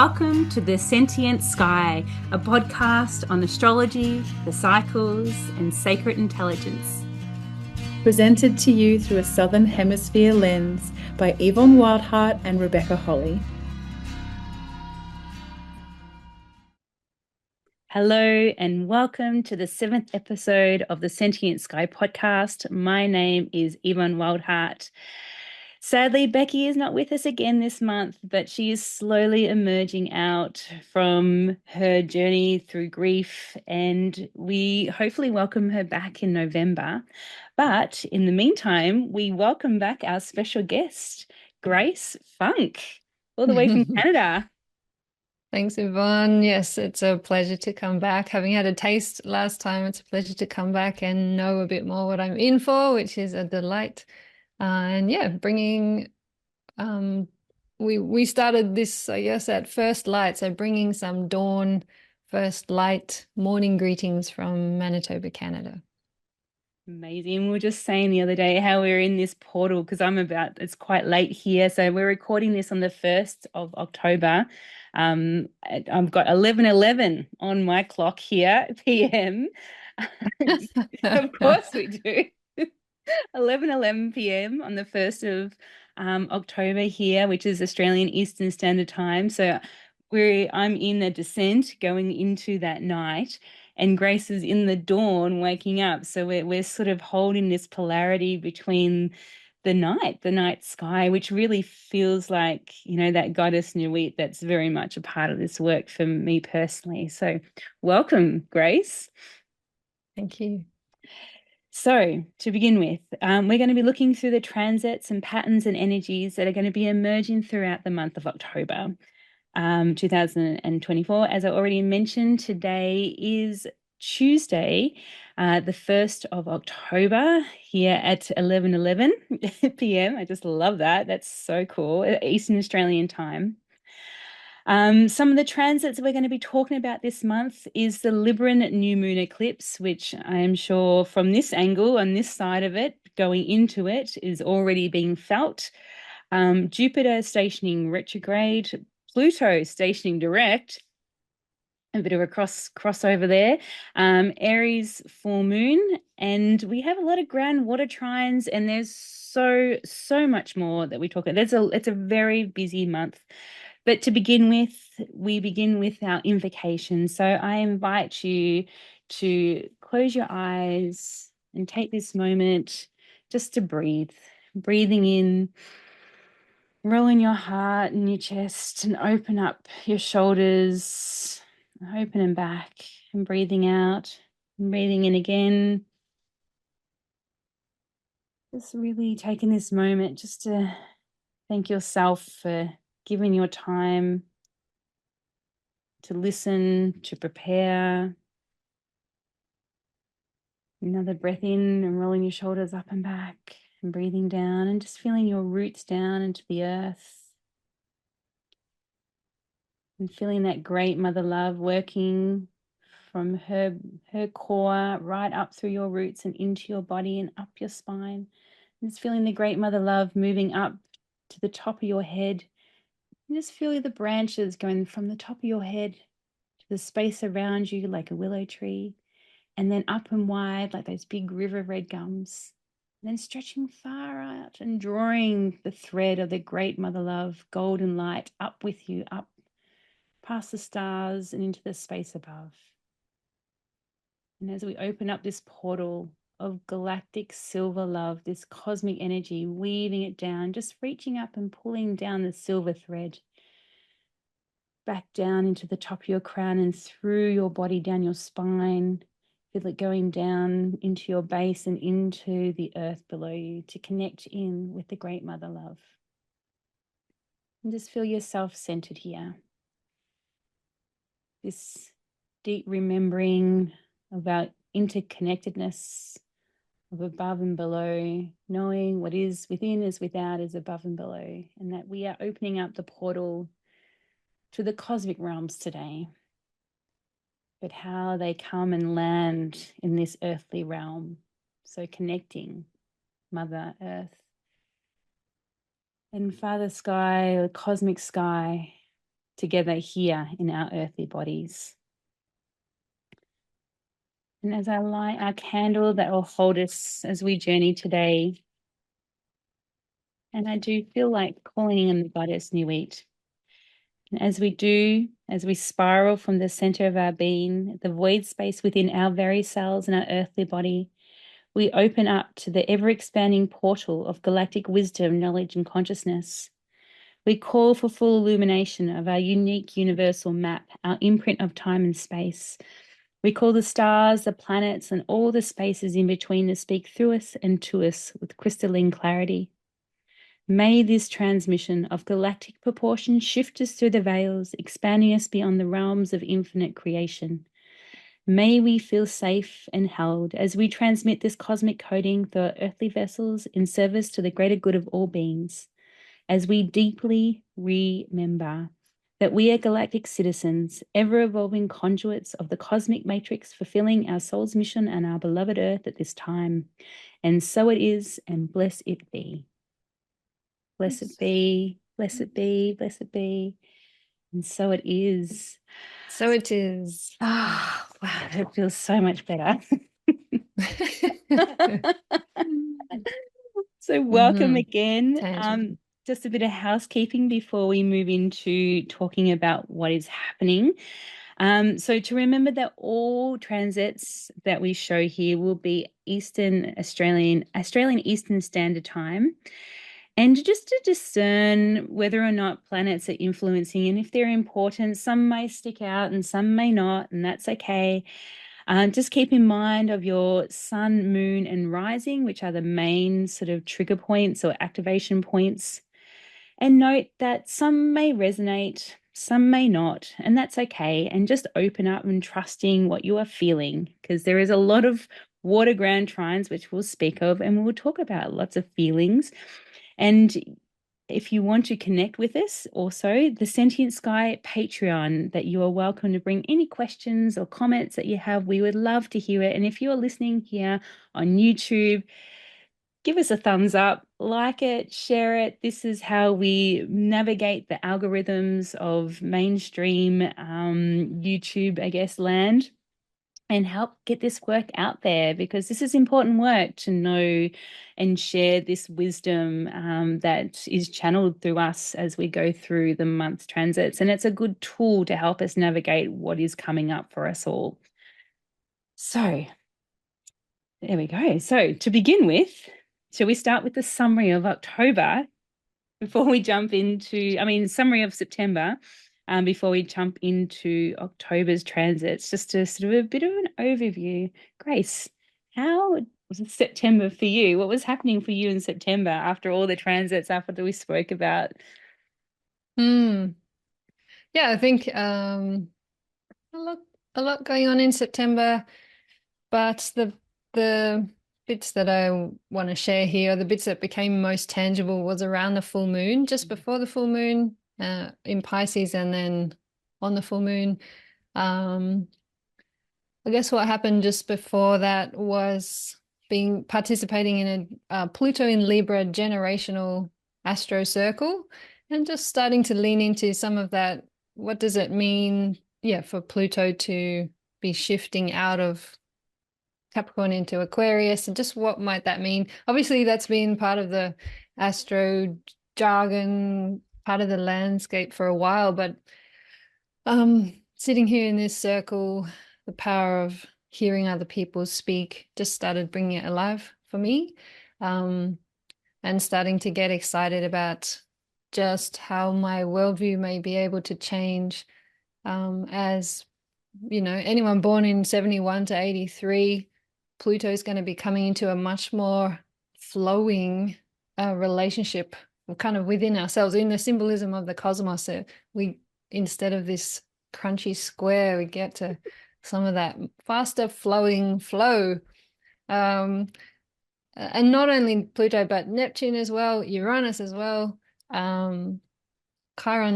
Welcome to the Sentient Sky, a podcast on astrology, the cycles, and sacred intelligence. Presented to you through a Southern Hemisphere lens by Yvonne Wildheart and Rebecca Holly. Hello and welcome to the 7th episode of the Sentient Sky podcast. My name is Yvonne Wildheart. Sadly, Becky is not with us again this month, but she is slowly emerging out from her journey through grief, and we hopefully welcome her back in November. But in the meantime, we welcome back our special guest, Grace Funk, all the way from Canada. Thanks, Yvonne. Yes, it's a pleasure to come back. Having had a taste last time, it's a pleasure to come back and know a bit more what I'm in for, which is a delight. And yeah, bringing, we started this, I guess, at first light. So bringing some dawn, first light, morning greetings from Manitoba, Canada. Amazing. We were just saying the other day how we're in this portal because it's quite late here. So we're recording this on the 1st of October. I've got 11:11 on my clock here, PM. Of course we do. 11:11 p.m. on the 1st of October here, which is Australian Eastern Standard Time. So I'm in the descent going into that night, and Grace is in the dawn waking up. So we're sort of holding this polarity between the night sky, which really feels like, that goddess Nuit that's very much a part of this work for me personally. So welcome, Grace. Thank you. So to begin with, we're going to be looking through the transits and patterns and energies that are going to be emerging throughout the month of October 2024. As I already mentioned, today is Tuesday, the 1st of October here at 11:11 p.m. I just love that. That's so cool. Eastern Australian time. Some of the transits we're going to be talking about this month is the Libran new moon eclipse, which I am sure from this angle, on this side of it, going into it, is already being felt. Jupiter stationing retrograde, Pluto stationing direct, a bit of a crossover there. Aries full moon, and we have a lot of grand water trines, and there's so much more that we talk about. It's a very busy month. But to begin with, we begin with our invocation. So I invite you to close your eyes and take this moment just to breathe. Breathing in, rolling your heart and your chest, and open up your shoulders, open them back, and breathing out, and breathing in again. Just really taking this moment just to thank yourself for giving your time to listen, to prepare. Another breath in and rolling your shoulders up and back and breathing down and just feeling your roots down into the earth. And feeling that great mother love working from her core right up through your roots and into your body and up your spine. And just feeling the great mother love moving up to the top of your head. And just feel the branches going from the top of your head to the space around you like a willow tree, and then up and wide like those big river red gums, and then stretching far out and drawing the thread of the great mother love, golden light, up with you, up past the stars and into the space above. And as we open up this portal of galactic silver love, this cosmic energy, weaving it down, just reaching up and pulling down the silver thread back down into the top of your crown and through your body, down your spine. Feel it going down into your base and into the earth below you to connect in with the great mother love. And just feel yourself centered here. This deep remembering about interconnectedness of above and below, knowing what is within is without, is above and below, and that we are opening up the portal to the cosmic realms today, but how they come and land in this earthly realm. So connecting Mother Earth and Father Sky, or cosmic sky, together here in our earthly bodies. And as I light our candle, that will hold us as we journey today. And I do feel like calling in the goddess Nuit. And as we do, as we spiral from the center of our being, the void space within our very cells and our earthly body, we open up to the ever-expanding portal of galactic wisdom, knowledge, and consciousness. We call for full illumination of our unique universal map, our imprint of time and space. We call the stars, the planets, and all the spaces in between to speak through us and to us with crystalline clarity. May this transmission of galactic proportion shift us through the veils, expanding us beyond the realms of infinite creation. May we feel safe and held as we transmit this cosmic coding through our earthly vessels in service to the greater good of all beings, as we deeply remember that we are galactic citizens, ever-evolving conduits of the cosmic matrix, fulfilling our soul's mission and our beloved Earth at this time. And so it is, and bless it be. Blessed be, blessed be, blessed be. And so it is. So it is. Ah, oh, wow, it feels so much better. So welcome again. Tangible. Just a bit of housekeeping before we move into talking about what is happening. So to remember that all transits that we show here will be Australian Eastern Standard Time. And just to discern whether or not planets are influencing and if they're important, some may stick out and some may not, and that's okay. Just keep in mind of your sun, moon, and rising, which are the main sort of trigger points or activation points. And note that some may resonate, some may not, and that's okay. And just open up and trusting what you are feeling, because there is a lot of water Grand Trines, which we'll speak of, and we'll talk about lots of feelings. And if you want to connect with us, also the Sentient Sky Patreon, that you are welcome to bring any questions or comments that you have. We would love to hear it. And if you are listening here on YouTube, give us a thumbs up, like it, share it. This is how we navigate the algorithms of mainstream YouTube, I guess, land, and help get this work out there, because this is important work to know and share this wisdom that is channeled through us as we go through the month transits. And it's a good tool to help us navigate what is coming up for us all. So there we go. So to begin with, shall we start with the summary of October before we jump into, summary of September, before we jump into October's transits, just to sort of a bit of an overview. Grace, how was September for you? What was happening for you in September after all the transits, after we spoke about? Yeah, I think a lot going on in September, but the bits that I want to share here, the bits that became most tangible, was around the full moon, just before the full moon in Pisces, and then on the full moon. I guess what happened just before that was participating in a Pluto in Libra generational astro circle, and just starting to lean into some of that. What does it mean, for Pluto to be shifting out of Capricorn into Aquarius, and just what might that mean? Obviously, that's been part of the astro jargon, part of the landscape for a while, but sitting here in this circle, the power of hearing other people speak just started bringing it alive for me, and starting to get excited about just how my worldview may be able to change, as anyone born in 71 to 83, Pluto is going to be coming into a much more flowing relationship kind of within ourselves, in the symbolism of the cosmos. We, instead of this crunchy square, we get to some of that faster flowing flow. And not only Pluto, but Neptune as well, Uranus as well. Chiron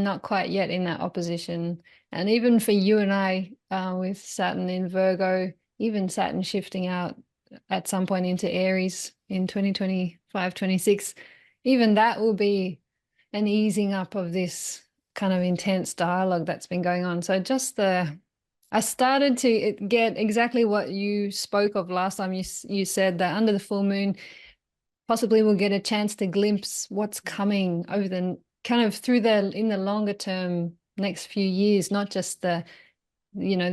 not quite yet in that opposition. And even for you and I, with Saturn in Virgo, even Saturn shifting out at some point into Aries in 2025, 26, even that will be an easing up of this kind of intense dialogue that's been going on. So just I started to get exactly what you spoke of last time. You said that under the full moon, possibly we'll get a chance to glimpse what's coming over the kind of through in the longer term next few years, not just the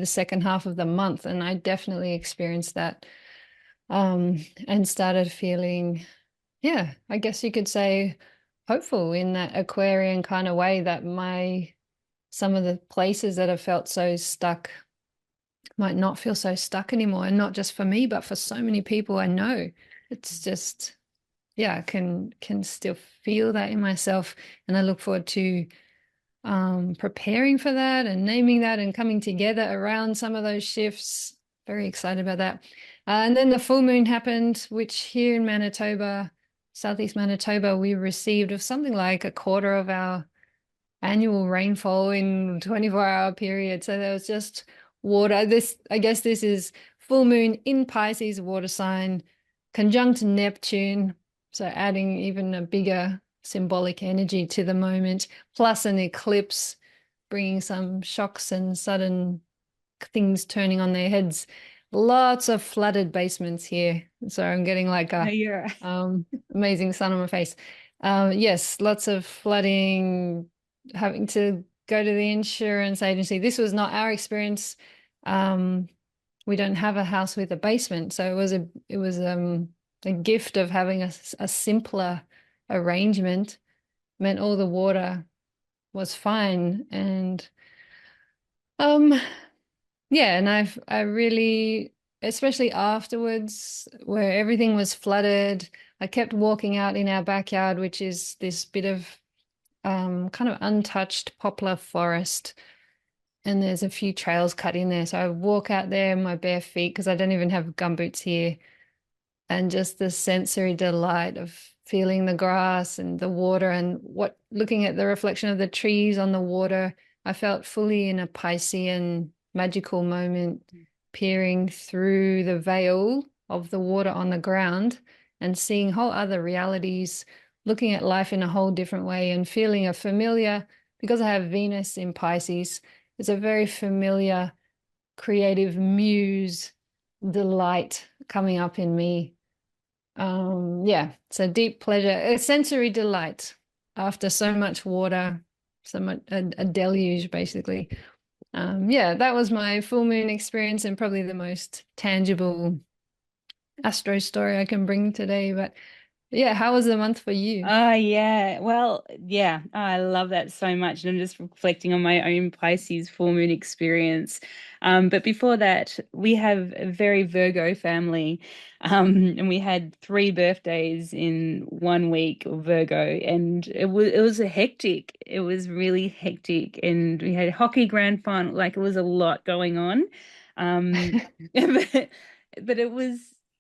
second half of the month. And I definitely experienced that, and started feeling, yeah, I guess you could say hopeful in that Aquarian kind of way, that some of the places that have felt so stuck might not feel so stuck anymore. And not just for me, but for so many people I know. It's just, yeah, I can still feel that in myself. And I look forward to preparing for that and naming that and coming together around some of those shifts. Very excited about that. And then the full moon happened, which here in Manitoba, Southeast Manitoba, we received of something like a quarter of our annual rainfall in 24-hour period. So there was just water. I guess this is full moon in Pisces, water sign, conjunct Neptune. So adding even a bigger symbolic energy to the moment, plus an eclipse, bringing some shocks and sudden things turning on their heads. Lots of flooded basements here. So I'm getting like a amazing sun on my face. Yes, lots of flooding, having to go to the insurance agency. This was not our experience. We don't have a house with a basement, so it was a gift of having a simpler arrangement. Meant all the water was fine, and yeah, and I really, especially afterwards, where everything was flooded, I kept walking out in our backyard, which is this bit of kind of untouched poplar forest. And there's a few trails cut in there. So I walk out there in my bare feet because I don't even have gumboots here. And just the sensory delight of feeling the grass and the water and looking at the reflection of the trees on the water. I felt fully in a Piscean magical moment, peering through the veil of the water on the ground and seeing whole other realities, looking at life in a whole different way and feeling a familiar, because I have Venus in Pisces, it's a very familiar creative muse delight coming up in me. Yeah, it's a deep pleasure, a sensory delight after so much water, so much a deluge basically. Yeah, that was my full moon experience and probably the most tangible astro story I can bring today. But yeah, how was the month for you? Yeah. Well, yeah, I love that so much. And I'm just reflecting on my own Pisces full moon experience. But before that, we have a very Virgo family. And we had 3 birthdays in one week of Virgo, and it was a hectic. It was really hectic. And we had a hockey grand final, like it was a lot going on. Um, but it was,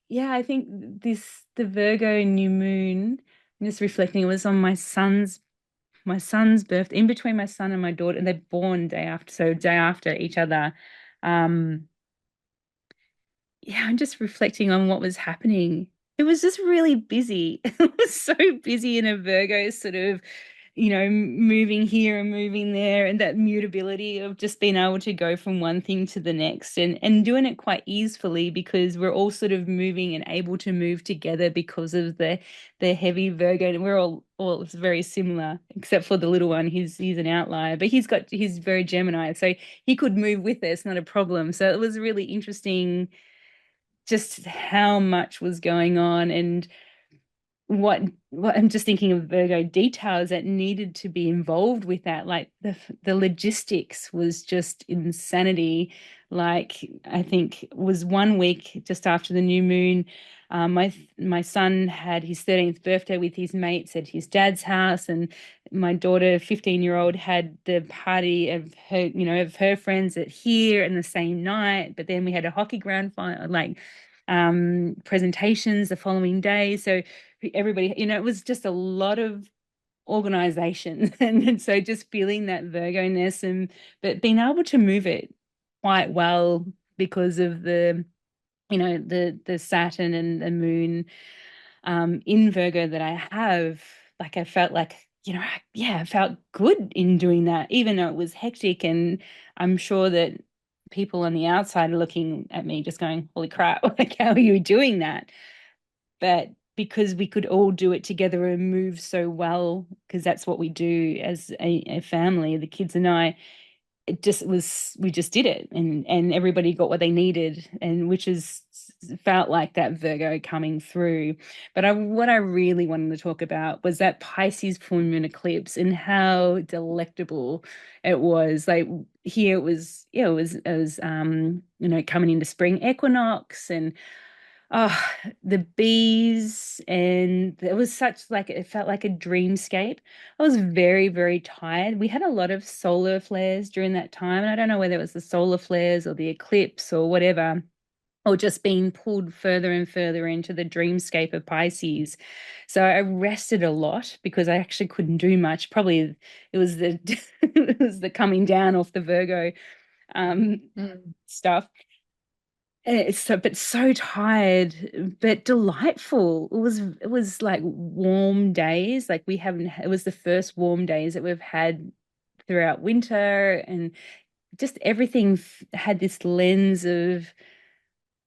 yeah, I think the Virgo new moon, I'm just reflecting, it was on my son's birthday, in between my son and my daughter, and they're born day after, so day after each other. Um, yeah, I'm just reflecting on what was happening. It was just really busy. It was so busy in a Virgo sort of, moving here and moving there, and that mutability of just being able to go from one thing to the next, and doing it quite easily because we're all sort of moving and able to move together because of the heavy Virgo, and we're all very similar except for the little one. He's an outlier, but he's very Gemini, so he could move with us, not a problem. So it was really interesting just how much was going on, and what I'm just thinking of Virgo details that needed to be involved with that. Like the logistics was just insanity. Like I think it was one week just after the new moon. My son had his 13th birthday with his mates at his dad's house, and my daughter, 15-year-old, had the party of her friends at here in the same night. But then we had a hockey ground final, like presentations the following day. So everybody, it was just a lot of organization. And so just feeling that Virgo-ness, but being able to move it quite well because of the Saturn and the moon in Virgo that I have. Like I felt like I felt good in doing that, even though it was hectic. And I'm sure that people on the outside are looking at me just going, holy crap, like, how are you doing that? But because we could all do it together and move so well, because that's what we do as a family, the kids and I, we just did it, and everybody got what they needed, and which is felt like that Virgo coming through. But what I really wanted to talk about was that Pisces full moon eclipse and how delectable it was. Like, here it was, yeah, it was coming into spring equinox, and oh, the bees, and it was such, like, it felt like a dreamscape. I was very, very tired. We had a lot of solar flares during that time, and I don't know whether it was the solar flares or the eclipse or whatever, or just being pulled further and further into the dreamscape of Pisces. So I rested a lot because I actually couldn't do much. Probably it was the it was the coming down off the Virgo stuff. It's so, but so tired, but delightful. It was like warm days. Like, we haven't, it was the first warm days that we've had throughout winter, and just everything had this lens of,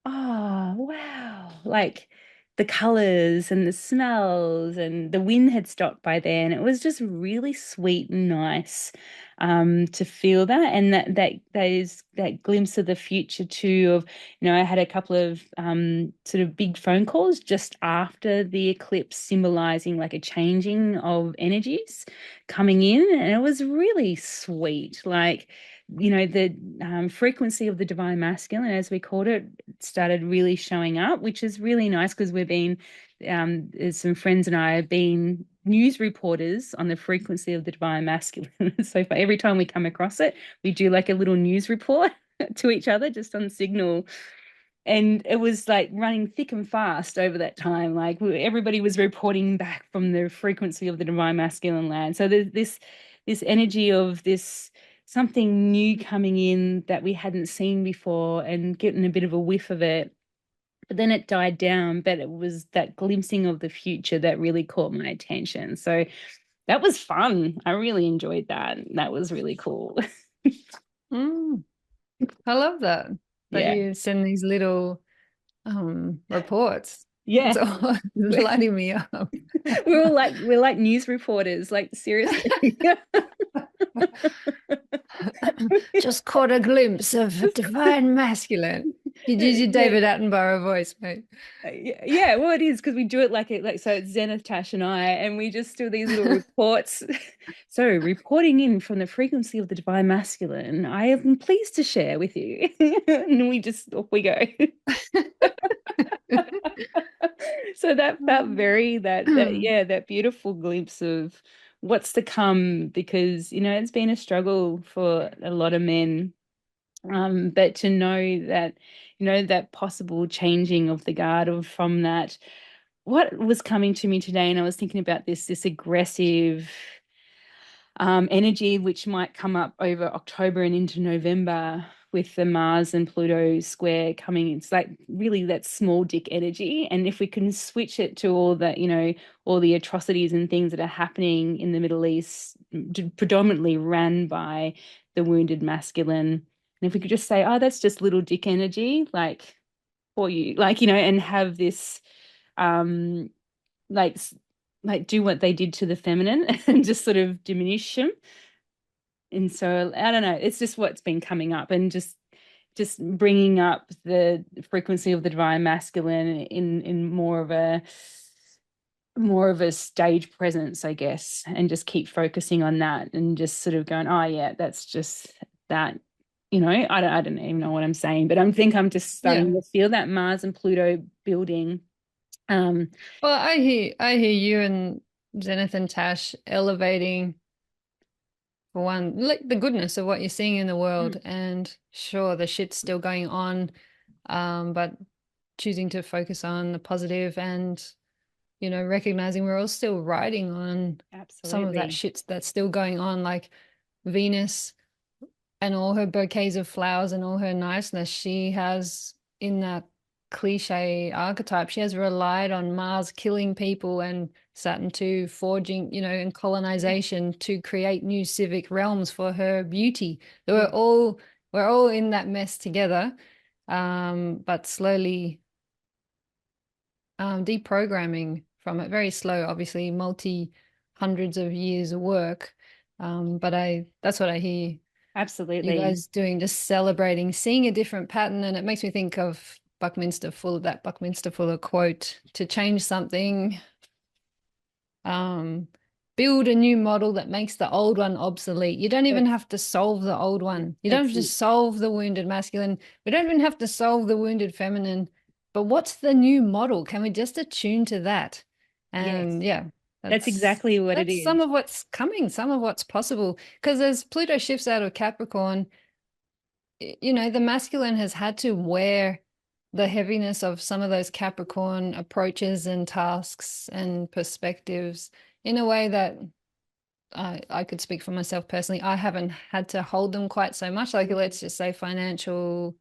oh, wow. Like, the colors and the smells, and the wind had stopped by then. It was just really sweet and nice to feel that, and that glimpse of the future too. Of, I had a couple of sort of big phone calls just after the eclipse, symbolizing like a changing of energies coming in, and it was really sweet. Like, the frequency of the divine masculine, as we called it, started really showing up, which is really nice, because there's some friends and I have been news reporters on the frequency of the divine masculine. So for every time we come across it, we do like a little news report to each other just on Signal. And it was like running thick and fast over that time. Like, everybody was reporting back from the frequency of the divine masculine land. So there's this energy of this something new coming in that we hadn't seen before, and getting a bit of a whiff of it. But then it died down, but it was that glimpsing of the future that really caught my attention. So that was fun. I really enjoyed that. That was really cool. Mm, I love that Yeah. you send these little reports. It's Yeah. all lighting me up. We're like news reporters, like, seriously. Just caught a glimpse of divine masculine. You use your Yeah. David Attenborough voice, mate. Yeah, well, it is, because we do it like so it's Zenith, Tash, and I, and we just do these little reports. So, reporting in from the frequency of the divine masculine, I am pleased to share with you. And we just, off we go. So that felt very, that beautiful glimpse of what's to come, because it's been a struggle for a lot of men. But to know that, that possible changing of the guard, of from that, what was coming to me today, and I was thinking about this aggressive energy, which might come up over October and into November, with the Mars and Pluto square coming. It's like really that small dick energy. And if we can switch it to all that, all the atrocities and things that are happening in the Middle East, predominantly ran by the wounded masculine. And if we could just say, oh, that's just little dick energy, like, for you, like, and have this, like, do what they did to the feminine and just sort of diminish them. And so I don't know, it's just what's been coming up, and just bringing up the frequency of the divine masculine in more of a stage presence, I guess, and just keep focusing on that, and just sort of going, oh yeah, that's just that. I don't even know what I'm saying, but I think I'm just starting Yeah. to feel that Mars and Pluto building. Well, I hear you and Zenith and Tash elevating, for one, like the goodness of what you're seeing in the world. And sure, the shit's still going on, but choosing to focus on the positive, and recognizing we're all still riding on some of that Absolutely. shit that's still going on, like Venus and all her bouquets of flowers and all her niceness she has in that cliche archetype. She has relied on Mars killing people and Saturn to forging, and colonization to create new civic realms for her beauty. So Yeah. we're all in that mess together, but slowly deprogramming from it. Very slow, obviously, multi hundreds of years of work. But that's what I hear you Absolutely. guys doing, just celebrating, seeing a different pattern. And it makes me think of Buckminster Fuller quote: to change something, um, build a new model that makes the old one obsolete. You don't even have to solve the old one. You don't That's have to solve the wounded masculine. We don't even have to solve the wounded feminine. But what's the new model? Can we just attune to that? And yes. yeah, That's exactly what it that's some is. of what's coming, some of what's possible. Because as Pluto shifts out of Capricorn, the masculine has had to wear the heaviness of some of those Capricorn approaches and tasks and perspectives in a way that I could speak for myself personally. I haven't had to hold them quite so much. Like, let's just say financial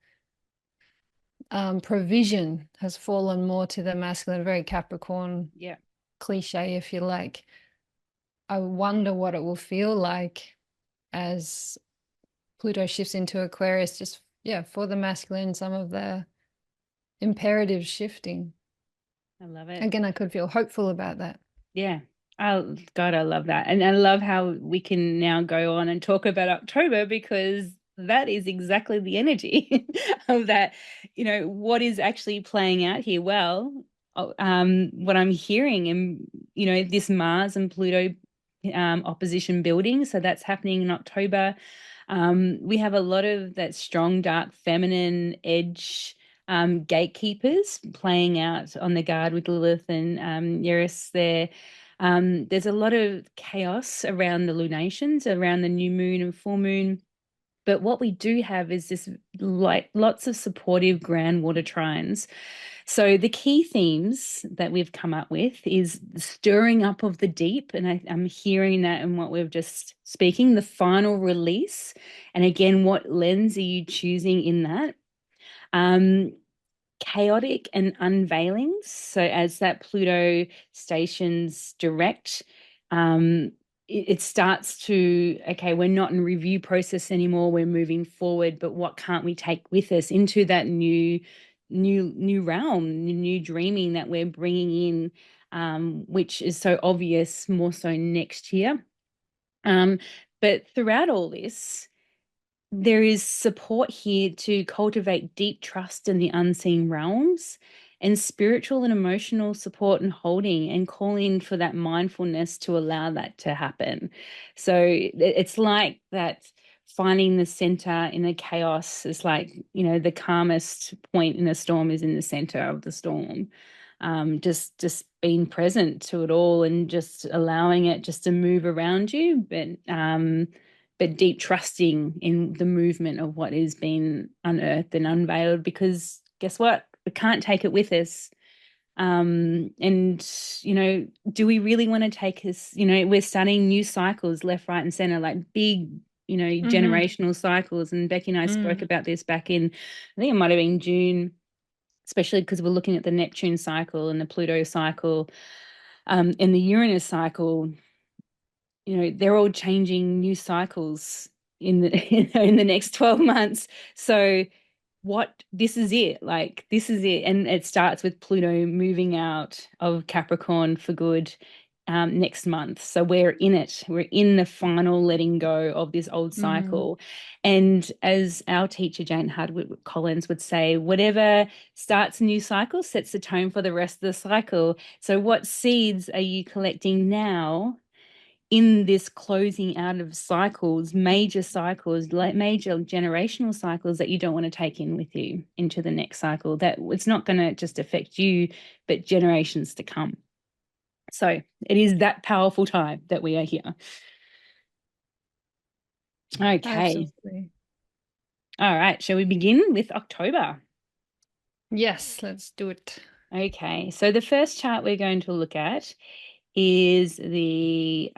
provision has fallen more to the masculine, very Capricorn Yeah. cliche, if you like. I wonder what it will feel like as Pluto shifts into Aquarius, just, yeah, for the masculine, some of the imperative shifting. I love it. Again, I could feel hopeful about that. Yeah. Oh, God, I love that. And I love how we can now go on and talk about October because that is exactly the energy of that, what is actually playing out here. Well, what I'm hearing and, this Mars and Pluto opposition building. So that's happening in October. We have a lot of that strong, dark, feminine edge gatekeepers playing out on the guard with Lilith and Uranus there. There's a lot of chaos around the lunations, around the new moon and full moon. But what we do have is this like lots of supportive grand water trines. So the key themes that we've come up with is the stirring up of the deep, and I'm hearing that in what we've just speaking, the final release. And again, what lens are you choosing in that? Um, Chaotic and unveilings. So as that Pluto stations direct, it starts to, okay, we're not in review process anymore. We're moving forward, but what can't we take with us into that new realm, new dreaming that we're bringing in, which is so obvious more so next year. Um, but throughout all this, there is support here to cultivate deep trust in the unseen realms and spiritual and emotional support and holding and calling for that mindfulness to allow that to happen. So it's like that finding the center in the chaos is like, the calmest point in a storm is in the center of the storm. Just being present to it all and just allowing it just to move around you, but deep trusting in the movement of what is being unearthed and unveiled, because guess what? We can't take it with us. And, do we really want to take us, we're starting new cycles left, right, and center, like big, Mm-hmm. generational cycles. And Becky and I spoke Mm. about this back in, I think it might have been June, especially because we're looking at the Neptune cycle and the Pluto cycle, and the Uranus cycle. They're all changing new cycles in the in the next 12 months. So this is it. Like this is it. And it starts with Pluto moving out of Capricorn for good next month. So we're in it. We're in the final letting go of this old Mm. cycle. And as our teacher, Jane Hardwood Collins, would say, whatever starts a new cycle sets the tone for the rest of the cycle. So what seeds are you collecting now in this closing out of cycles, like major generational cycles that you don't want to take in with you into the next cycle, that it's not going to just affect you, but generations to come. So it is that powerful time that we are here. Okay. Absolutely. All right. Shall we begin with October? Yes, let's do it. Okay. So the first chart we're going to look at is the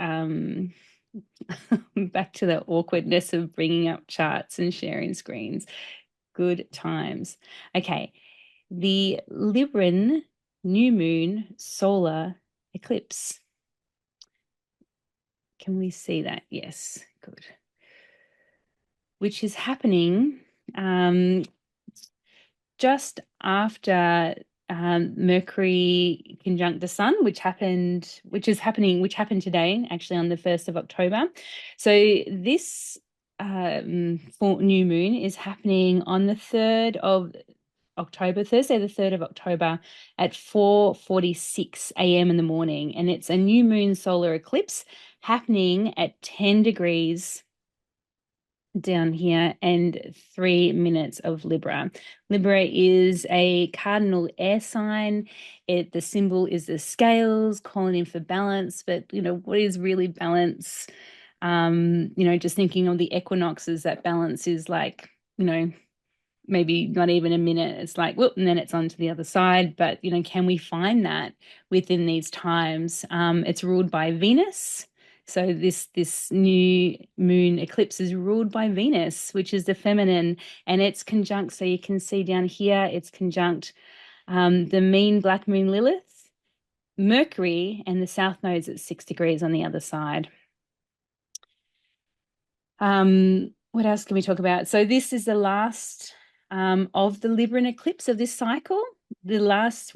back to the awkwardness of bringing up charts and sharing screens. Good times. Okay. the Libran new moon solar eclipse. Can we see that? Yes, good. Which is happening just after Mercury conjunct the Sun, which happened today, actually on the 1st of October. So this new moon is happening on the 3rd of October, Thursday, the 3rd of October at 4:46 a.m. in the morning. And it's a new moon solar eclipse happening at 10 degrees down here and 3 minutes of Libra. Libra is a cardinal air sign. The symbol is the scales, calling in for balance. But, what is really balance? Just thinking of the equinoxes, that balance is like, maybe not even a minute. It's like, whoop, and then it's on to the other side. But, can we find that within these times? It's ruled by Venus. So this new moon eclipse is ruled by Venus, which is the feminine, and it's conjunct. So you can see down here, it's conjunct the mean black moon Lilith, Mercury, and the south node's at 6 degrees on the other side. What else can we talk about? So this is the last of the Libran eclipse of this cycle. The last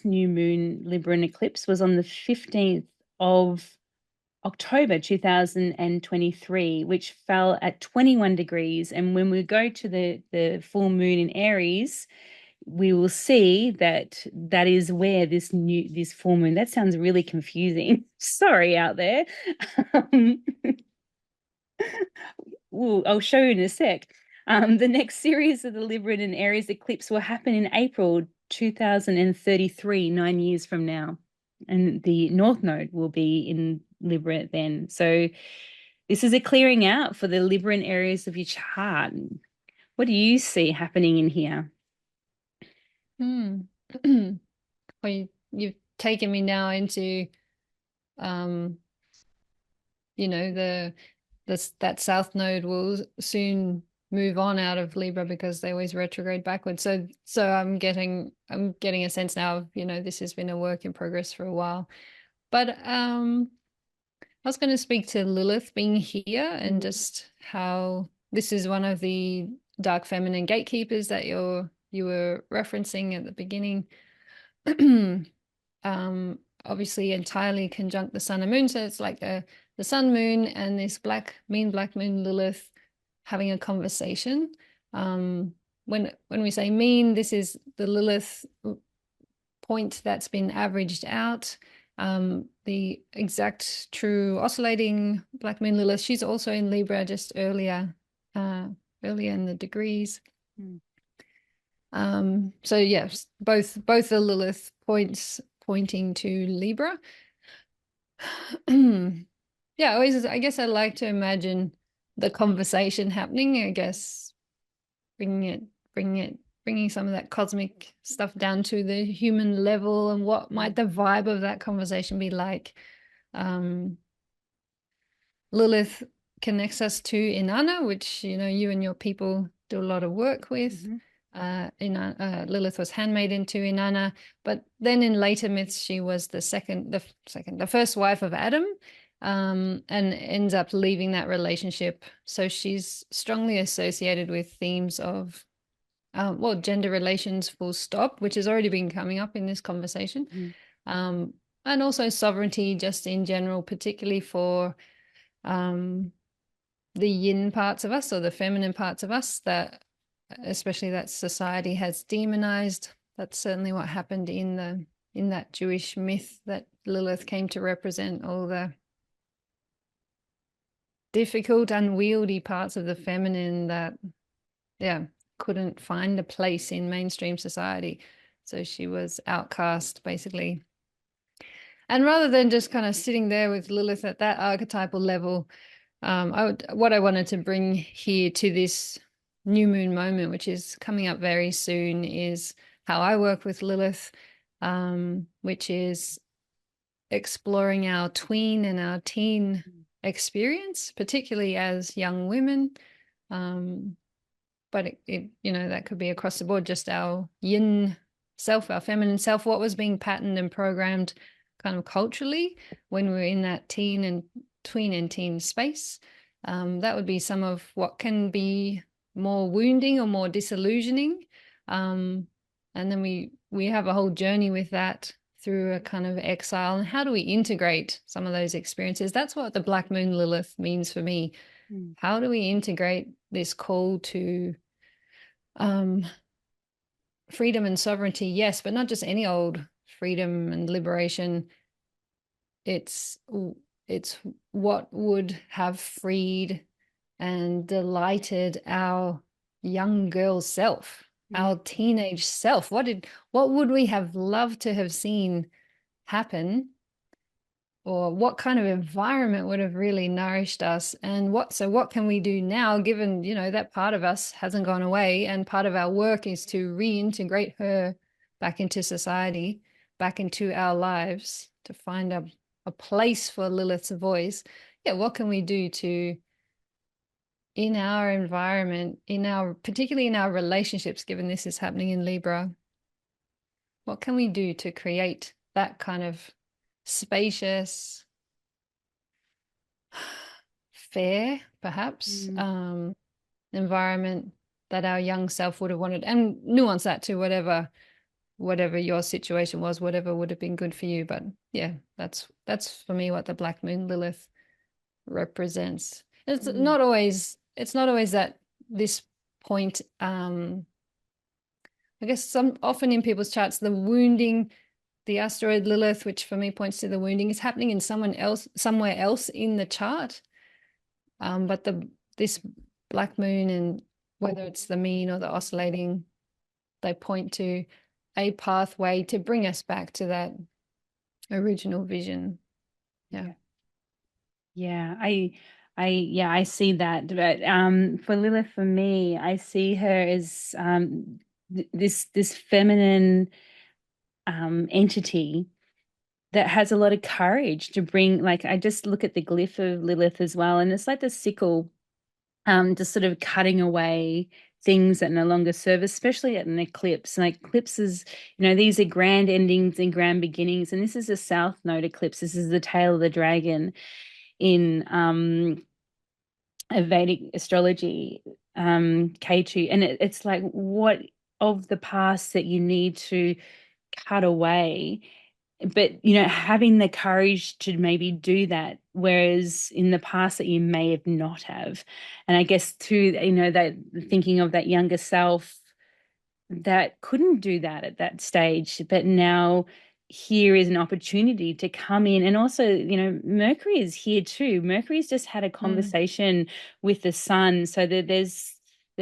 new moon Libran eclipse was on the 15th of October 2023, which fell at 21 degrees. And when we go to the full moon in Aries, we will see that is where this full moon, that sounds really confusing. Sorry out there. I'll show you in a sec. The next series of the Libran and Aries eclipse will happen in April 2033, 9 years from now. And the North Node will be in Libra then. So this is a clearing out for the Libran areas of your chart. What do you see happening in here? Well, you've taken me now into, that South Node will soon move on out of Libra because they always retrograde backwards. So I'm getting a sense now of, this has been a work in progress for a while. But I was going to speak to Lilith being here and just how this is one of the dark feminine gatekeepers that you were referencing at the beginning. Obviously entirely conjunct the sun and moon, so it's like the sun, moon, and this mean black moon Lilith having a conversation. When we say mean, this is the Lilith point that's been averaged out. The exact true oscillating black moon Lilith, she's also in Libra, just earlier in the degrees. So yes, both the Lilith points pointing to Libra. Yeah, I guess I like to imagine the conversation happening, I guess bringing some of that cosmic stuff down to the human level, and what might the vibe of that conversation be like. Lilith connects us to Inanna, which you and your people do a lot of work with. Lilith was handmaiden to Inanna, but then in later myths she was the first wife of Adam, and ends up leaving that relationship. So she's strongly associated with themes of gender relations full stop, which has already been coming up in this conversation, and also sovereignty just in general, particularly for the yin parts of us, or the feminine parts of us, that especially that society has demonized. That's certainly what happened in that Jewish myth that Lilith came to represent, all the difficult, unwieldy parts of the feminine that couldn't find a place in mainstream society. So she was outcast, basically. And rather than just kind of sitting there with Lilith at that archetypal level, what I wanted to bring here to this new moon moment, which is coming up very soon, is how I work with Lilith, which is exploring our tween and our teen experience, particularly as young women. but that could be across the board, just our yin self, our feminine self, what was being patterned and programmed kind of culturally when we're in that teen and tween and teen space. That would be some of what can be more wounding or more disillusioning. And then we have a whole journey with that through a kind of exile. And how do we integrate some of those experiences? That's what the Black Moon Lilith means for me. How do we integrate this call to freedom and sovereignty? Yes, but not just any old freedom and liberation. It's what would have freed and delighted our young girl self, our teenage self. What would we have loved to have seen happen, or what kind of environment would have really nourished us? And what can we do now, given that part of us hasn't gone away, and part of our work is to reintegrate her back into society, back into our lives, to find a place for Lilith's voice. Yeah, what can we do to, in our environment, particularly in our relationships, given this is happening in Libra, what can we do to create that kind of spacious, fair, perhaps, environment that our young self would have wanted, and nuance that to whatever your situation was, whatever would have been good for you. But yeah, that's for me what the Black Moon Lilith represents. It's not always at this point. I guess often in people's charts, the wounding, the asteroid Lilith, which for me points to the wounding, is happening in somewhere else in the chart. But this Black Moon, and whether it's the mean or the oscillating, they point to a pathway to bring us back to that original vision. I see that. But for Lilith, for me, I see her as this feminine entity that has a lot of courage to bring, like, I just look at the glyph of Lilith as well, and it's like the sickle, just sort of cutting away things that no longer serve, especially at an eclipse. And eclipses, these are grand endings and grand beginnings. And this is a South Node eclipse. This is the tail of the dragon in Vedic astrology, K2. And it's like, what of the past that you need to cut away? But having the courage to maybe do that, whereas in the past that you may have not have. And I guess too, that thinking of that younger self that couldn't do that at that stage, but now here is an opportunity to come in. And also, Mercury is here too. Mercury's just had a conversation with the sun, so that there's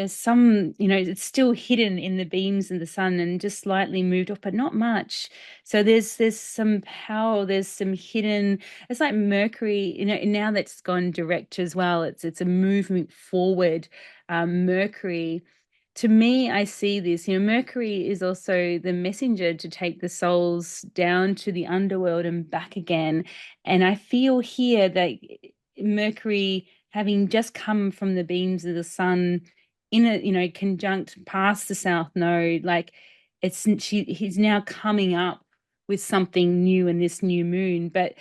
some, it's still hidden in the beams of the sun and just slightly moved off, but not much. So there's some power, there's some hidden, it's like Mercury, now that's gone direct as well. It's a movement forward. Mercury, to me, I see this, Mercury is also the messenger to take the souls down to the underworld and back again. And I feel here that Mercury, having just come from the beams of the sun in a, conjunct past the South Node, like he's now coming up with something new in this new moon. But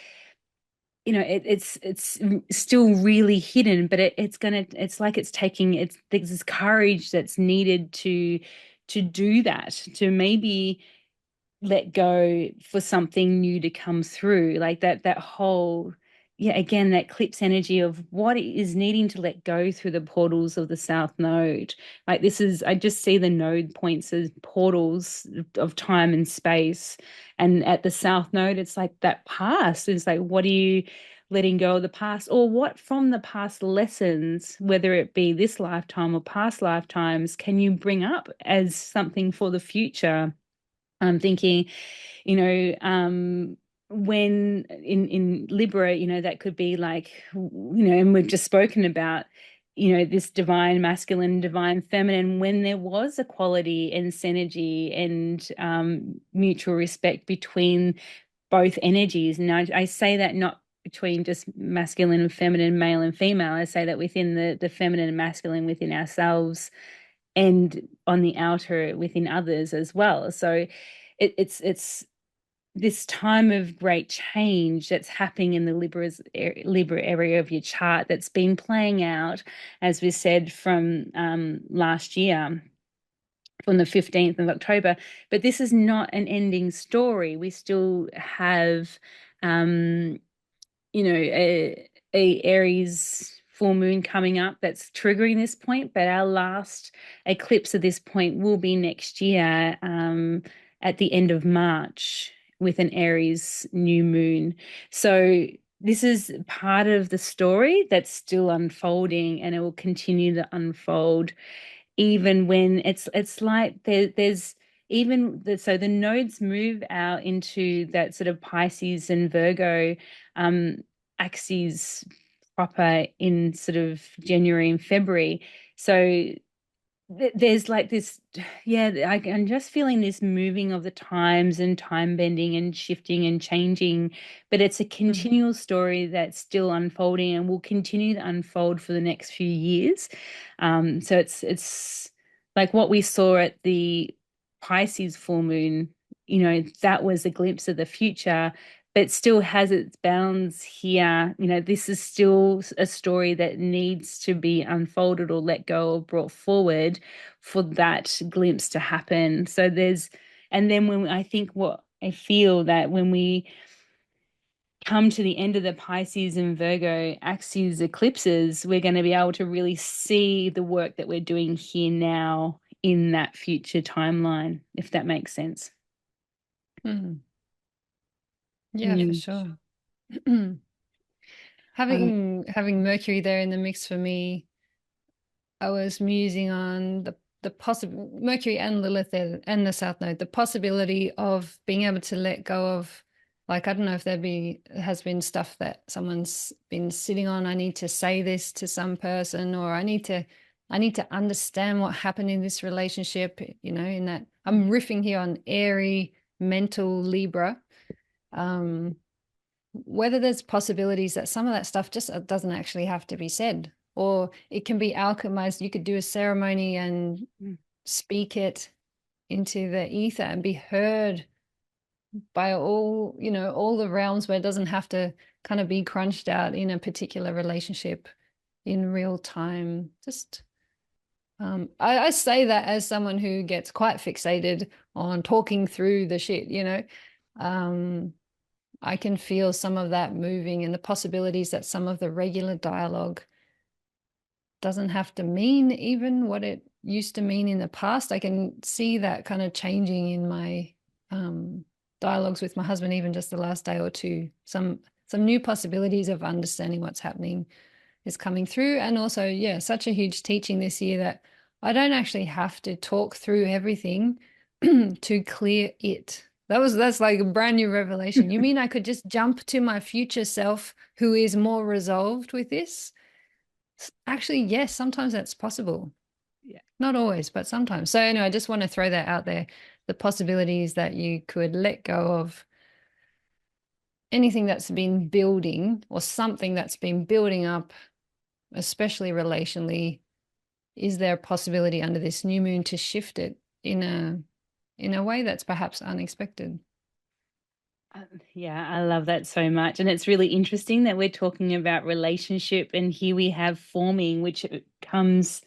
it's still really hidden, but it's like it's taking, there's this courage that's needed to do that, to maybe let go for something new to come through, like that whole, again, that eclipse energy of what is needing to let go through the portals of the South Node. Like, I just see the node points as portals of time and space. And at the South Node, it's like that past. It's like, what are you letting go of the past, or what from the past lessons, whether it be this lifetime or past lifetimes, can you bring up as something for the future? I'm thinking, when in Libra, that could be like, and we've just spoken about, this divine masculine, divine feminine, when there was equality and synergy and mutual respect between both energies. And I say that not between just masculine and feminine, male and female. I say that within the feminine and masculine within ourselves and on the outer within others as well. So it's this time of great change that's happening in the Libra area of your chart that's been playing out, as we said, from last year, from the 15th of October. But this is not an ending story. We still have, a Aries full moon coming up that's triggering this point, but our last eclipse at this point will be next year, at the end of March, with an Aries new moon. So this is part of the story that's still unfolding, and it will continue to unfold even when it's like there's even so the nodes move out into that sort of Pisces and Virgo axes proper in sort of January and February. So there's like this, yeah, I'm just feeling this moving of the times and time bending and shifting and changing, but it's a continual story that's still unfolding and will continue to unfold for the next few years. So it's like what we saw at the Pisces full moon, that was a glimpse of the future, but still has its bounds here. This is still a story that needs to be unfolded or let go or brought forward for that glimpse to happen. So and then when I think what I feel that when we come to the end of the Pisces and Virgo axes eclipses, we're going to be able to really see the work that we're doing here now in that future timeline, if that makes sense. Mm. Yeah, for sure. Having Mercury there in the mix for me, I was musing on the possible Mercury and Lilith there, and the South Node, the possibility of being able to let go of, like, I don't know if has been stuff that someone's been sitting on. I need to say this to some person, or I need to understand what happened in this relationship, in that I'm riffing here on airy mental Libra. Whether there's possibilities that some of that stuff just doesn't actually have to be said, or it can be alchemized. You could do a ceremony and speak it into the ether and be heard by all the realms, where it doesn't have to kind of be crunched out in a particular relationship in real time. Just I say that as someone who gets quite fixated on talking through the shit, I can feel some of that moving, and the possibilities that some of the regular dialogue doesn't have to mean even what it used to mean in the past. I can see that kind of changing in my dialogues with my husband, even just the last day or two. Some new possibilities of understanding what's happening is coming through. And also, yeah, such a huge teaching this year that I don't actually have to talk through everything to clear it. That's like a brand new revelation. You mean I could just jump to my future self who is more resolved with this? Actually, yes, sometimes that's possible. Yeah. Not always, but sometimes. So anyway, I just want to throw that out there. The possibilities that you could let go of anything that's been building, or something that's been building up, especially relationally. Is there a possibility under this new moon to shift it in a way that's perhaps unexpected? Yeah, I love that so much. And it's really interesting that we're talking about relationship, and here we have forming, which comes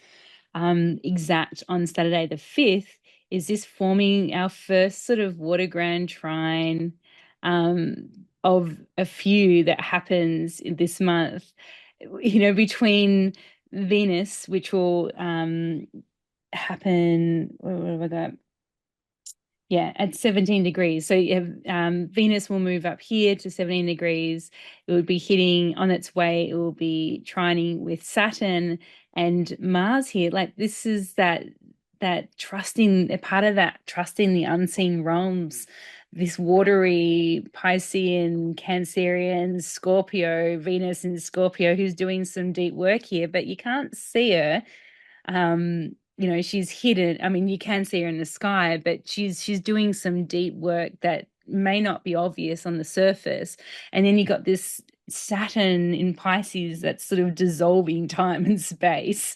exact on Saturday the 5th. Is this forming our first sort of water Grand Trine of a few that happens in this month, between Venus, which will happen, what was that? Yeah, at 17 degrees. So you have, Venus will move up here to 17 degrees. It would be hitting on its way. It will be trining with Saturn and Mars here. Like, this is that trusting, a part of that trusting the unseen realms. This watery Piscean, Cancerian, Scorpio, Venus in Scorpio, who's doing some deep work here, but you can't see her. She's hidden. I mean, you can see her in the sky, but she's doing some deep work that may not be obvious on the surface. And then you got this Saturn in Pisces that's sort of dissolving time and space.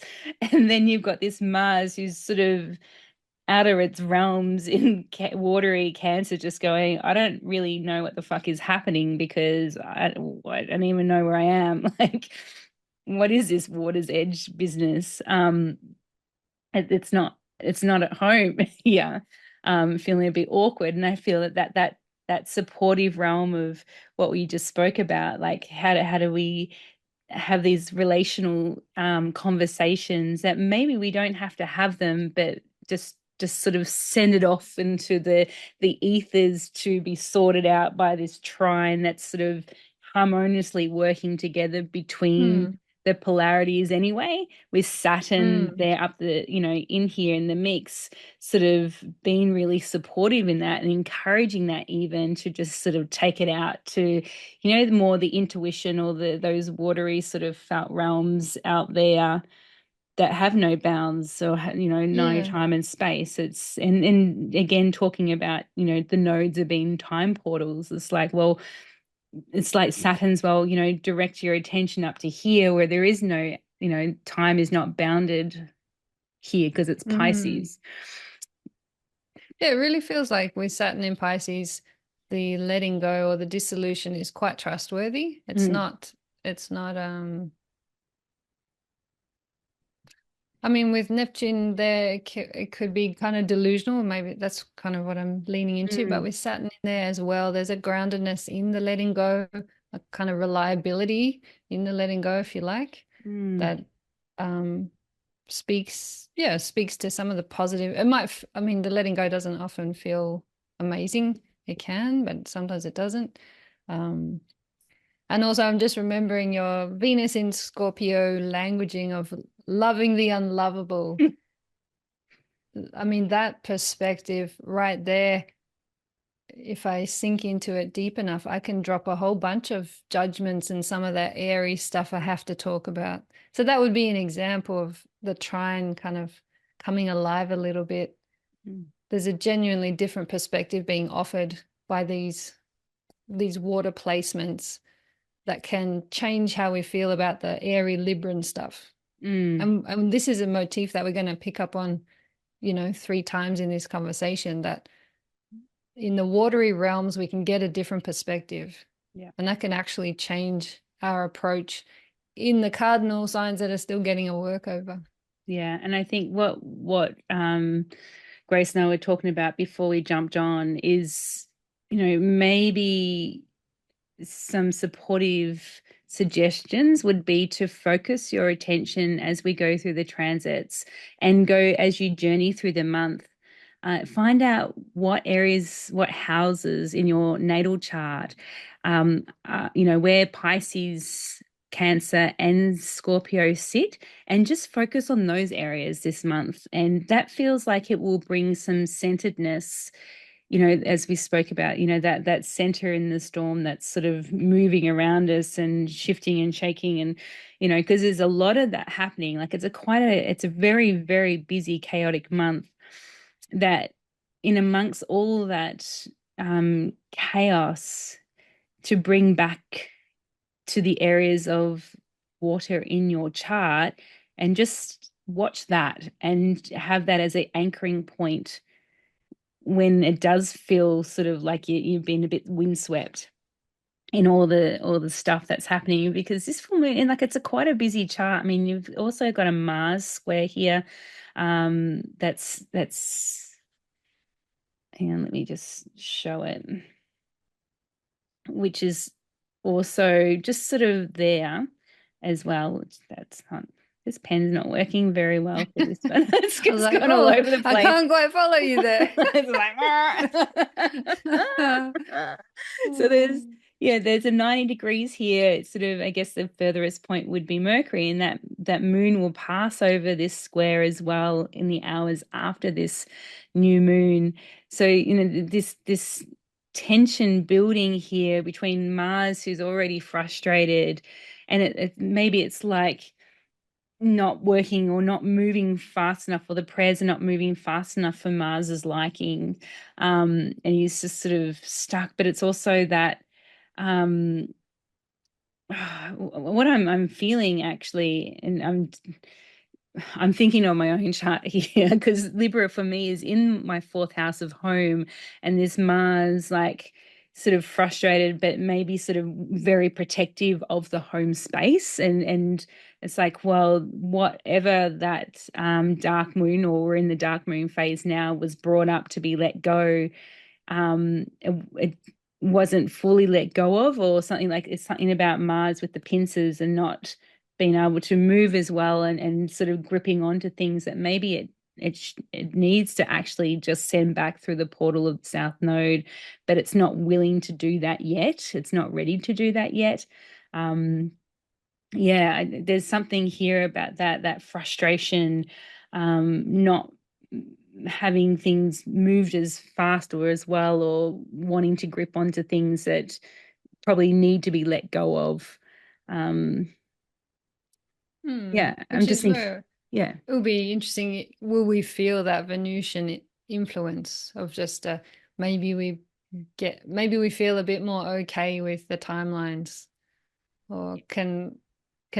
And then you've got this Mars who's sort of out of its realms in watery Cancer, just going, I don't really know what the fuck is happening because I don't even know where I am. Like, what is this water's edge business? It's not at home here. Feeling a bit awkward, and I feel that supportive realm of what we just spoke about, like how do we have these relational conversations that maybe we don't have to have them, but just sort of send it off into the ethers to be sorted out by this trine that's sort of harmoniously working together between Mm, the polarities anyway, with Saturn mm, there up the, in here in the mix, sort of being really supportive in that and encouraging that even to just sort of take it out to, more the intuition or those watery sort of felt realms out there that have no bounds or no yeah. time and space. It's and again talking about the nodes are being time portals. It's like, well, it's like Saturn's, well, direct your attention up to here where there is no, time is not bounded here because it's Mm. Pisces. Yeah, it really feels like with Saturn in Pisces, the letting go or the dissolution is quite trustworthy. Mm, It's not I mean, with Neptune there, it could be kind of delusional. Maybe that's kind of what I'm leaning into. But mm, with Saturn in there as well, there's a groundedness in the letting go, a kind of reliability in the letting go, if you like, mm, that um, speaks to some of the positive. It might, I mean, the letting go doesn't often feel amazing. It can, but sometimes it doesn't. Um, and also, I'm just remembering your Venus in Scorpio languaging of loving the unlovable. I mean, that perspective right there, if I sink into it deep enough, I can drop a whole bunch of judgments and some of that airy stuff I have to talk about. So that would be an example of the trine kind of coming alive a little bit. mm, There's a genuinely different perspective being offered by these water placements that can change how we feel about the airy Libran stuff. mm. And this is a motif that we're going to pick up on, 3 times in this conversation, that in the watery realms, we can get a different perspective. Yeah. And that can actually change our approach in the cardinal signs that are still getting a work over. Yeah. And I think what Grace and I were talking about before we jumped on is, maybe some supportive suggestions would be to focus your attention as we go through the transits and go as you journey through the month. Find out what areas, what houses in your natal chart, where Pisces, Cancer, and Scorpio sit, and just focus on those areas this month. And that feels like it will bring some centeredness, as we spoke about, that center in the storm that's sort of moving around us and shifting and shaking, and because there's a lot of that happening. Like it's a very, very busy, chaotic month that in amongst all that chaos, to bring back to the areas of water in your chart and just watch that and have that as an anchoring point when it does feel sort of like you've been a bit windswept in all the stuff that's happening, because this full moon, and like it's a quite a busy chart. I mean, you've also got a Mars square here. That's hang on, let me just show it, which is also just sort of there as well. That's not, this pen's not working very well for this one. It's I was just like, gone all oh, over the I place. can't quite follow you there. It's like, so there's a 90 degrees here. It's sort of, I guess the furthest point would be Mercury, and that moon will pass over this square as well in the hours after this new moon. So, this tension building here between Mars, who's already frustrated, and maybe it's like not working or not moving fast enough, or the prayers are not moving fast enough for Mars's liking, and he's just sort of stuck. But it's also that what I'm feeling actually, and I'm thinking on my own chart here because Libra for me is in my fourth house of home, and this Mars like sort of frustrated, but maybe sort of very protective of the home space, and it's like, well, whatever that dark moon, or we're in the dark moon phase now, was brought up to be let go. It wasn't fully let go of, or something. Like it's something about Mars with the pincers and not being able to move as well, and sort of gripping onto things that maybe it needs to actually just send back through the portal of the South Node, but it's not willing to do that yet. It's not ready to do that yet. Yeah, there's something here about that frustration, not having things moved as fast or as well, or wanting to grip onto things that probably need to be let go of. Um, yeah, I'm Which just is thinking, where yeah. it will be interesting. Will we feel that Venusian influence of just maybe we feel a bit more okay with the timelines, or can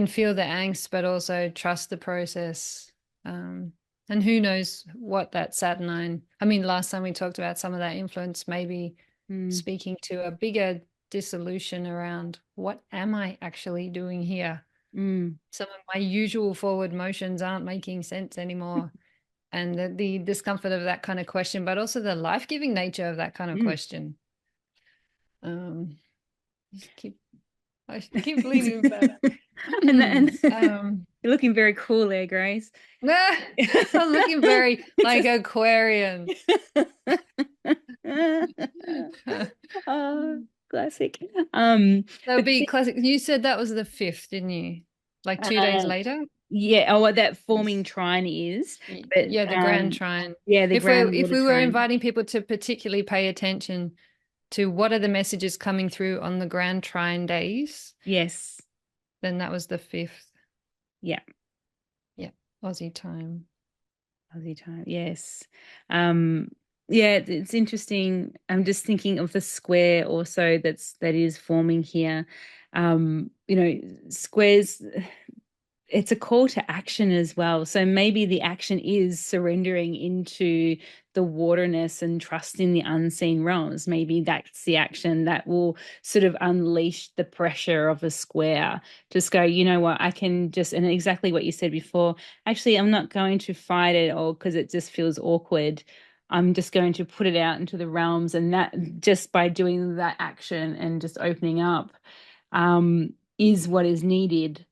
feel the angst, but also trust the process. And who knows what that Saturnine. I mean, last time we talked about some of that influence, maybe Mm, speaking to a bigger dissolution around what am I actually doing here? mm, Some of my usual forward motions aren't making sense anymore. And the discomfort of that kind of question, but also the life-giving nature of that kind of mm. question. Just I keep leaning back. And um, you're looking very cool there, Grace. I'm looking very like Aquarian. Oh, classic. That would But be classic. You said that was the fifth, didn't you? Like 2 days uh, later? yeah, oh, what that forming Yes. trine is, but Yeah, the Grand Trine. yeah, the grand If water we were trine. inviting people to particularly pay attention to what are the messages coming through on the Grand Trine days, Yes. then that was the fifth. Yeah. Yeah, Aussie time. Aussie time. Yes. Um, yeah, it's interesting. I'm just thinking of the square also that is forming here. Squares, it's a call to action as well. So maybe the action is surrendering into the waterness and trust in the unseen realms. Maybe that's the action that will sort of unleash the pressure of a square. Just go, you know what, I can just, and exactly what you said before, actually, I'm not going to fight it all because it just feels awkward. I'm just going to put it out into the realms. And that just by doing that action and just opening up is what is needed,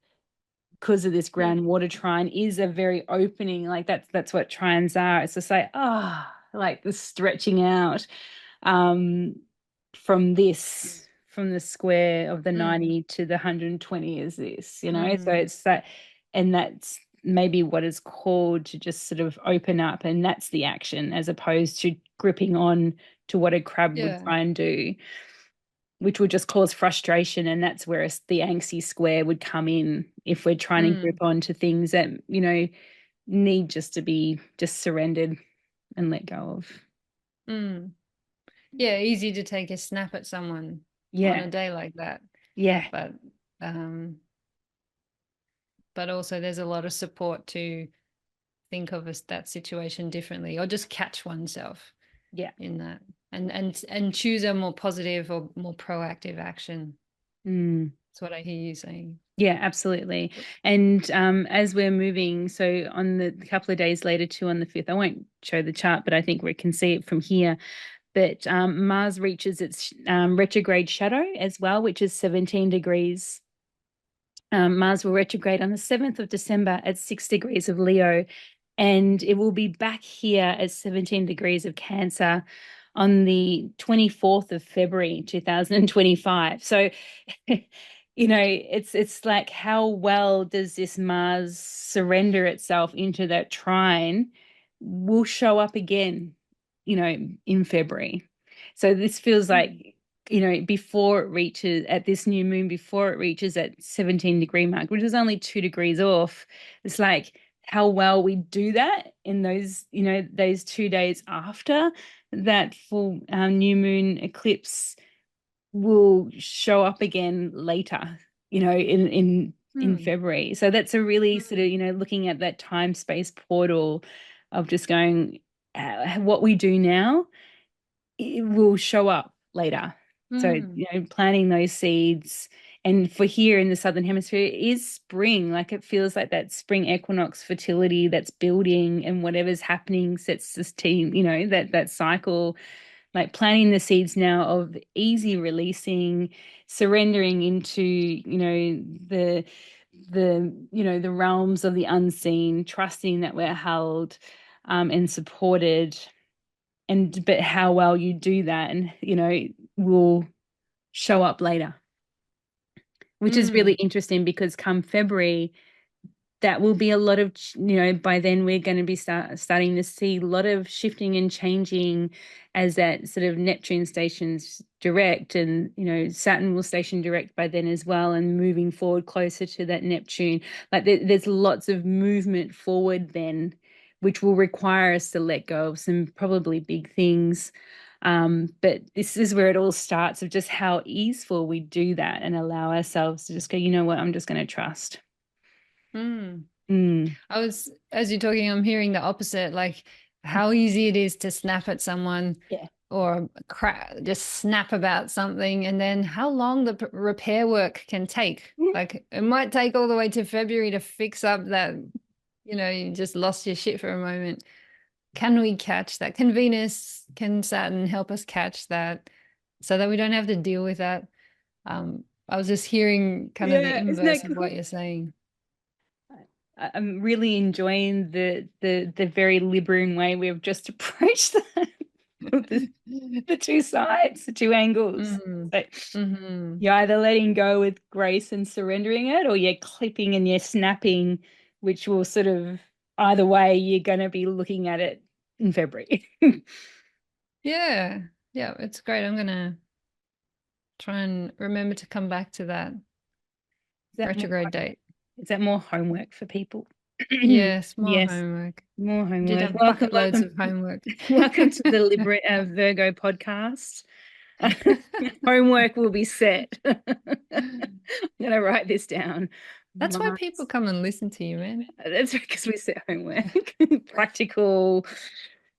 because of this Mm. grand water trine is a very opening, like that's what trines are. It's just like, like the stretching out um from the square of the Mm. 90 to the 120 is this, so Mm. it's that, and that's maybe what is called to just sort of open up, and that's the action as opposed to gripping on to what a crab would Yeah. try and do, which would just cause frustration. And that's where the angsty square would come in if we're trying to grip Mm. onto things that, need just to be just surrendered and let go of. Mm. Yeah, easy to take a snap at someone on Yeah. a day like that. Yeah. But um also there's a lot of support to think of that situation differently, or just catch oneself Yeah. in that, and choose a more positive or more proactive action. Mm. That's what I hear you saying. Yeah, absolutely. And as we're moving, so on the couple of days later, too, on the 5th, I won't show the chart, but I think we can see it from here. But Mars reaches its retrograde shadow as well, which is 17 degrees. Mars will retrograde on the 7th of December at 6 degrees of Leo, and it will be back here at 17 degrees of Cancer on the 24th of February 2025. So, it's like, how well does this Mars surrender itself into that trine will show up again, in February. So this feels like, before it reaches at this new moon, before it reaches at 17-degree mark, which is only 2 degrees off. It's like how well we do that in those 2 days after that full new moon eclipse will show up again later. in February. So that's a really sort of, looking at that time space portal of just going, what we do now, it will show up later. So, planting those seeds. And for here in the Southern Hemisphere is spring. Like it feels like that spring equinox fertility that's building, and whatever's happening sets this team, that cycle, like planting the seeds now of easy releasing, surrendering into, the realms of the unseen, trusting that we're held and supported. But how well you do that, and will show up later, which is really interesting, because come February, that will be a lot of, by then we're going to be starting to see a lot of shifting and changing as that sort of Neptune stations direct, and, Saturn will station direct by then as well, and moving forward closer to that Neptune. Like there's lots of movement forward then, which will require us to let go of some probably big things. But this is where it all starts, of just how easeful we do that and allow ourselves to just go, you know what, I'm just going to trust. As you're talking, I'm hearing the opposite, like how easy it is to snap at someone, or just snap about something, and then how long the repair work can take. Like it might take all the way to February to fix up that, you just lost your shit for a moment. Can we catch that? Can Saturn help us catch that, so that we don't have to deal with that? I was just hearing kind of the inverse of what you're saying. I'm really enjoying the very Libran way we've just approached the two sides, the two angles. So you're either letting go with grace and surrendering it, or you're clipping and you're snapping, which will sort of, either way, you're going to be looking at it in February. Yeah, it's great. I'm going to try and remember to come back to that retrograde date. Is that more homework for people? Yes, more homework. More homework. Did have bucket loads of homework. Welcome to the Virgo podcast. Homework will be set. I'm going to write this down. That's why people come and listen to you, man. That's because we set homework. Practical.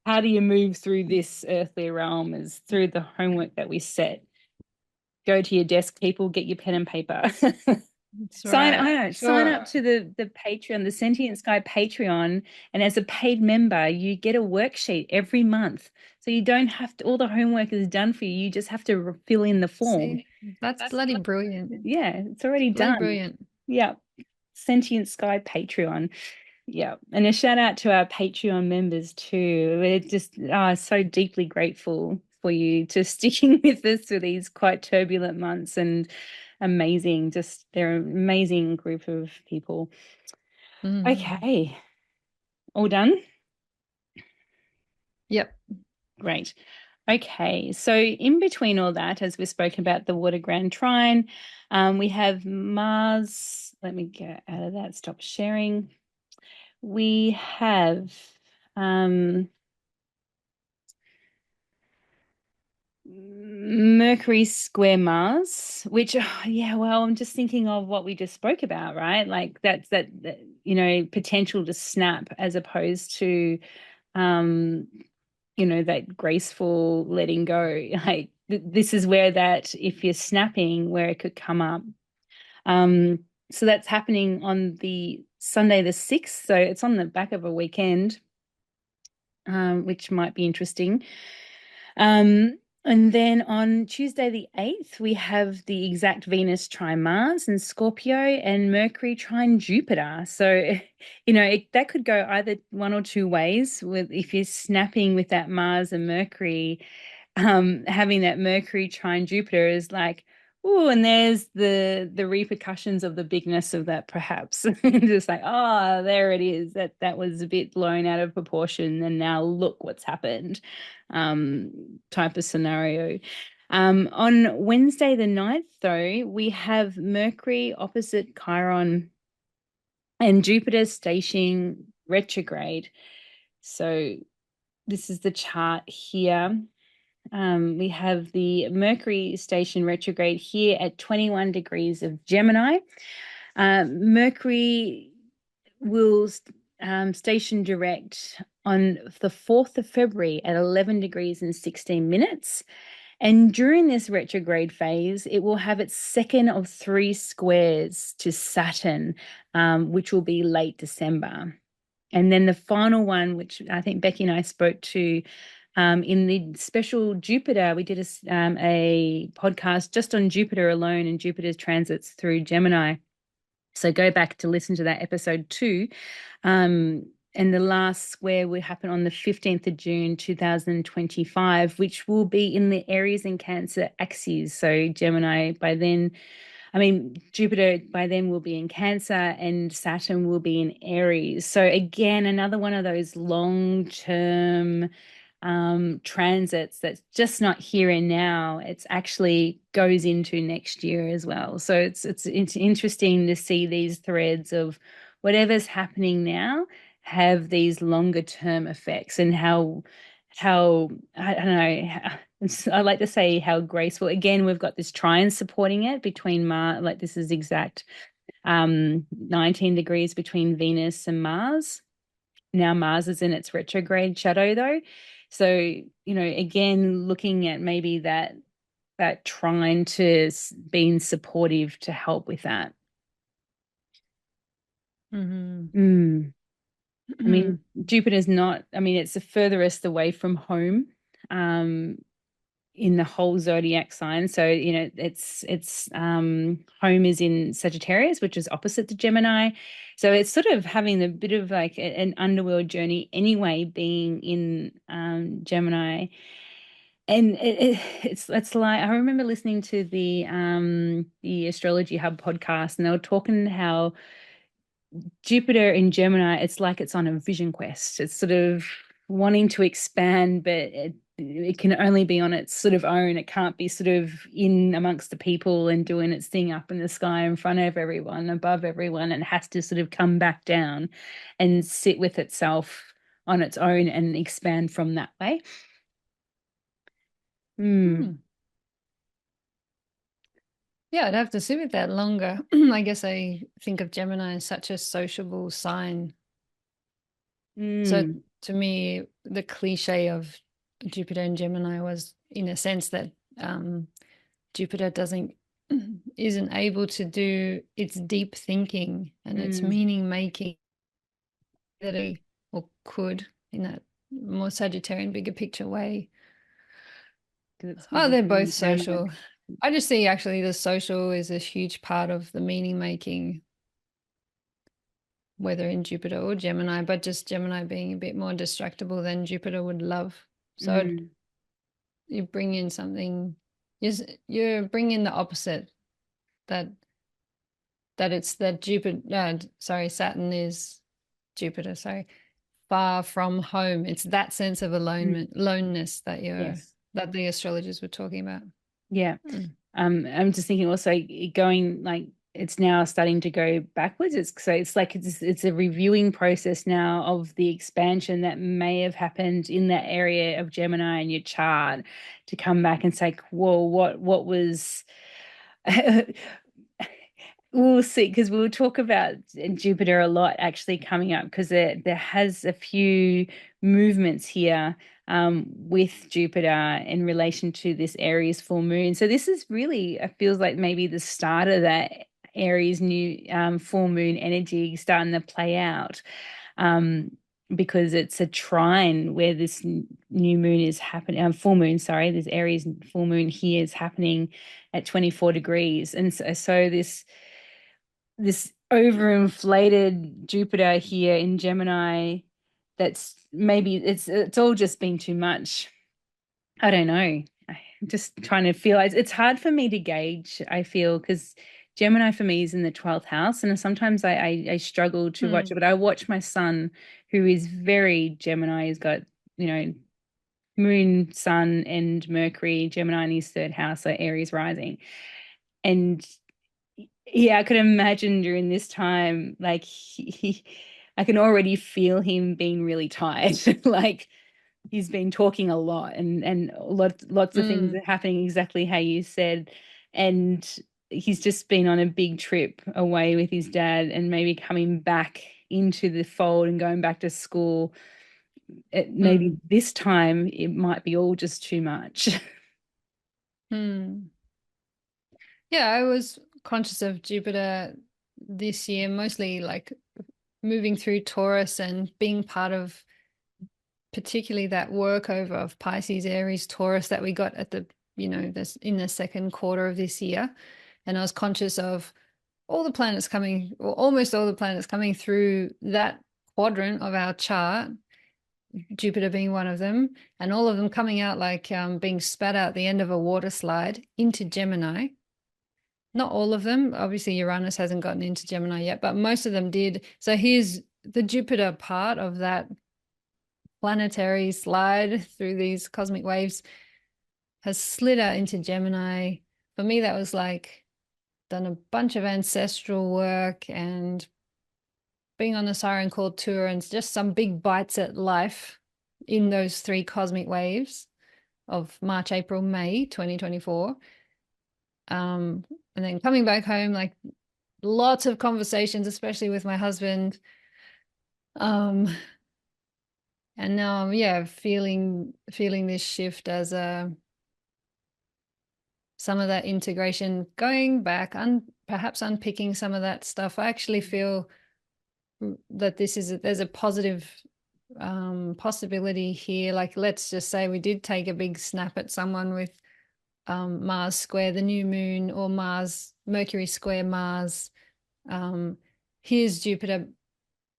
How do you move through this earthly realm is through the homework that we set. Go to your desk, people, get your pen and paper. Sign up to the Patreon, the Sentient Sky Patreon, and as a paid member, you get a worksheet every month. So you don't have to, all the homework is done for you. You just have to fill in the form. See, that's bloody brilliant. Yeah, it's already done. Brilliant. Yeah. Sentient Sky Patreon. Yeah. And a shout out to our Patreon members too. We're just so deeply grateful for you to sticking with us through these quite turbulent months, and amazing. Just they're an amazing group of people. Okay. All done? Yep. Great. Okay. So in between all that, as we spoke about the water Grand Trine, we have Mars. Let me get out of that. Stop sharing. We have Mercury square Mars, which, I'm just thinking of what we just spoke about, right? Like that's that potential to snap, as opposed to, that graceful letting go. Like this is where that, if you're snapping, where it could come up. So that's happening on the Sunday the 6th. So it's on the back of a weekend, which might be interesting. And then on Tuesday the 8th, we have the exact Venus trine Mars in Scorpio and Mercury trine Jupiter. So, that could go either one or two ways. If you're snapping with that Mars and Mercury, having that Mercury trine Jupiter is like, oh, and there's the repercussions of the bigness of that, perhaps. Just like, oh, there it is. That was a bit blown out of proportion, and now look what's happened, type of scenario. On Wednesday the 9th, though, we have Mercury opposite Chiron and Jupiter stationing retrograde. So this is the chart here. We have the Mercury station retrograde here at 21 degrees of Gemini. Mercury will station direct on the 4th of February at 11 degrees and 16 minutes. And during this retrograde phase, it will have its second of 3 squares to Saturn, which will be late December. And then the final one, which I think Becky and I spoke to in the special Jupiter, we did a podcast just on Jupiter alone and Jupiter's transits through Gemini. So go back to listen to that episode 2. And the last square will happen on the 15th of June, 2025, which will be in the Aries and Cancer axes. So Gemini by then, Jupiter by then will be in Cancer and Saturn will be in Aries. So again, another one of those long-term transits that's just not here and now. It's actually goes into next year as well. So it's interesting to see these threads of whatever's happening now have these longer term effects, and how I don't know, I like to say how graceful. Again, we've got this trine supporting it between Mars, like this is exact 19 degrees between Venus and Mars. Now Mars is in its retrograde shadow though. So, again, looking at maybe that trine to being supportive to help with that. Mm-hmm. Jupiter's not, it's the furthest away from home in the whole zodiac sign. So, it's home is in Sagittarius, which is opposite to Gemini. So it's sort of having a bit of like an underworld journey anyway, being in Gemini. And it's like, I remember listening to the Astrology Hub podcast, and they were talking how Jupiter in Gemini, it's like it's on a vision quest. It's sort of wanting to expand, but it can only be on its sort of own. It can't be sort of in amongst the people and doing its thing up in the sky in front of everyone, above everyone. It has to sort of come back down and sit with itself on its own and expand from that way. Yeah, I'd have to sit with that longer. I guess I think of Gemini as such a sociable sign. So to me, the cliche of Jupiter and Gemini was, in a sense, that Jupiter isn't able to do its deep thinking and its meaning making that it or could in that more Sagittarian, bigger picture way. Oh, they're both social. I just see actually the social is a huge part of the meaning making, whether in Jupiter or Gemini, but just Gemini being a bit more distractible than Jupiter would love. So you bring in something, you're bringing the opposite, that it's that Saturn is Jupiter, far from home. It's that sense of aloneness that that the astrologers were talking about. Yeah. I'm just thinking also going like it's now starting to go backwards. It's like it's a reviewing process now of the expansion that may have happened in that area of Gemini in your chart, to come back and say, whoa, what was we'll see, because we'll talk about Jupiter a lot actually coming up, because there has a few movements here with Jupiter in relation to this Aries full moon. So this is really, it feels like maybe the start of that Aries new full moon energy starting to play out, because it's a trine where this new moon is happening, full moon, sorry, this Aries full moon here is happening at 24 degrees. And so this overinflated Jupiter here in Gemini, that's maybe it's all just been too much. I don't know. I'm just trying to feel, it's hard for me to gauge, I feel, because Gemini for me is in the 12th house, and sometimes I struggle to watch it, but I watch my son, who is very Gemini. He's got, moon, sun, and Mercury, Gemini in his 3rd house, so Aries rising. And yeah, I could imagine during this time, like I can already feel him being really tired. Like he's been talking a lot, and lots of things Mm, are happening exactly how you said. And he's just been on a big trip away with his dad, and maybe coming back into the fold and going back to school. Maybe mm, this time it might be all just too much. mm. Yeah, I was conscious of Jupiter this year, mostly like moving through Taurus and being part of particularly that workover of Pisces, Aries, Taurus that we got at the, this in the second quarter of this year. And I was conscious of all the planets coming, or almost all the planets coming through that quadrant of our chart, Jupiter being one of them, and all of them coming out like being spat out the end of a water slide into Gemini. Not all of them. Obviously, Uranus hasn't gotten into Gemini yet, but most of them did. So here's the Jupiter part of that planetary slide through these cosmic waves has slid out into Gemini. For me, that was like done a bunch of ancestral work and being on the Siren Call tour and just some big bites at life in those three cosmic waves of March, April, May 2024. And then coming back home, like lots of conversations, especially with my husband. And now yeah, feeling this shift as some of that integration, going back and perhaps unpicking some of that stuff. I actually feel that there's a positive possibility here. Like, let's just say we did take a big snap at someone with Mars square the new moon, or Mercury square Mars. Here's Jupiter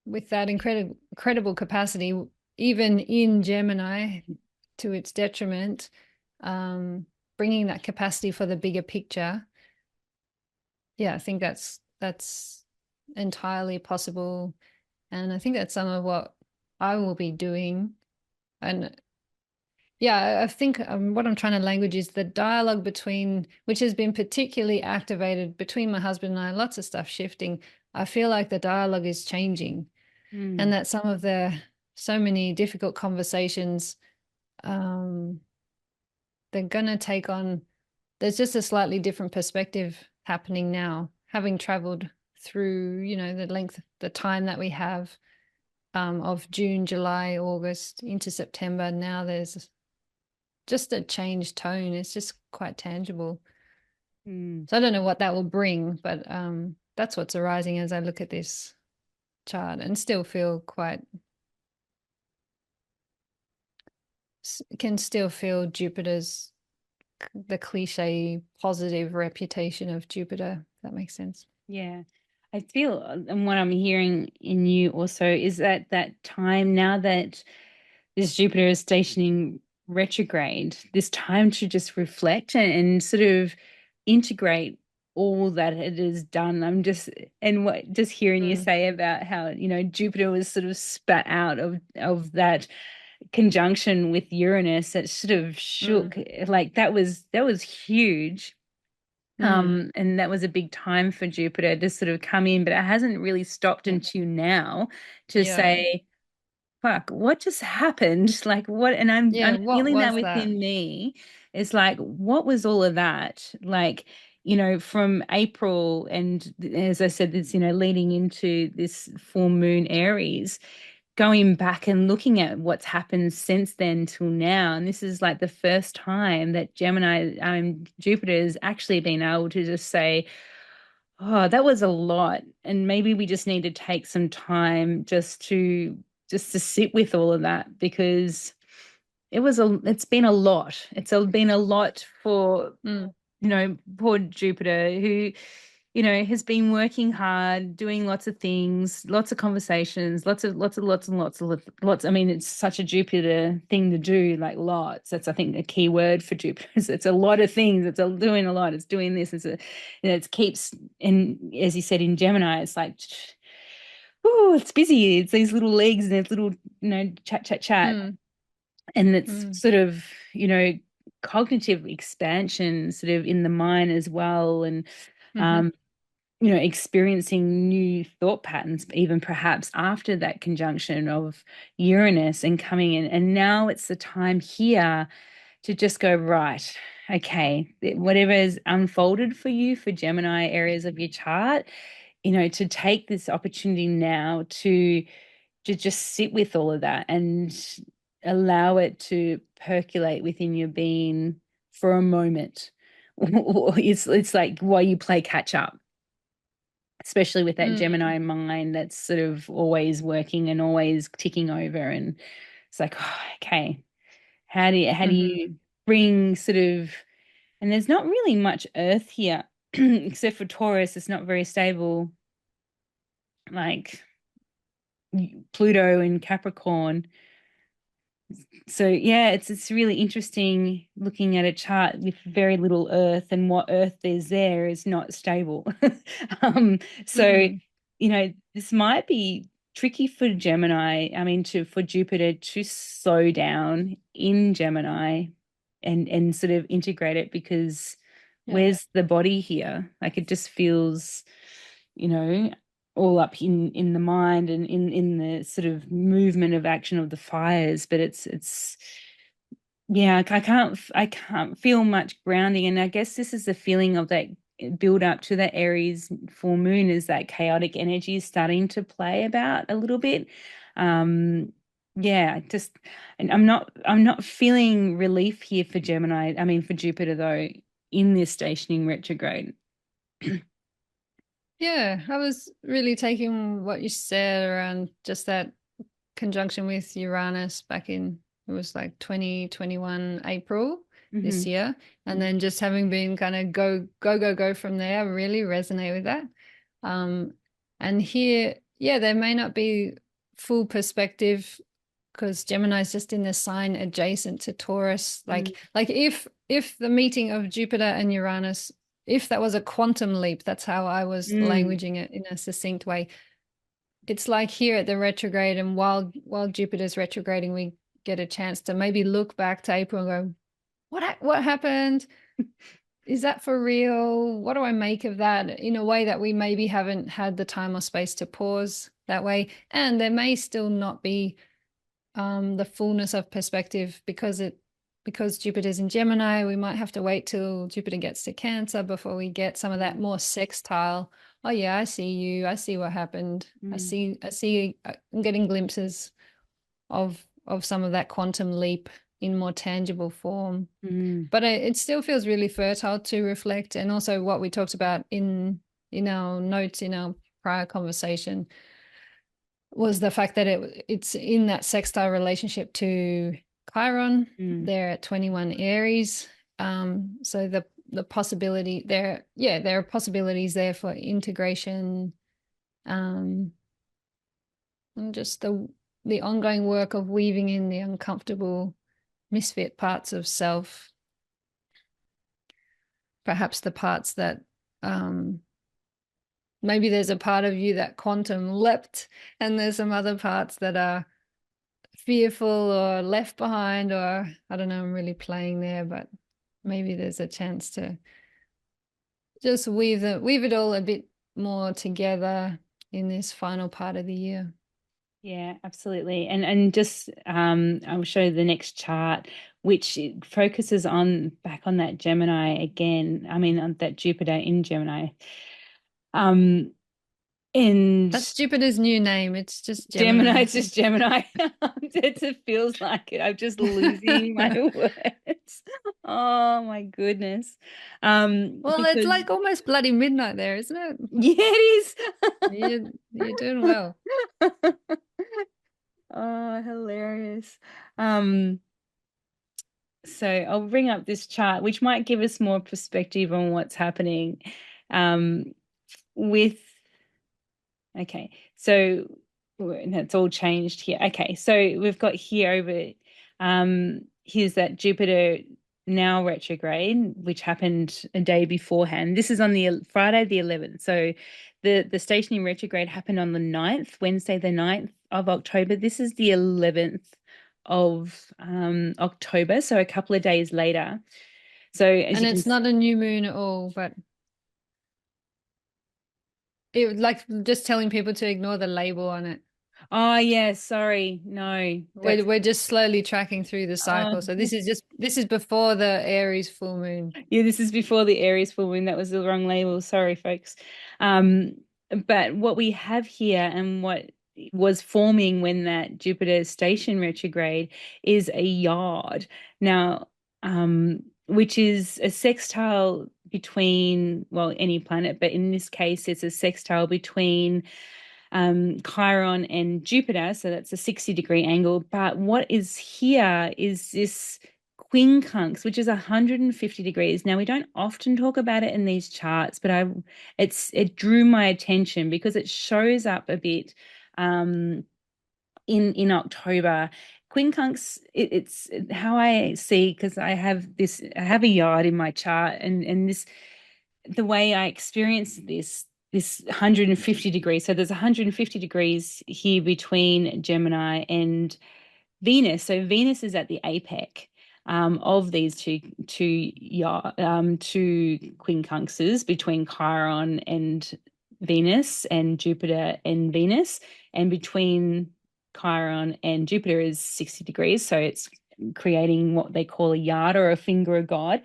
with that incredible capacity, even in Gemini, to its detriment, bringing that capacity for the bigger picture. Yeah, I think that's entirely possible, and I think that's some of what I will be doing. And yeah, I think what I'm trying to language is the dialogue between, which has been particularly activated between my husband and I, lots of stuff shifting. I feel like the dialogue is changing, and that some of the so many difficult conversations, they're gonna take on. There's just a slightly different perspective happening now, having traveled through, the time that we have, of June, July, August into September. Now there's just a changed tone. It's just quite tangible. So I don't know what that will bring, but that's what's arising as I look at this chart, and still feel can still feel Jupiter's, the cliche positive reputation of Jupiter, if that makes sense. Yeah. I feel, and what I'm hearing in you also is that time now that this Jupiter is stationing retrograde, this time to just reflect and sort of integrate all that it has done. And what just hearing you say about how, Jupiter was sort of spat out of that conjunction with Uranus, that sort of shook, like that was huge. And that was a big time for Jupiter to sort of come in, but it hasn't really stopped until now to Yeah. say, fuck, what just happened? Like what? And I'm What feeling that was that? within me. It's like, what was all of that? Like, from April, and as I said, this, leading into this full moon Aries, going back and looking at what's happened since then till now. And this is like the first time that Jupiter has actually been able to just say, oh, that was a lot. And maybe we just need to take some time just to sit with all of that, because it's been a lot. Been a lot for, poor Jupiter, who, has been working hard, doing lots of things, lots of conversations, lots. I mean, it's such a Jupiter thing to do, like lots. That's, I think, the key word for Jupiter. It's a lot of things. Doing a lot. It's doing this. It keeps, and as you said in Gemini, it's like, oh, it's busy. It's these little legs and it's little, chat, chat, chat. And it's sort of, cognitive expansion sort of in the mind as well. And experiencing new thought patterns, even perhaps after that conjunction of Uranus and coming in. And now it's the time here to just go, right, okay, whatever is unfolded for you for Gemini areas of your chart, to take this opportunity now to just sit with all of that and allow it to percolate within your being for a moment. It's like while you play catch up, especially with that Mm. Gemini mind that's sort of always working and always ticking over. And it's like, oh, okay, how do Hmm. you bring sort of, and there's not really much earth here except for Taurus. It's not very stable, like Pluto and Capricorn. So yeah, it's really interesting looking at a chart with very little earth, and what earth there's there is not stable. um so Mm. this might be tricky for Gemini, I mean, to for Jupiter to slow down in Gemini and sort of integrate it, because Yeah. where's the body here? Like, it just feels, you know, all up in the mind and in the sort of movement of action of the fires. But it's yeah, I can't feel much grounding. And I guess this is the feeling of that build up to that Aries full moon, is that chaotic energy is starting to play about a little bit. Yeah, just, and I'm not feeling relief here for Gemini. I mean, for Jupiter though, in this stationing retrograde. Yeah, I was really taking what you said around just that conjunction with Uranus back in, it was like 2021 April this Hmm. year. And then just having been kind of go, go, go, go from there, I really resonate with that. Um, and here, yeah, there may not be full perspective because Gemini is just in the sign adjacent to Taurus. Like if the meeting of Jupiter and Uranus, if that was a quantum leap, that's how I was Mm, languaging it in a succinct way. It's like here at the retrograde, and while Jupiter's retrograding, we get a chance to maybe look back to April and go, what happened? Is that for real? What do I make of that? In a way that we maybe haven't had the time or space to pause that way, and there may still not be the fullness of perspective because Jupiter's in Gemini. We might have to wait till Jupiter gets to Cancer before we get some of that more sextile. Oh yeah, I see you. I see what happened. mm, I see. I'm getting glimpses of some of that quantum leap in more tangible form. mm. But it still feels really fertile to reflect, and also what we talked about in our notes in our prior conversation was the fact that it's in that sextile relationship to Chiron. Mm, They're at 21 Aries. So the possibility there, yeah, there are possibilities there for integration, um, and just the ongoing work of weaving in the uncomfortable misfit parts of self, perhaps the parts that um, maybe there's a part of you that quantum leapt, and there's some other parts that are fearful or left behind, or I don't know, I'm really playing there, but maybe there's a chance to just weave it all a bit more together in this final part of the year. yeah, absolutely. And just I'll show the next chart, which focuses on back on that Gemini again. I mean, on that Jupiter in Gemini. Um, and That's Jupiter's new name. It's just Gemini, Gemini. it's just Gemini. It feels like it. I'm just losing my words. Oh my goodness. Well, it's Because like almost bloody midnight there, isn't it? yeah, it You're doing well. is. Oh, hilarious. Um, so I'll bring up this chart, which might give us more perspective on what's happening. Um, with Okay, so that's all changed here. Okay, so we've got here over here's that Jupiter now retrograde, which happened a day beforehand. This is on the Friday the 11th. So the stationary retrograde happened on the 9th, Wednesday the 9th of October. This is the 11th of October, so a couple of days later. So as And you can it's not a new moon at all, but it like just telling people to ignore the label on it. Oh yeah, sorry. No, that's We're just slowly tracking through the uh, cycle. So this is before the Aries full moon. yeah, this is before the Aries full moon. That was the wrong label. Sorry, folks. Um, but what we have here and what was forming when that Jupiter station retrograde is a yard. Now, which is a sextile between, well, any planet, but in this case, it's a sextile between Chiron and Jupiter. So that's a 60-degree angle. But what is here is this quincunx, which is 150 degrees. Now, we don't often talk about it in these charts, but it drew my attention because it shows up a bit in October. Quincunx, it's how I see, because I have a yard in my chart, and this, the way I experience this 150 degrees. So there's 150 degrees here between Gemini and Venus. So Venus is at the apex of these two quincunxes between Chiron and Venus, and Jupiter and Venus, and between Chiron and Jupiter is 60 degrees. So it's creating what they call a yard, or a finger of God.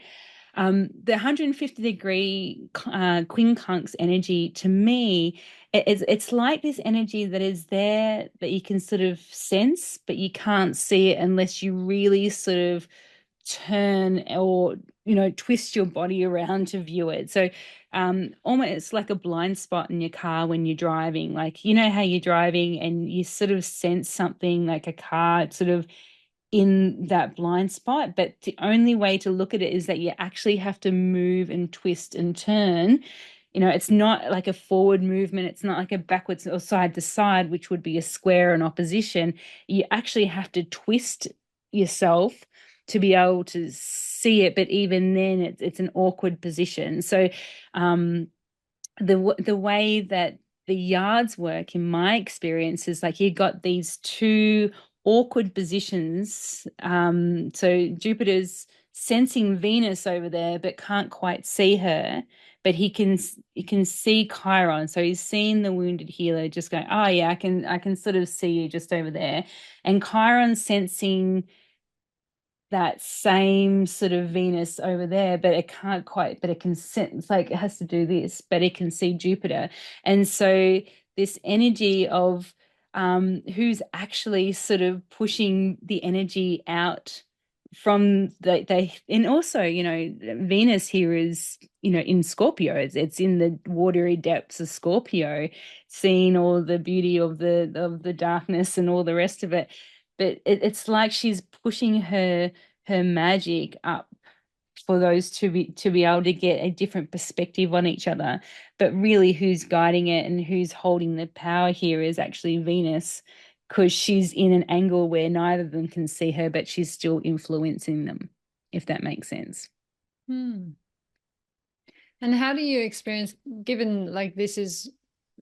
The 150-degree quincunx energy, to me, it's like this energy that is there that you can sort of sense, but you can't see it unless you really sort of turn, or twist your body around to view it. So almost like a blind spot in your car when you're driving. Like, how you're driving and you sort of sense something like a car sort of in that blind spot, but the only way to look at it is that you actually have to move and twist and turn. It's not like a forward movement, it's not like a backwards or side to side, which would be a square in opposition. You actually have to twist yourself to be able to see it, but even then it's an awkward position. So the way that the yards work, in my experience, is like you got these two awkward positions. So Jupiter's sensing Venus over there, but can't quite see her. But he can see Chiron, so he's seeing the wounded healer, just going, oh yeah, I can sort of see you just over there, and Chiron sensing that same sort of Venus over there, but it can't quite, but it can sense, like it has to do this, but it can see Jupiter. And so this energy of who's actually sort of pushing the energy out from and also, Venus here is, in Scorpio. It's in the watery depths of Scorpio, seeing all the beauty of the darkness and all the rest of it. But it's like she's pushing her magic up for those to be able to get a different perspective on each other. But really, who's guiding it and who's holding the power here is actually Venus, because she's in an angle where neither of them can see her, but she's still influencing them, if that makes sense. Hmm. And how do you experience, given like this is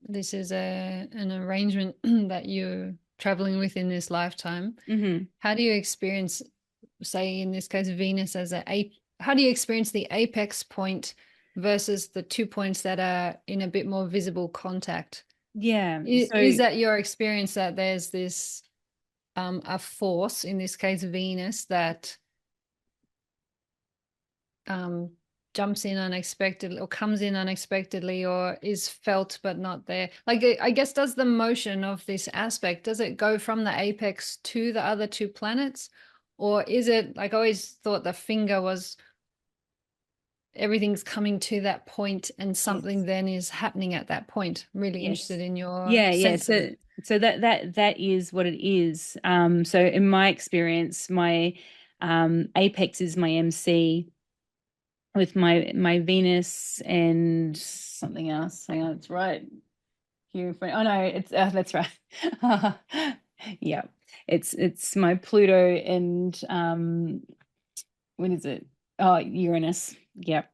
an arrangement that you're traveling with in this lifetime, how do you experience, say in this case, Venus as how do you experience the apex point versus the 2 points that are in a bit more visible contact? Yeah. Is that your experience that there's this a force, in this case Venus, that jumps in unexpectedly or comes in unexpectedly or is felt but not there? Like, I guess, does the motion of this aspect, does it go from the apex to the other two planets? Or is it, like, I always thought the finger was everything's coming to that point and something Yes. then is happening at that point. I'm really Yes. interested in your Yeah. sense of So it. so that is what it is. So in my experience, my apex is my MC, with my Venus and something else. Hang on, it's right here in front. Oh no, it's that's right. Yeah, it's my Pluto and what is it? Oh, Uranus. Yeah.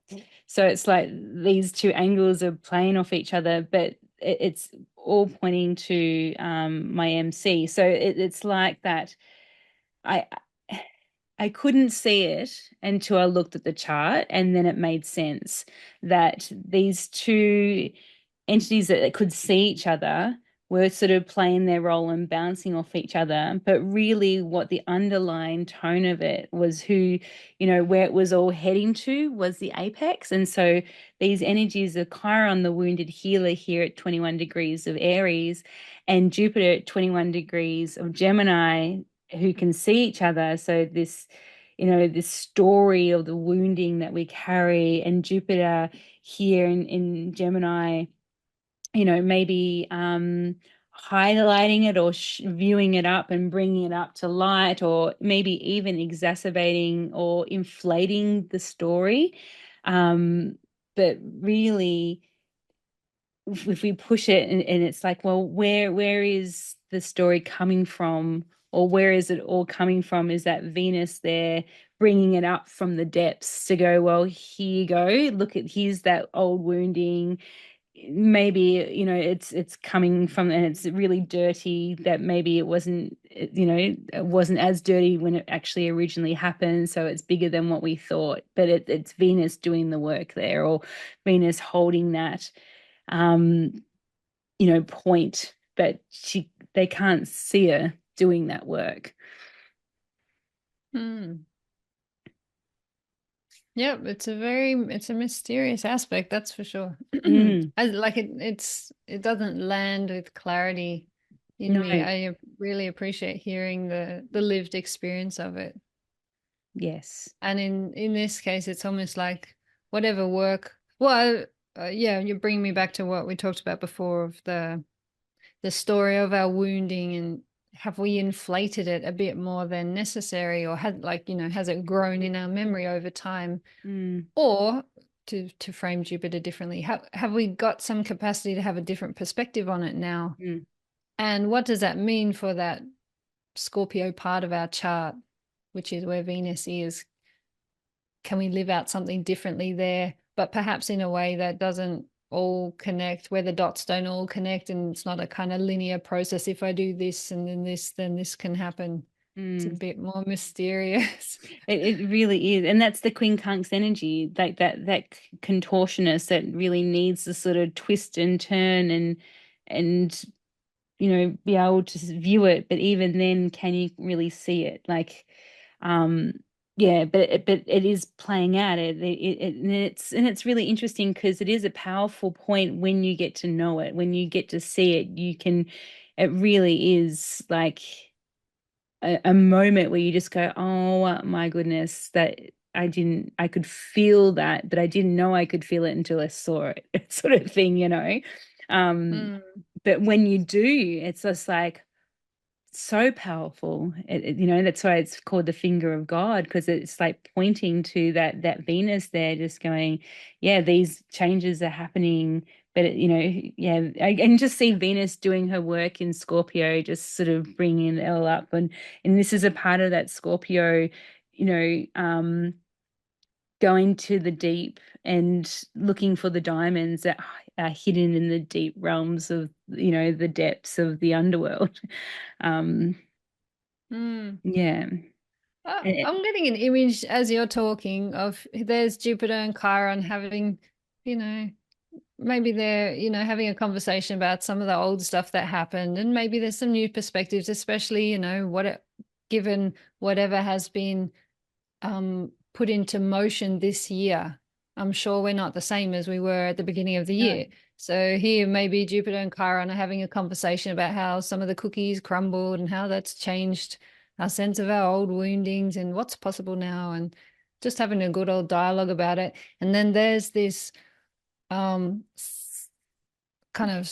So it's like these two angles are playing off each other, but it's all pointing to my MC. So it's like that. I I couldn't see it until I looked at the chart, and then it made sense that these two entities that could see each other were sort of playing their role and bouncing off each other. But really, what the underlying tone of it was where it was all heading to was the apex. And so these energies of Chiron, the wounded healer here at 21 degrees of Aries, and Jupiter at 21 degrees of Gemini, who can see each other. So this story of the wounding that we carry, and Jupiter here in Gemini, maybe highlighting it or viewing it up and bringing it up to light, or maybe even exacerbating or inflating the story. But really, if we push it and it's like, well, where is the story coming from, or where is it all coming from? Is that Venus there bringing it up from the depths to go, well, here you go, here's that old wounding. Maybe it's coming from, and it's really dirty, that maybe it wasn't as dirty when it actually originally happened, so it's bigger than what we thought, but it's Venus doing the work there, or Venus holding that um point, but they can't see her doing that work. Yep, it's a mysterious aspect, that's for sure. Mm. It doesn't land with clarity in No. me. I really appreciate hearing the lived experience of it. Yes. And in this case, it's almost like whatever work. Well, yeah, you bring me back to what we talked about before of the story of our wounding, and have we inflated it a bit more than necessary, or has it grown in our memory over time? Mm. Or to frame Jupiter differently, have we got some capacity to have a different perspective on it now? Mm. And what does that mean for that Scorpio part of our chart, which is where Venus is? Can we live out something differently there, but perhaps in a way that doesn't all connect, where the dots don't all connect, and it's not a kind of linear process? If I do this and then this can happen. It's a bit more mysterious. It really is, and that's the quincunx energy, like that contortionist that really needs to sort of twist and turn and be able to view it. But even then, can you really see it? Like, yeah, but it is playing out. And it's really interesting, because it is a powerful point when you get to know it, when you get to see it. It really is like a moment where you just go, oh my goodness, that I could feel that, but I didn't know I could feel it until I saw it, sort of thing. Um, but when you do, it's just like so powerful. That's why it's called the finger of God, because it's like pointing to that Venus there, just going, yeah, these changes are happening. But yeah, I can just see Venus doing her work in Scorpio, just sort of bringing it all up, and this is a part of that Scorpio, you know, um, going to the deep and looking for the diamonds that are hidden in the deep realms of the depths of the underworld. um yeah. I'm getting an image as you're talking of, there's Jupiter and Chiron having, you know, maybe they're, having a conversation about some of the old stuff that happened, and maybe there's some new perspectives, especially, given whatever has been put into motion this year. I'm sure we're not the same as we were at the beginning of the year. So here, maybe Jupiter and Chiron are having a conversation about how some of the cookies crumbled and how that's changed our sense of our old woundings and what's possible now, and just having a good old dialogue about it. And then there's this kind of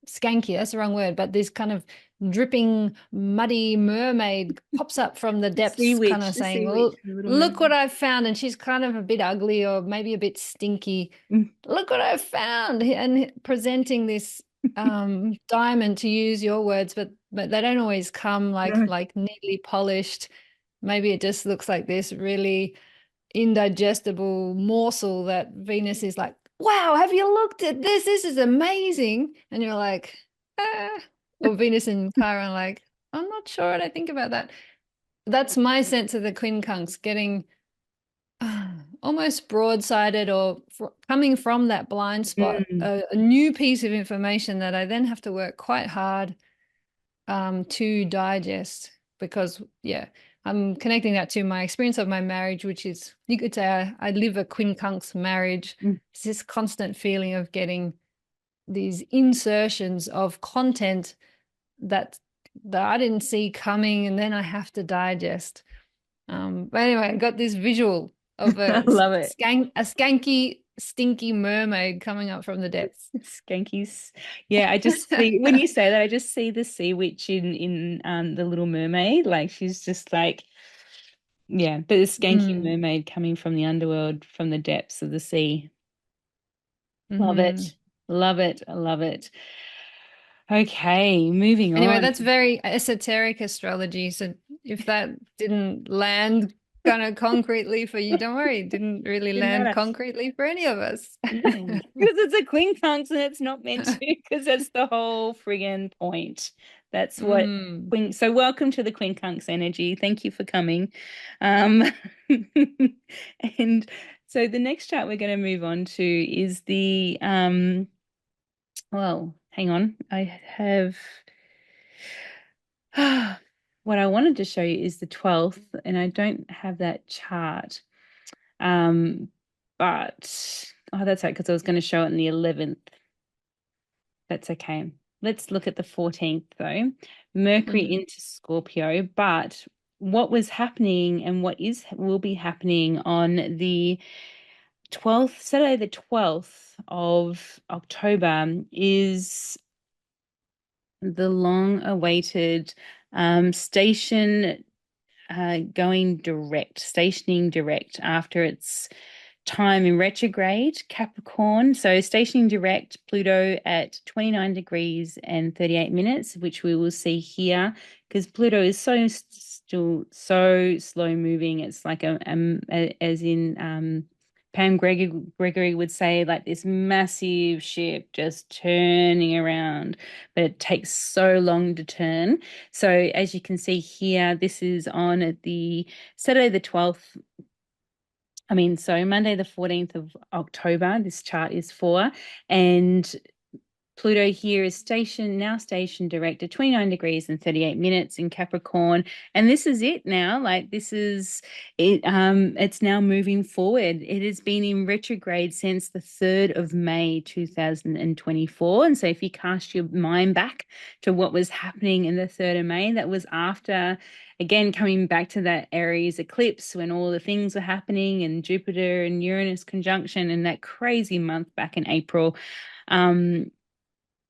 skanky, that's the wrong word, but this kind of dripping muddy mermaid pops up from the depths, kind of saying, well, look what I've found. And she's kind of a bit ugly, or maybe a bit stinky. Look what I've found, and presenting this diamond, to use your words, but they don't always come like neatly polished. Maybe it just looks like this really indigestible morsel that Venus is like, wow, have you looked at this? This is amazing. And you're like, ah. Or Venus and Chiron like, I'm not sure what I think about that. That's my sense of the quincunx, getting almost broadsided or coming from that blind spot, Mm. a new piece of information that I then have to work quite hard to digest, because yeah, I'm connecting that to my experience of my marriage, which is, you could say, I live a quincunx marriage. Mm. It's this constant feeling of getting these insertions of content that I didn't see coming, and then I have to digest. But anyway, I got this visual of I love it. a skanky, stinky mermaid coming up from the depths. Skankies. Yeah, I just see when you say that, I just see the sea witch in the Little Mermaid. Like she's just like, yeah, but the skanky Mm. mermaid coming from the underworld, from the depths of the sea. Love Hmm. it. Love it. I love it. Okay, moving Anyway, on. that's very esoteric astrology. So if that didn't land kind of concretely for you, don't worry, it didn't really Didn't land matter. concretely for any of us. Yeah, because it's a quincunx and it's not meant to, because that's the whole friggin' point. That's what Mm. quin. So welcome to the quincunx energy. Thank you for coming. Um, and so the next chart we're going to move on to is the well, hang on. I have what I wanted to show you is the 12th, and I don't have that chart. Um, but oh, that's right, because I was going to show it in the 11th. That's okay. Let's look at the 14th though. Mercury Mhm. into Scorpio, but what was happening and what is will be happening on the 12th, Saturday the 12th of October is the long awaited station going direct, stationing direct after its time in retrograde, Capricorn. So stationing direct, Pluto at 29 degrees and 38 minutes, which we will see here because Pluto is still so slow moving. It's like as in Gregory would say, like this massive ship just turning around, but it takes so long to turn. So as you can see here, this is on the Saturday the 12th. So Monday the 14th of October, this chart is for, and Pluto here is stationed direct at 29 degrees and 38 minutes in Capricorn. And this is it now. Like this is it, it's now moving forward. It has been in retrograde since the 3rd of May 2024. And so if you cast your mind back to what was happening in the 3rd of May, that was after, again, coming back to that Aries eclipse when all the things were happening and Jupiter and Uranus conjunction and that crazy month back in April.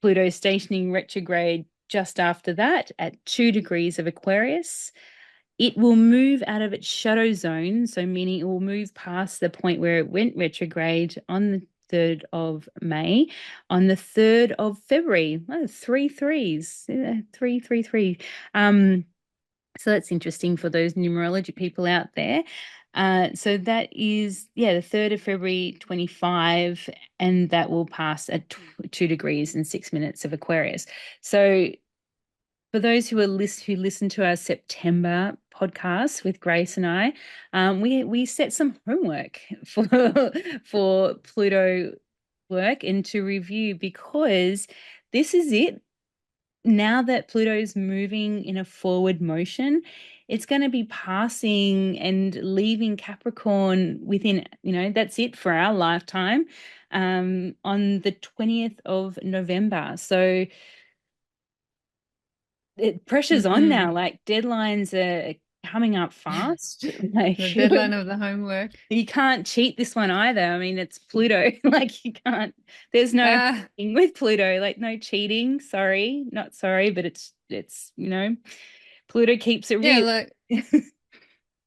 Pluto stationing retrograde just after that at 2 degrees of Aquarius. It will move out of its shadow zone, so meaning it will move past the point where it went retrograde on the 3rd of May. On the 3rd of February, oh, three threes, 333. So that's interesting for those numerology people out there. So that is, yeah, the 3rd of February 25, and that will pass at 2 degrees and 6 minutes of Aquarius. So for those who listen to our September podcast with Grace and I, we set some homework for for Pluto work and to review, because this is it. Now that Pluto's moving in a forward motion, it's going to be passing and leaving Capricorn within, that's it for our lifetime, on the 20th of November. So pressure's on now, Mhm. like deadlines are coming up fast. Like The deadline of the homework. you can't cheat this one either. I mean, it's Pluto. Like you can't, there's no Ah, cheating with Pluto, like no cheating. Sorry, not sorry, but Pluto keeps it yeah, real.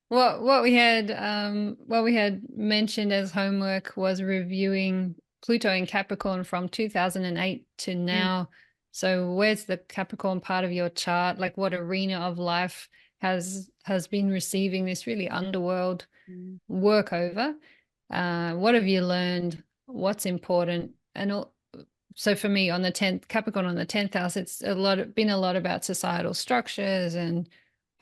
look, what we had mentioned as homework was reviewing Pluto in Capricorn from 2008 to Mm, now. So where's the Capricorn part of your chart? Like what arena of life has been receiving this really underworld mm, work over? What have you learned? What's important? So for me on the 10th Capricorn on the 10th house, it's been a lot about societal structures and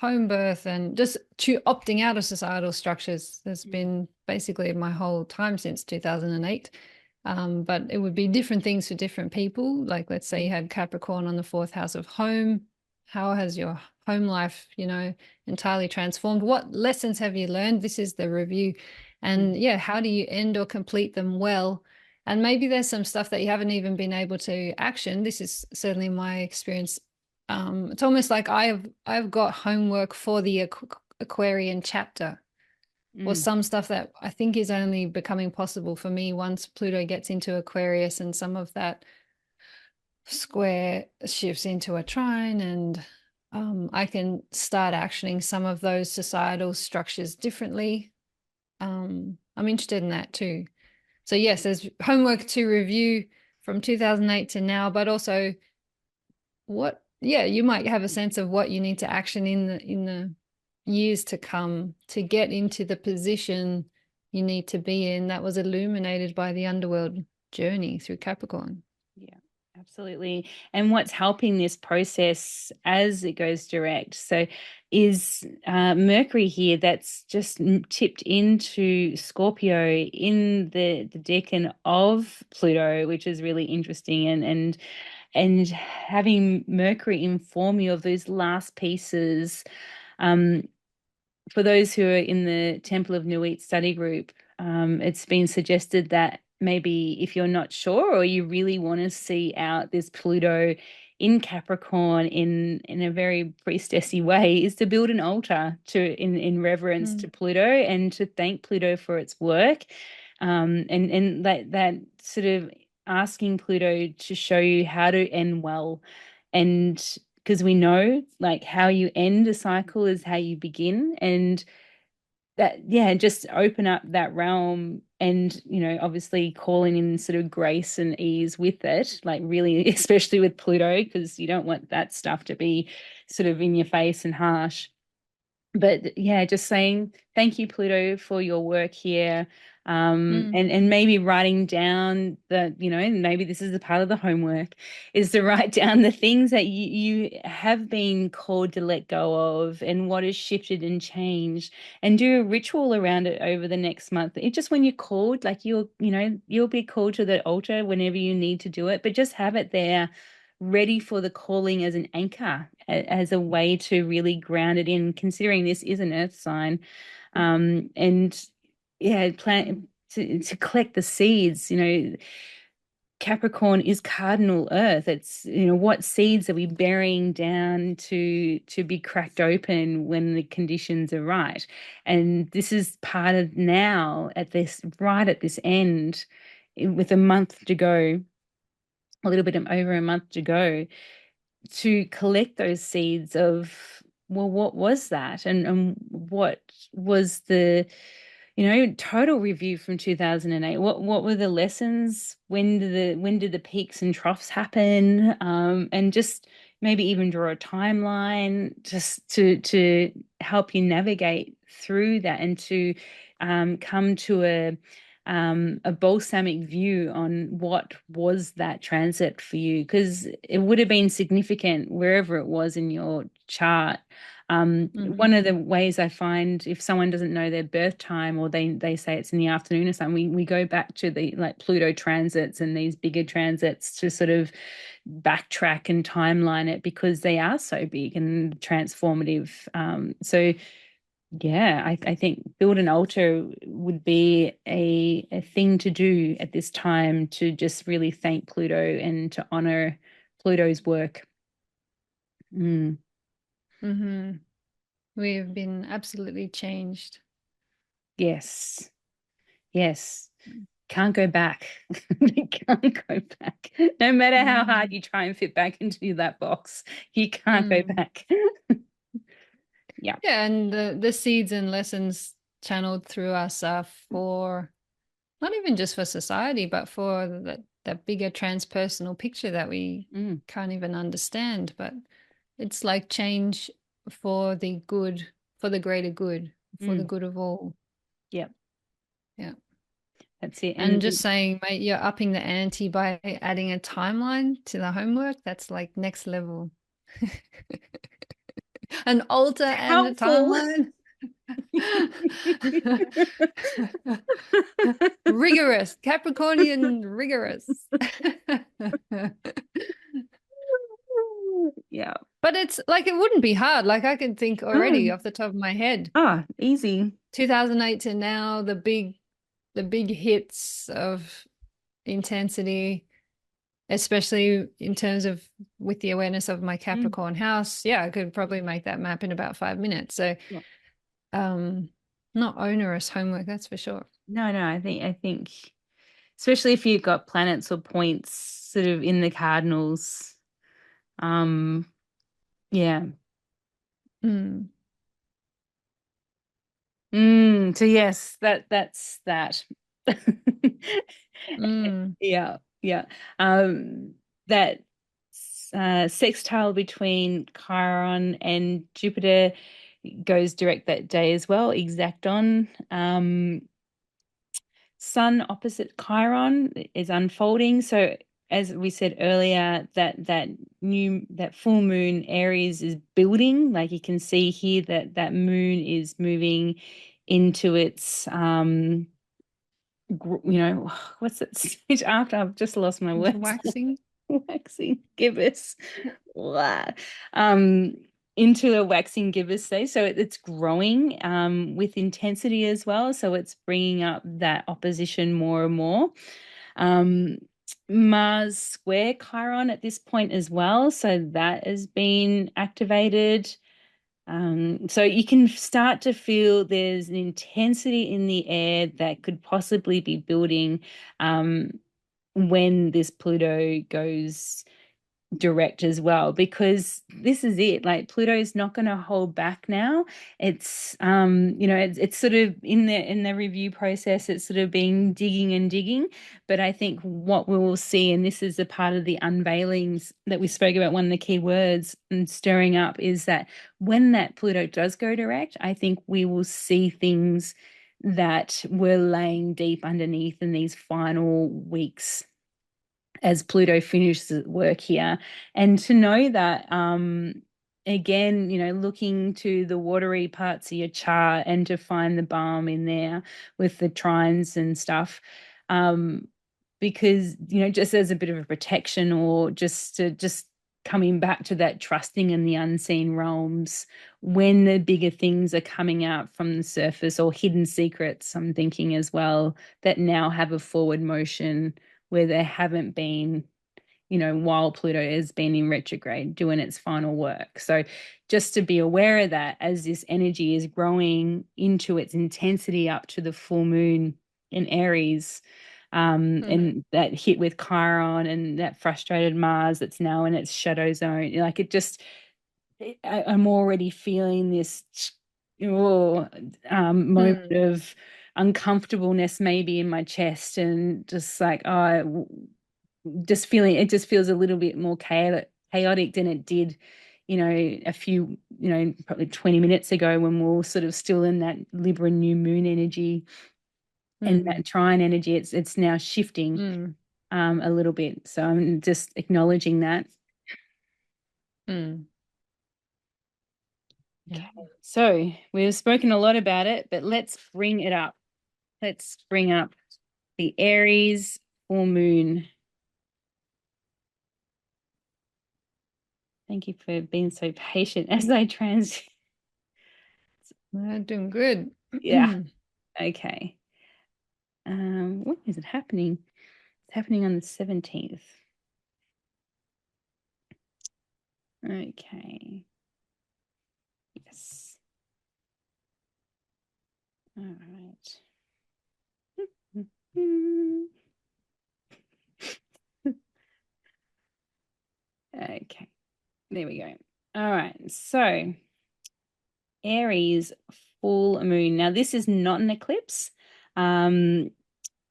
home birth and just opting out of societal structures. There's been basically my whole time since 2008. But it would be different things for different people. Like, let's say you had Capricorn on the fourth house of home. How has your home life, entirely transformed? What lessons have you learned? This is the review. And yeah, how do you end or complete them well? And maybe there's some stuff that you haven't even been able to action. This is certainly my experience. It's almost like I've got homework for the Aquarian chapter, or some stuff that I think is only becoming possible for me once Pluto gets into Aquarius and some of that square shifts into a trine, and I can start actioning some of those societal structures differently. I'm interested in that too. So yes, there's homework to review from 2008 to now, but also you might have a sense of what you need to action in the years to come to get into the position you need to be in that was illuminated by the underworld journey through Capricorn. Yeah, absolutely. And what's helping this process as it goes direct is Mercury here that's just tipped into Scorpio in the decan of Pluto, which is really interesting, and having Mercury inform you of those last pieces. For those who are in the Temple of Nuit study group, it's been suggested that maybe if you're not sure or you really want to see out this Pluto in Capricorn in a very priestessy way, is to build an altar in reverence to Pluto and to thank Pluto for its work, and that sort of asking Pluto to show you how to end well. And because we know like how you end a cycle is how you begin, and that, yeah, just open up that realm and, obviously calling in sort of grace and ease with it, like really, especially with Pluto, because you don't want that stuff to be sort of in your face and harsh. But yeah, just saying thank you, Pluto, for your work here. And maybe writing down maybe this is a part of the homework, is to write down the things that you have been called to let go of and what has shifted and changed, and do a ritual around it over the next month. It just, when you're called, like you'll be called to the altar whenever you need to do it, but just have it there ready for the calling as an anchor, as a way to really ground it in, considering this is an earth sign. And yeah, plan to collect the seeds. Capricorn is cardinal earth. It's, what seeds are we burying down to be cracked open when the conditions are right? And this is part of now right at this end, with a month to go, a little bit over a month to go, to collect those seeds of, well, what was that, and what was the total review from 2008? What were the lessons? When did the peaks and troughs happen? And just maybe even draw a timeline just to help you navigate through that, and to come to a balsamic view on what was that transit for you, because it would have been significant wherever it was in your chart. One of the ways I find, if someone doesn't know their birth time, or they say it's in the afternoon or something, we go back to the like Pluto transits and these bigger transits to sort of backtrack and timeline it, because they are so big and transformative. So yeah, I think build an altar would be a thing to do at this time, to just really thank Pluto and to honor Pluto's work. We have been absolutely changed. Yes. Can't go back. Can't go back. No matter how hard you try and fit back into that box, you can't go back. Yeah. Yeah, and the seeds and lessons channeled through us are for not even just for society, but for that bigger transpersonal picture that we can't even understand. But it's like change for the good, for the greater good, for the good of all. Yep. Yeah. That's it. And just saying, mate, you're upping the ante by adding a timeline to the homework. That's like next level. An altar and a Helpful. timeline. Rigorous, Capricornian rigorous. Yeah. But it's like it wouldn't be hard. Like I can think already Mm. off the top of my head. Ah, easy. 2008 to now, the big hits of intensity, especially in terms of with the awareness of my Mm. Capricorn house. Yeah, I could probably make that map in about 5 minutes. So Yeah. not onerous homework, that's for sure. No, I think especially if you've got planets or points sort of in the cardinals. Um, yeah. Mm, So yes, that's that. mm, Yeah, yeah. That sextile between Chiron and Jupiter goes direct that day as well, exact on. Sun opposite Chiron is unfolding. So as we said earlier, that full moon Aries is building. Like you can see here that that moon is moving into its what's it stage after? I've just lost my into words. waxing. Waxing gibbous. Blah. Um, into a waxing gibbous stage. So it's growing with intensity as well. So it's bringing up that opposition more and more. Um, Mars square Chiron at this point as well. So that has been activated. So you can start to feel there's an intensity in the air that could possibly be building um, when this Pluto goes direct as well, because this is it. Like Pluto's not going to hold back now. It's it's sort of in the review process, it's sort of being digging and digging. But I think what we will see, and this is a part of the unveilings that we spoke about, one of the key words and stirring up, is that when that Pluto does go direct, I think we will see things that were laying deep underneath in these final weeks as Pluto finishes work here. And to know that, again, looking to the watery parts of your chart and to find the balm in there with the trines and stuff. Because, just as a bit of a protection or just coming back to that trusting in the unseen realms when the bigger things are coming out from the surface or hidden secrets, I'm thinking as well, that now have a forward motion where there haven't been, while Pluto has been in retrograde doing its final work. So just to be aware of that as this energy is growing into its intensity up to the full moon in Aries, and that hit with Chiron and that frustrated Mars that's now in its shadow zone. Like I'm already feeling this moment Mm, of uncomfortableness maybe in my chest, and just like just feeling it just feels a little bit more chaotic than it did a few probably 20 minutes ago when we are sort of still in that Libra new moon energy and mm, that trine energy. It's now shifting mm, a little bit, so I'm just acknowledging that. mm. Yeah. Okay, so we've spoken a lot about it, but let's bring it up. Let's bring up the Aries full moon. Thank you for being so patient as I trans. Doing good. Yeah. Okay. When is it happening? It's happening on the 17th. Okay. Yes. All right. Okay. There we go. All right. So Aries full moon. Now this is not an eclipse. Um,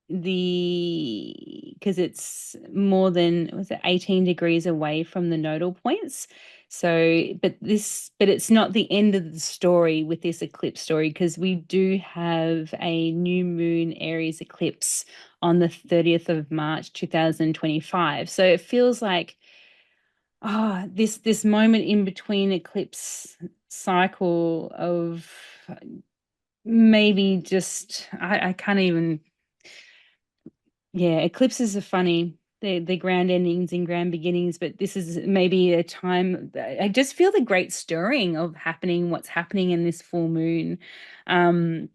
because it's more than, was it 18 degrees away from the nodal points. So but it's not the end of the story with this eclipse story, because we do have a new moon Aries eclipse on the 30th of March 2025. So it feels like this moment in between eclipse cycle of maybe just I can't even. Yeah, eclipses are funny. They're grand endings and grand beginnings, but this is maybe a time. I just feel the great stirring of what's happening in this full moon. Um,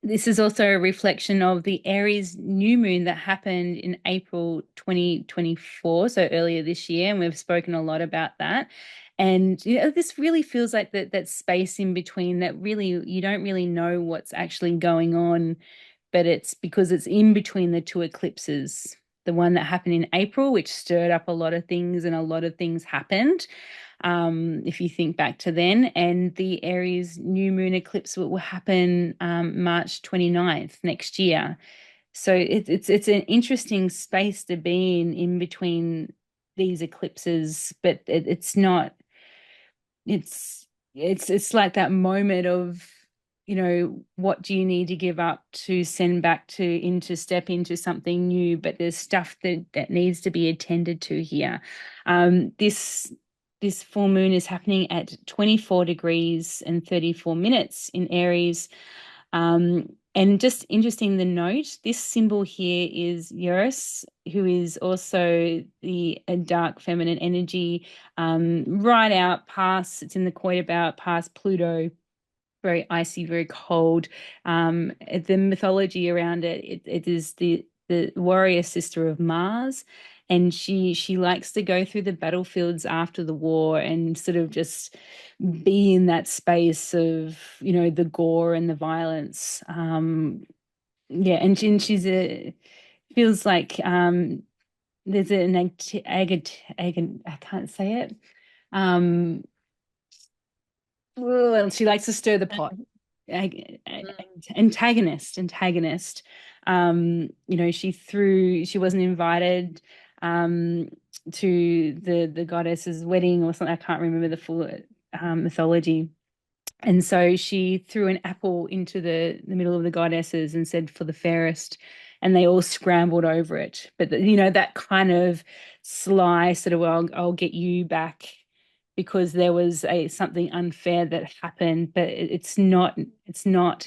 this is also a reflection of the Aries new moon that happened in April 2024, so earlier this year, and we've spoken a lot about that. And this really feels like that space in between that really you don't really know what's actually going on, but it's because it's in between the two eclipses. The one that happened in April, which stirred up a lot of things, and a lot of things happened. If you think back to then, and the Aries new moon eclipse will happen March 29th next year. So it's an interesting space to be in between these eclipses, but it's not it's like that moment of, what do you need to give up to send back to into step into something new, but there's stuff that needs to be attended to here. This full moon is happening at 24 degrees and 34 minutes in Aries. And just interesting, the note, this symbol here is Uranus, who is also the dark feminine energy, right out past, it's in the quote about past Pluto, very icy, very cold. The mythology around it is the warrior sister of Mars, and she likes to go through the battlefields after the war and sort of just be in that space of, the gore and the violence. Yeah, and she's a feels like there's an I can't say it. Um, well, she likes to stir the pot. Antagonist. She wasn't invited to the goddess's wedding or something. I can't remember the full mythology. And so she threw an apple into the middle of the goddesses and said, "For the fairest." And they all scrambled over it. But that kind of sly sort of, well, I'll get you back because there was something unfair that happened. But it's not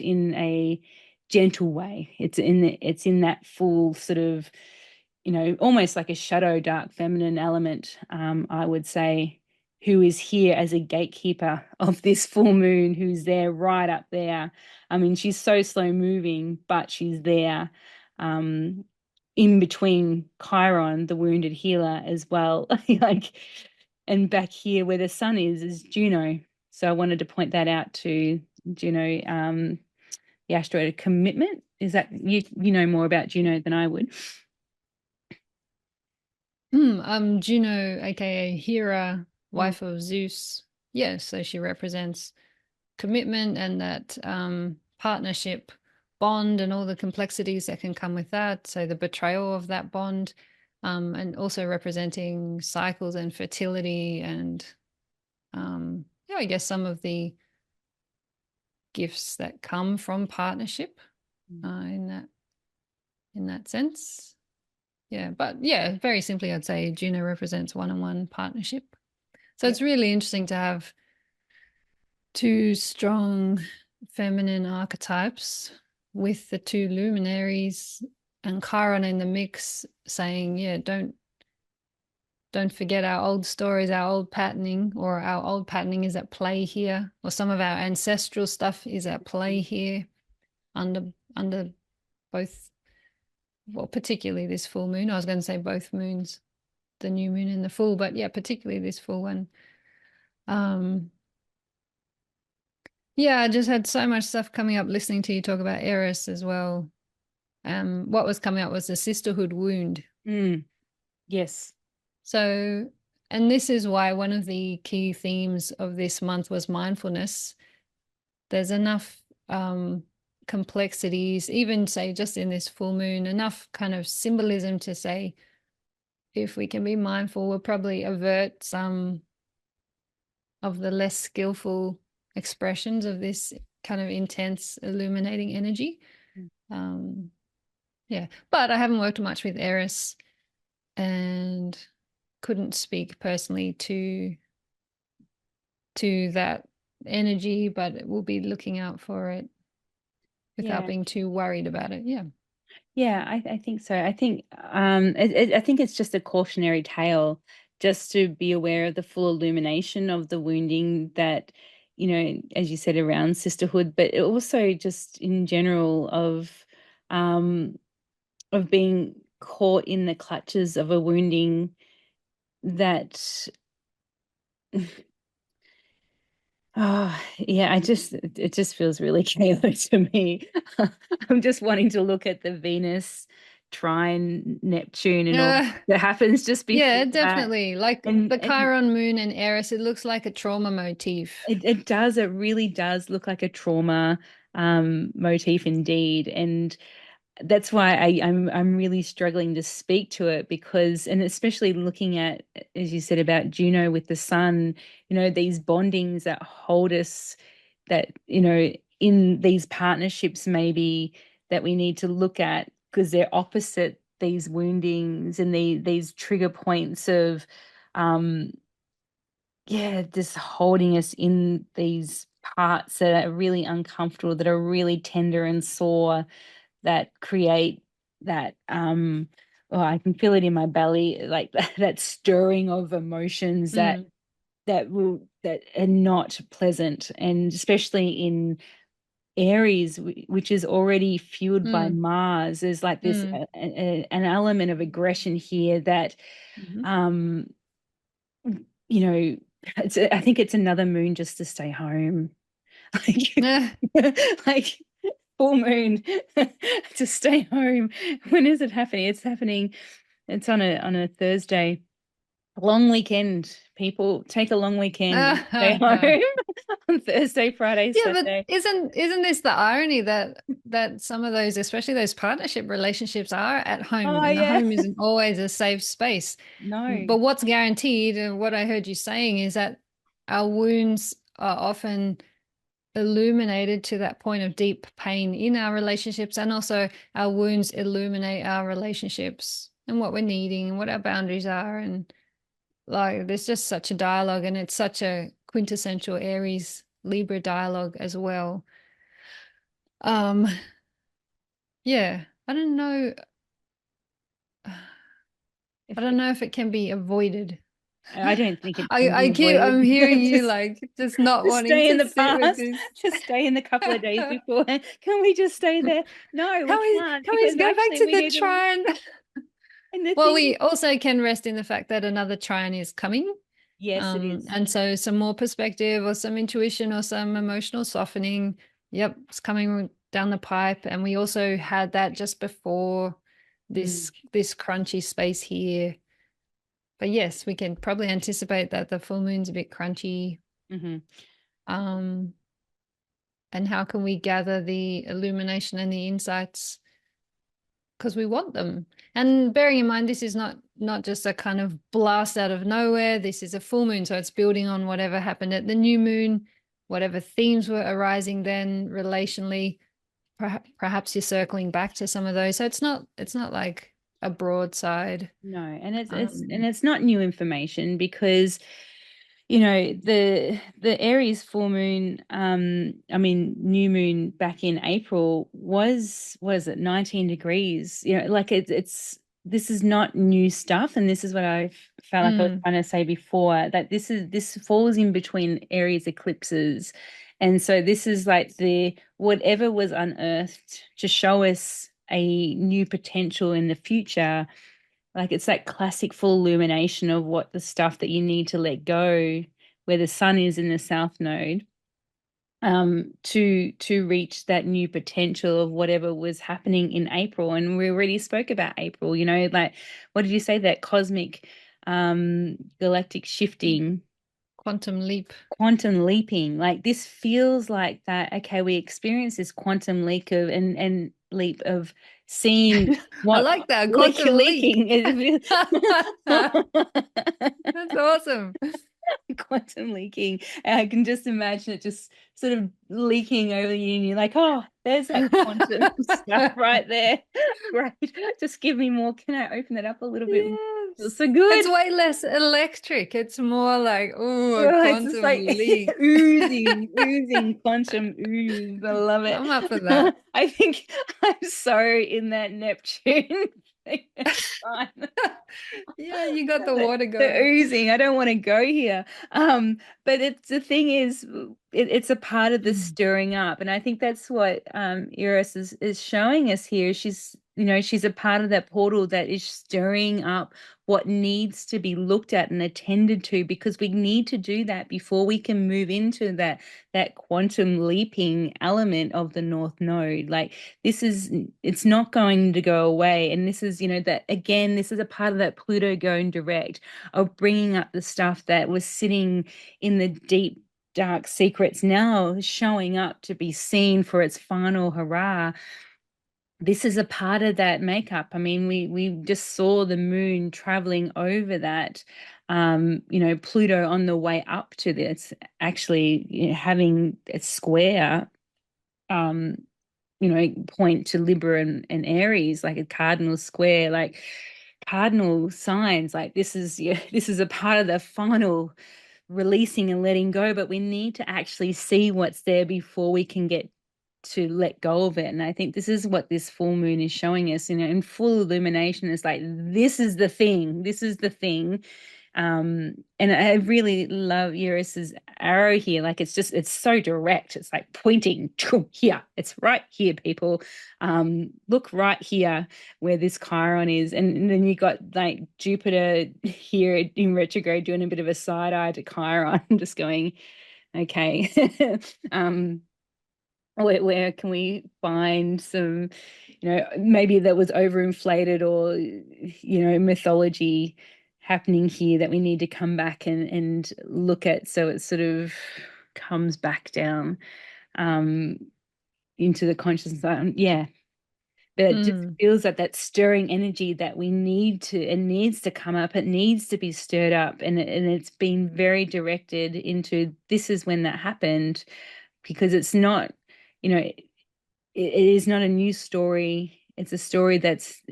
in a gentle way. It's in that full sort of, almost like a shadow dark feminine element, I would say, who is here as a gatekeeper of this full moon, who's there right up there. I mean, she's so slow moving, but she's there, um, in between Chiron, the wounded healer, as well. Like, and back here where the sun is Juno. So I wanted to point that out to Juno, the asteroid of commitment. Is that you know more about Juno than I would? Juno, aka Hera, wife of Zeus. Yeah, so she represents commitment and that partnership bond and all the complexities that can come with that. So the betrayal of that bond, and also representing cycles and fertility and yeah, I guess some of the gifts that come from partnership in that sense. Yeah, but yeah, very simply, I'd say Juno represents one-on-one partnership. So it's really interesting to have two strong feminine archetypes with the two luminaries and Chiron in the mix, saying, yeah, don't forget our old stories, our old patterning, or our old patterning is at play here, or some of our ancestral stuff is at play here under both, well, particularly this full moon. I was going to say both moons, the new moon and the full, but yeah, particularly this full one. Yeah, I just had so much stuff coming up listening to you talk about Eris as well. What was coming up was the sisterhood wound. Yes. So, and this is why one of the key themes of this month was mindfulness. There's enough complexities, even say just in this full moon, enough kind of symbolism to say, if we can be mindful, we'll probably avert some of the less skillful expressions of this kind of intense illuminating energy. Yeah, but I haven't worked much with Eris, and couldn't speak personally to that energy, but we'll be looking out for it without Yeah. being too worried about it. Yeah. Yeah, I think so. I think it's just a cautionary tale, just to be aware of the full illumination of the wounding that, as you said, around sisterhood, but also just in general of being caught in the clutches of a wounding that oh, yeah, it just feels really chaotic to me. I'm just wanting to look at the Venus trine Neptune and all Uh, that happens just before yeah, that. definitely. Like the And Chiron moon and Eris, it looks like a trauma motif. it really does look like a trauma motif indeed. And that's why I'm really struggling to speak to it, because, and especially looking at, as you said, about Juno with the sun, these bondings that hold us, that, in these partnerships maybe, that we need to look at, because they're opposite these woundings and these trigger points of um yeah, just holding us in these parts that are really uncomfortable, that are really tender and sore, that create that oh, I can feel it in my belly, like that stirring of emotions that Mm, that are not pleasant, and especially in Aries, which is already fueled by mm, Mars. There's like this mm, an element of aggression here that mhm. um you know I think it's another moon just to stay home. Eh, Like full moon to stay home. When is it happening? It's happening. It's on a Thursday. Long weekend. People take a long weekend and stay home on Thursday, Friday, Yeah, but Saturday. isn't this the irony that some of those, especially those partnership relationships, are at home, Oh and the yeah. home isn't always a safe space. No. But what's guaranteed, and what I heard you saying, is that our wounds are often illuminated to that point of deep pain in our relationships, and also our wounds illuminate our relationships and what we're needing and what our boundaries are. And like there's just such a dialogue, and it's such a quintessential Aries Libra dialogue as well. Um, yeah, I don't know. If, I don't know if it can be avoided. I don't think it can be I'm avoided. hearing you Just like just not just wanting stay in to the sit with past. this. Just stay in the couple of days before. Can we just stay there? No, we can't, Can we because go back actually to we the need to. trine? And the Well, thing we is, also can rest in the fact that another trine is coming. yes, it is. And so some more perspective or some intuition or some emotional softening. Yep, it's coming down the pipe. And we also had that just before Mm, this crunchy space here. But yes, we can probably anticipate that the full moon's a bit crunchy. mhm. Um, and how can we gather the illumination and the insights, because we want them. And bearing in mind, this is not just a kind of blast out of nowhere. This is a full moon, so it's building on whatever happened at the new moon, whatever themes were arising then relationally. Perhaps you're circling back to some of those. So it's not like a broadside. No, and Um, it's not new information, because the Aries full moon, I mean new moon back in April was, what is it, 19 degrees. Like it's this is not new stuff, and this is what I felt like I was mm, trying to say before, that this falls in between Aries eclipses. And so this is like the whatever was unearthed to show us a new potential in the future. Like it's that classic full illumination of what the stuff that you need to let go, where the sun is in the south node, to reach that new potential of whatever was happening in April. And we already spoke about April, like, what did you say, that cosmic galactic shifting, quantum leap. quantum leaping. Like this feels like that. Okay, we experience this quantum leap of and leap of seeing I what like that quantum leap. leaking is. That's awesome. Quantum leaking. And I can just imagine it just sort of leaking over you, and you're like, oh, there's that quantum stuff right there. Great. Just give me more. Can I open it up a little bit more? Feels so good. It's way less electric. It's more like, oh, a Oh, it's just quantum like leap. oozing quantum ooze. I love it. I'm up for that. I think I'm so in that Neptune. It's fine. Yeah, you got the the, water the going. oozing. I don't want to go here. But it's the thing is, it's a part of the Mm. stirring up, and I think that's what Eros is showing us here. She's a part of that portal that is stirring up what needs to be looked at and attended to, because we need to do that before we can move into that quantum leaping element of the North Node. Like it's not going to go away, and this is that again, this is a part of that Pluto going direct, of bringing up the stuff that was sitting in the deep dark secrets, now showing up to be seen for its final hurrah. This is a part of that makeup. I mean, we just saw the moon traveling over that, Pluto on the way up to this, actually, having a square, um, point to Libra and Aries, like a cardinal square, like cardinal signs. Like this is, yeah, this is a part of the final releasing and letting go, but we need to actually see what's there before we can get to let go of it. And I think this is what this full moon is showing us, in full illumination. It's like, this is the thing. This is the thing. And I really love Eurus's arrow here. Like it's so direct. It's like pointing here. It's right here, people. Look right here where this Chiron is. And then you got like Jupiter here in retrograde doing a bit of a side eye to Chiron, just going, okay. Where can we find some, maybe that was overinflated, or, mythology happening here that we need to come back and look at, so it sort of comes back down um, into the consciousness. Yeah, but it just Mm. feels like that stirring energy that we need to, it needs to come up, it needs to be stirred up, and it's been very directed into, this is when that happened, because it's not, it is not a new story. It's a story that's,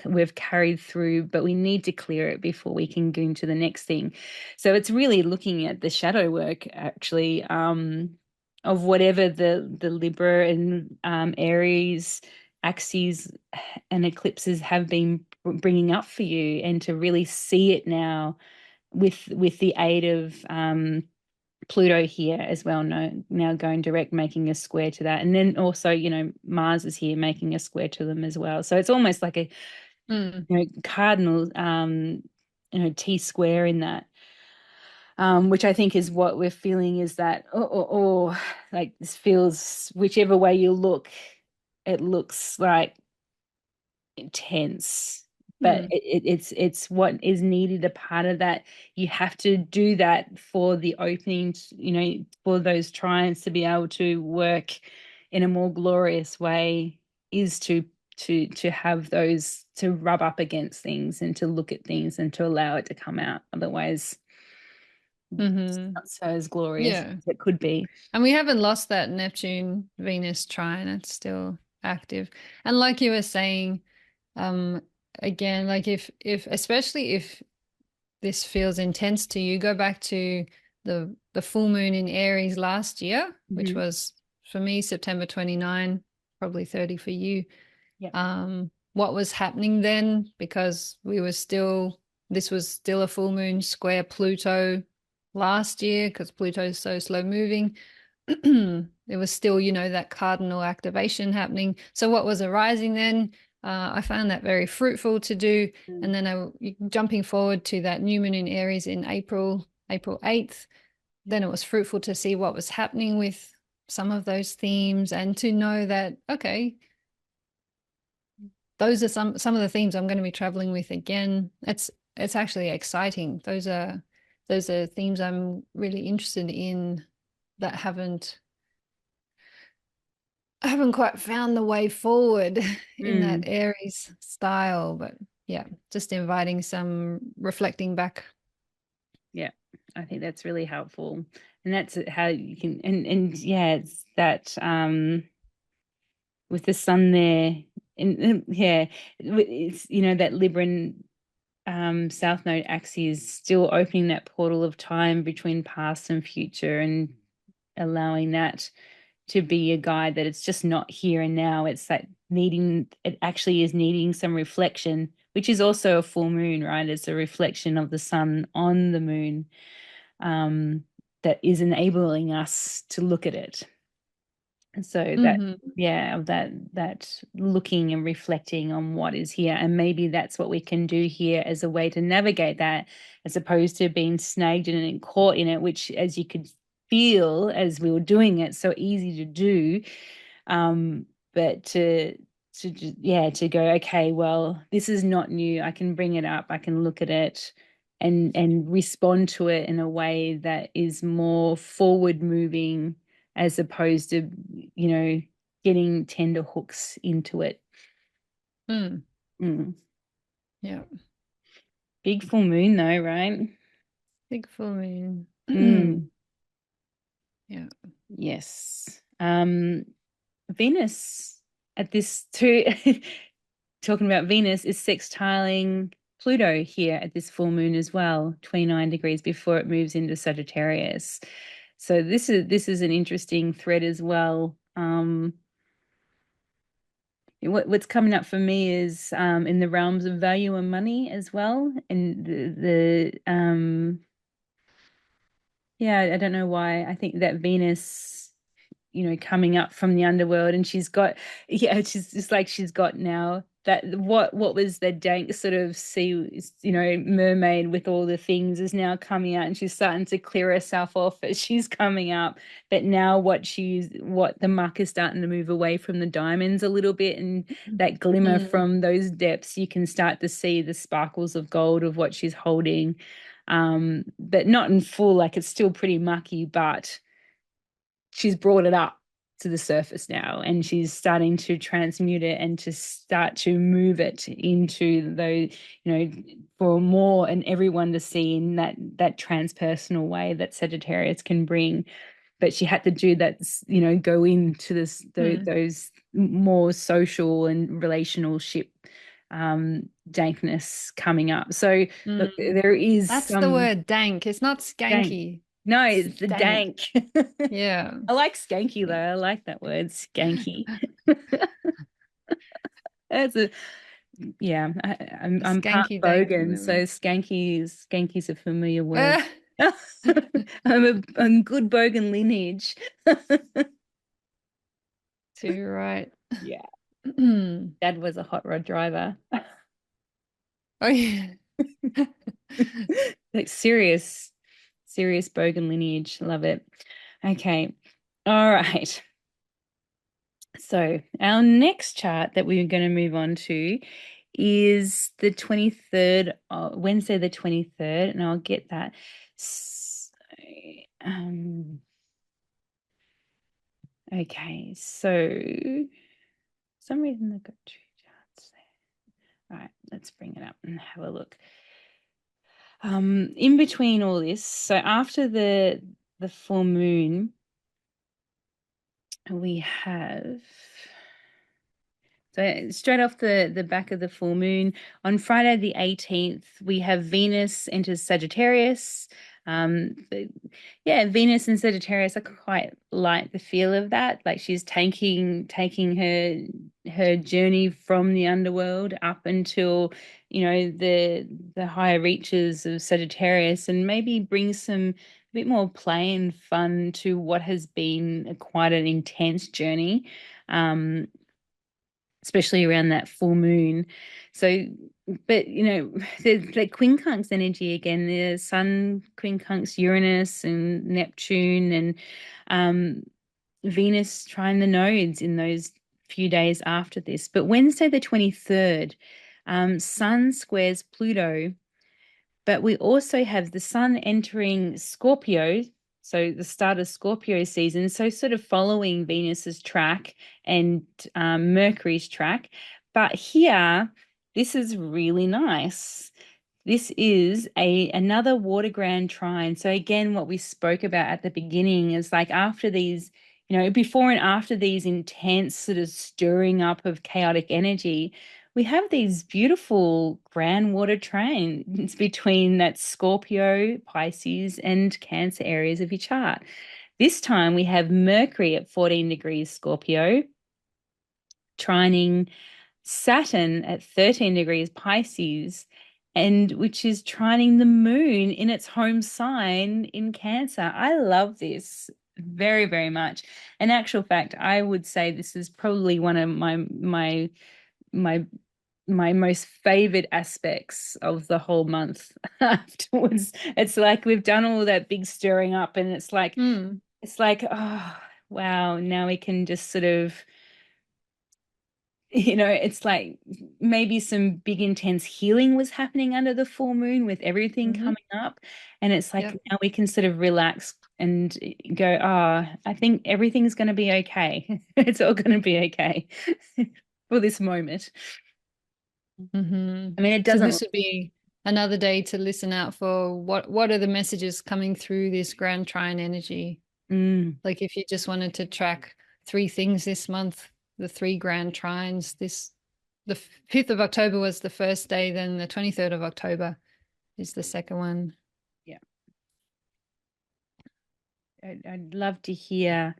we've carried through, but we need to clear it before we can go into the next thing. So it's really looking at the shadow work, actually, of whatever the Libra and Aries axes and eclipses have been bringing up for you, and to really see it now with the aid of Pluto here as well, no, now going direct, making a square to that. And then also, Mars is here making a square to them as well. So it's almost like a, Mm. cardinal, T square in that, which I think is what we're feeling, is that, like this feels, whichever way you look, it looks like intense, but Mm. it's what is needed, a part of that. You have to do that for the openings, for those trines to be able to work in a more glorious way, is to have those, to rub up against things and to look at things and to allow it to come out. Otherwise, it's Hmm. not so as glorious Yeah. as it could be. And we haven't lost that Neptune Venus trine. It's still active. And like you were saying, um, again, like if especially if this feels intense to you, go back to the full moon in Aries last year, which Mhm. was for me September 29, probably 30 for you. Yeah. What was happening then, because this was still a full moon square Pluto last year, because Pluto is so slow moving. There was still, that cardinal activation happening. So what was arising then? I found that very fruitful to do. And Mm. then jumping forward to that new moon in Aries in April 8th, then it was fruitful to see what was happening with some of those themes, and to know that, okay, those are some of the themes I'm going to be traveling with again. It's actually exciting. Those are themes I'm really interested in, that I haven't quite found the way forward in that Mm. Aries style. But yeah, just inviting some reflecting back. Yeah, I think that's really helpful. And that's how you can, and yeah, it's that, with the sun there, and yeah, it's, that Libran South Node axis still opening that portal of time between past and future and allowing that to be a guide, that it's just not here and now. It's that it actually is needing some reflection, which is also a full moon, right? It's a reflection of the sun on the moon, that is enabling us to look at it. And so that, yeah, that looking and reflecting on what is here. And maybe that's what we can do here as a way to navigate that, as opposed to being snagged in it and caught in it, which, as you could feel as we were doing it, so easy to do. But to go, okay, well, this is not new. I can bring it up. I can look at it and respond to it in a way that is more forward moving, as opposed to, getting tender hooks into it. Yeah. Big full moon though, right? Big full moon. Yeah. Yes. Venus at this too, talking about Venus, is sextiling Pluto here at this full moon as well, 29 degrees before it moves into Sagittarius. So this is an interesting thread as well. What's coming up for me is in the realms of value and money as well, and yeah, I don't know why. I think that Venus, coming up from the underworld, and she's got, yeah, she's just like, she's got now that what was the dank sort of sea, mermaid with all the things, is now coming out, and she's starting to clear herself off as she's coming up. But now what the muck is starting to move away from the diamonds a little bit, and that glimmer from those depths, you can start to see the sparkles of gold of what she's holding. But not in full, like it's still pretty mucky, but she's brought it up to the surface now, and she's starting to transmute it and to start to move it into those, for more and everyone to see in that transpersonal way that Sagittarius can bring. But she had to do that, go into those more social and relationship dankness coming up. So look, there is that's the word, dank. It's not skanky. Dank. No, it's the dank. Yeah. I like skanky though. I like that word, skanky. That's I'm part Skanky Bogan, dank. so skanky's a familiar word. I'm good Bogan lineage. Too right. Yeah. Dad was a hot rod driver. Oh yeah. Like serious Bogan lineage. Love it. Okay. All right. So our next chart that we're going to move on to is the 23rd, Wednesday the 23rd, and I'll get that. So, okay, so for some reason they've got two charts there. All right, let's bring it up and have a look. In between all this, so after the full moon, we have, so straight off the back of the full moon, on Friday the 18th, we have Venus enters Sagittarius. Venus and Sagittarius, I quite like the feel of that. Like she's taking her journey from the underworld up until, the higher reaches of Sagittarius, and maybe bring some a bit more play and fun to what has been quite an intense journey. Especially around that full moon. So, but the quincunx energy again, the sun quincunx Uranus and Neptune, and Venus trying the nodes in those few days after this. But Wednesday the 23rd, sun squares Pluto, but we also have the sun entering Scorpio, so the start of Scorpio season, so sort of following Venus's track and Mercury's track. But here, this is really nice. This is another water Grand Trine. So again, what we spoke about at the beginning is like after these, before and after these intense sort of stirring up of chaotic energy, we have these beautiful grand water trines between that Scorpio, Pisces, and Cancer areas of your chart. This time we have Mercury at 14 degrees Scorpio, trining Saturn at 13 degrees Pisces, and which is trining the moon in its home sign in Cancer. I love this very, very much. In actual fact, I would say this is probably one of my my most favorite aspects of the whole month afterwards. It's like we've done all that big stirring up, and Mm. it's like, oh wow, now we can just sort of, it's like maybe some big intense healing was happening under the full moon with everything Hmm. coming up. And it's like Yep. now we can sort of relax and go, I think everything's going to be okay. It's all going to be okay for this moment. Hmm. I mean, it So doesn't. this would be another day to listen out for what are the messages coming through this Grand Trine energy. Mm, Like if you just wanted to track three things this month, the three Grand Trines, the 5th of October was the first day, then the 23rd of October is the second one. yeah. I'd love to hear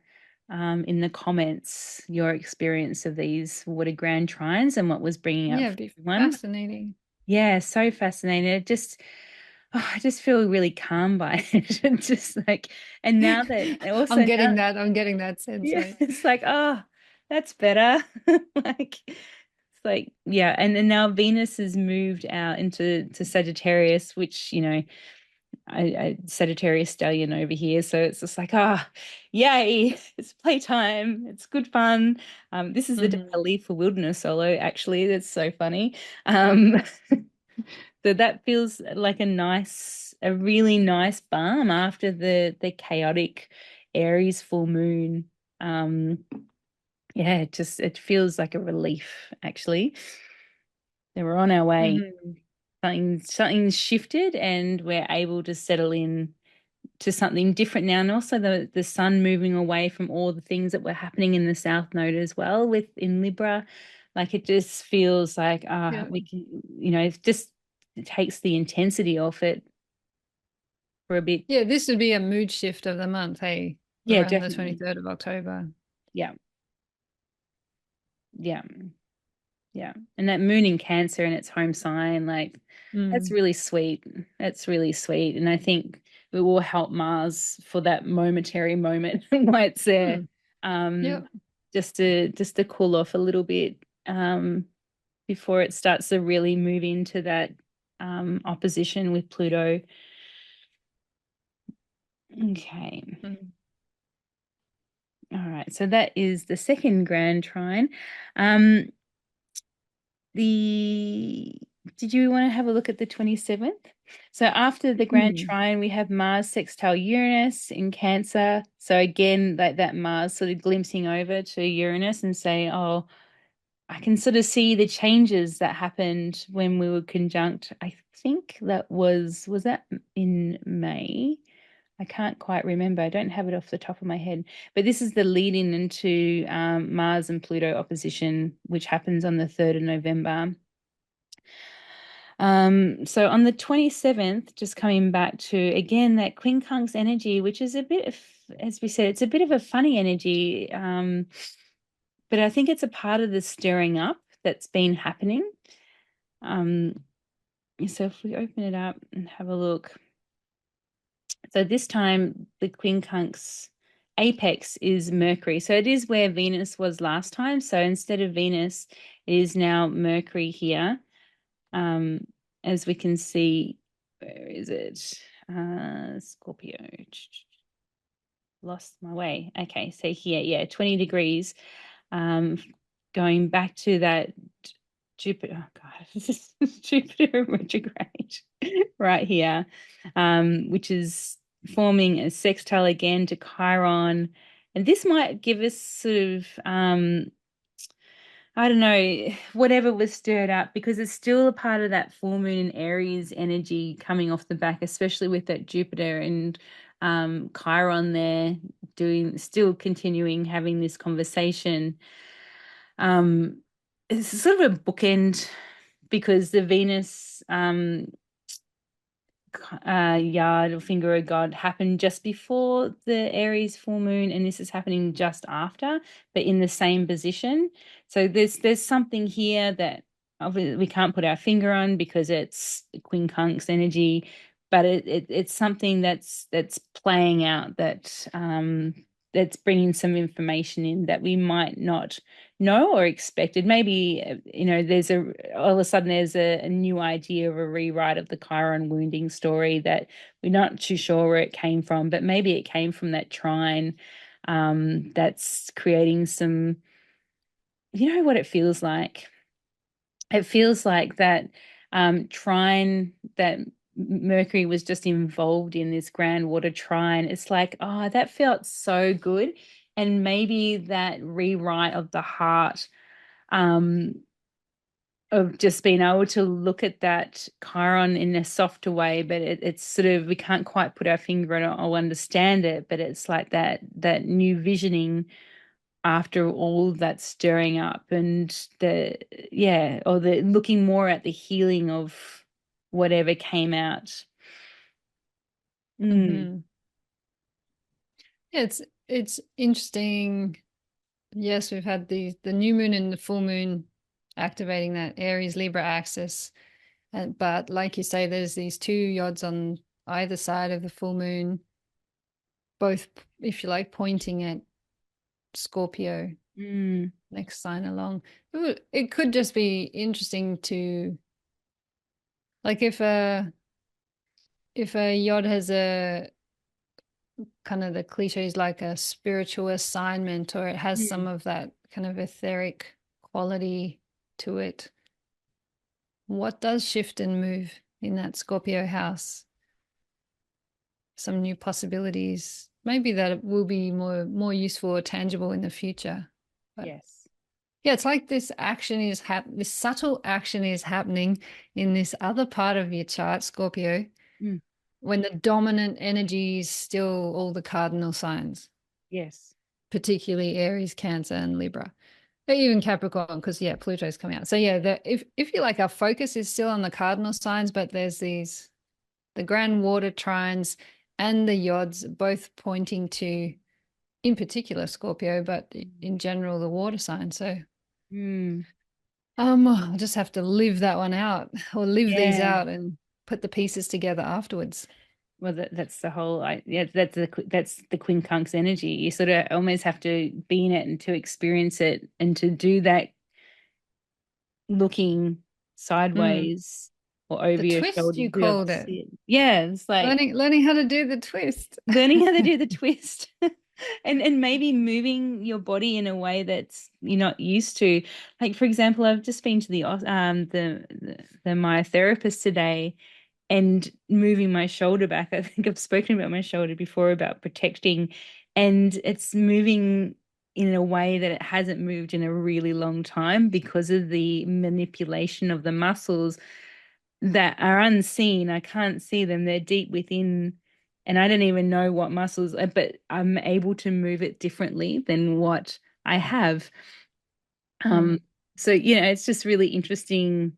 in the comments your experience of these water grand trines and what was bringing up Yeah, for it'd be everyone. fascinating. Yeah, so fascinating. I just feel really calm by it. Just like, and now that also now, I'm getting that sense. yeah, Eh? it's like, oh, that's better. Like, it's like, yeah. And then now Venus has moved out to Sagittarius, which, I Sagittarius stallion over here. So it's just like, yay, it's playtime. It's good fun. This is the day I Hmm. leave for wilderness solo, actually. That's so funny. Um, so that feels like a really nice balm after the chaotic Aries full moon. Um, yeah, it feels like a relief, actually. That we're on our way. Hmm. Something's shifted and we're able to settle in to something different now. And also the sun moving away from all the things that were happening in the South Node as well with in Libra. Like it just feels like Yeah. we can, it takes the intensity off it for a bit. Yeah, this would be a mood shift of the month, hey, Yeah, around the definitely. 23rd of October. Yeah. Yeah. Yeah. And that moon in Cancer and its home sign, like that's Mm. really sweet. That's really sweet. And I think it will help Mars for that momentary moment while it's there. Mm. Um, Yep. just to cool off a little bit before it starts to really move into that opposition with Pluto. Okay. Mm. All right. So that is the second grand trine. Um, the Did you want to have a look at the 27th? So after the Grand Mm. Trine, we have Mars sextile Uranus in Cancer. So again, like that Mars sort of glimpsing over to Uranus and saying, oh, I can sort of see the changes that happened when we were conjunct. I think was that in May? I can't quite remember. I don't have it off the top of my head. But this is the lead in into Mars and Pluto opposition, which happens on the 3rd of November. So on the 27th, just coming back to again that quincunx energy, which is a bit of, as we said, it's a bit of a funny energy. But I think it's a part of the stirring up that's been happening. Um, so if we open it up and have a look. So this time the quincunx apex is Mercury. So it is where Venus was last time. So instead of Venus, it is now Mercury here. Um, as we can see, where is it? Scorpio. Lost my way. Okay, so here, yeah, 20 degrees. Um, Going back to that Jupiter, oh God, this is Jupiter retrograde right here, which is forming a sextile again to Chiron. And this might give us sort of I don't know, whatever was stirred up because it's still a part of that full moon in Aries energy coming off the back, especially with that Jupiter and Chiron there still continuing having this conversation. Um, it's sort of a bookend because the Venus yard or finger of God happened just before the Aries full moon, and this is happening just after, but in the same position. So there's something here that obviously we can't put our finger on because it's quincunx energy, but it's something that's playing out that's bringing some information in that we might not know or expected. Maybe, there's all of a sudden there's a new idea of a rewrite of the Chiron wounding story that we're not too sure where it came from, but maybe it came from that trine that's creating some, what it feels like. It feels like that trine that Mercury was just involved in this grand water trine. It's like, oh, that felt so good. And maybe that rewrite of the heart um, of just being able to look at that Chiron in a softer way, but it's sort of we can't quite put our finger on it or understand it, but it's like that new visioning after all that stirring up and or the looking more at the healing of whatever came out. Mm. Mm-hmm. Yeah, it's interesting. Yes, we've had the new moon and the full moon activating that Aries Libra axis. But like you say, there's these two yods on either side of the full moon, both, if you like, pointing at Scorpio, Mm. next sign along. It could just be interesting to, like, if a yod has a kind of the cliches like a spiritual assignment, or it has some Mm. of that kind of etheric quality to it. What does shift and move in that Scorpio house? Some new possibilities. Maybe that it will be more useful or tangible in the future. But Yes. yeah, it's like this subtle action is happening in this other part of your chart, Scorpio, Mm. when the dominant energy is still all the cardinal signs, Yes. particularly Aries, Cancer, and Libra. But even Capricorn, because yeah, Pluto's coming out. So yeah, if you like, our focus is still on the cardinal signs, but there's the grand water trines and the yods both pointing to, in particular, Scorpio, but in general, the water sign. So Mm. I'll just have to live that one out, or live these Yeah. out and put the pieces together afterwards. Well, that's the whole. Yeah, that's the quincunx energy. You sort of almost have to be in it and to experience it and to do that looking Mm. sideways or The over your twist, shoulder to you be able to called see it. it. Yeah, it's like Learning how to do the twist. learning how to do the twist and maybe moving your body in a way that's you're not used to. Like for example, I've just been to the my therapist today and moving my shoulder back. I think I've spoken about my shoulder before about protecting, and it's moving in a way that it hasn't moved in a really long time because of the manipulation of the muscles that are unseen. I can't see them. They're deep within, and I don't even know what muscles, but I'm able to move it differently than what I have. Um, Mm. so, it's just really interesting,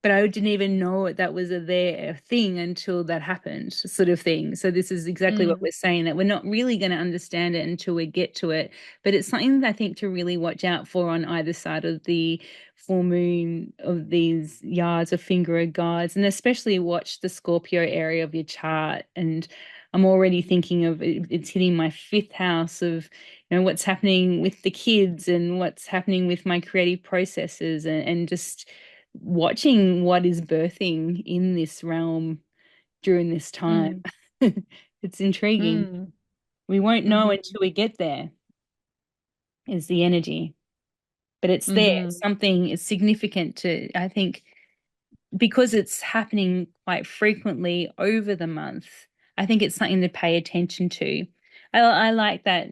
but I didn't even know that was a thing until that happened, sort of thing. So this is exactly what Mm. we're saying, that we're not really going to understand it until we get to it. But it's something that I think to really watch out for on either side of the full moon of these yards of finger of gods, and especially watch the Scorpio area of your chart. And I'm already thinking of it's hitting my fifth house of what's happening with the kids and what's happening with my creative processes and just watching what is birthing in this realm during this time. Mm. It's intriguing. Mm. We won't know Mm-hmm. until we get there, is the energy. But it's there. Mm-hmm. Something is significant to, I think, because it's happening quite frequently over the month. I think it's something to pay attention to. I like that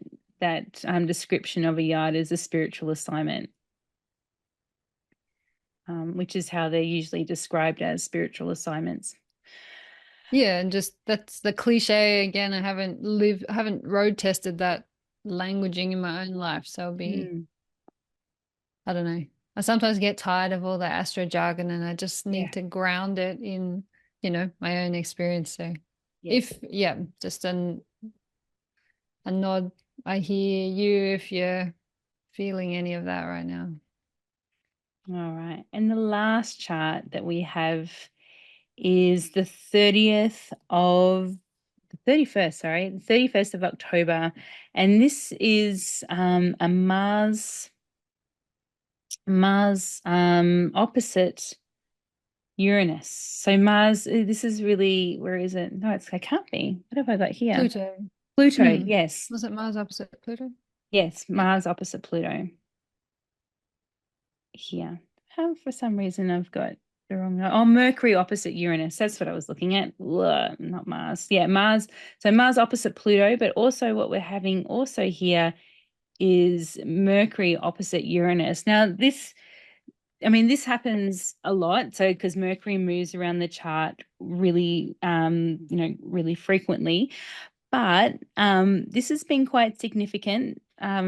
description of a yard as a spiritual assignment, which is how they're usually described as spiritual assignments. Yeah, and just that's the cliche again. I haven't road tested that languaging in my own life. So it'll be, Mm. I don't know, I sometimes get tired of all the astro jargon and I just Yeah. need to ground it in, my own experience. So Yes. if, yeah, just a nod. I hear you if you're feeling any of that right now. All right. And the last chart that we have is the 30th of the 31st, sorry, the 31st of October. And this is a Mars opposite Uranus. So Mars, this is really, where is it? No, I can't be. What have I got here? Pluto. Pluto, Hmm. yes. Was it Mars opposite Pluto? Yes, Yeah. Mars opposite Pluto here. How, for some reason, I've got the wrong, oh, Mercury opposite Uranus. That's what I was looking at. Ugh, not Mars. Yeah, Mars. So Mars opposite Pluto, but also what we're having also here is Mercury opposite Uranus. Now, this happens a lot. So, because Mercury moves around the chart really, really frequently. But this has been quite significant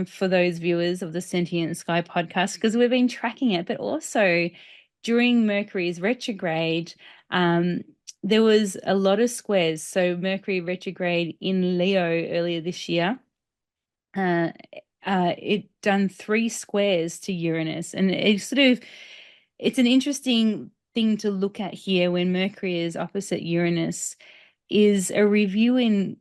for those viewers of the Sentient Sky podcast because we've been tracking it. But also during Mercury's retrograde, um, there was a lot of squares. So Mercury retrograde in Leo earlier this year. Uh, it done 3 squares to Uranus, and it's an interesting thing to look at here when Mercury is opposite Uranus, is a review in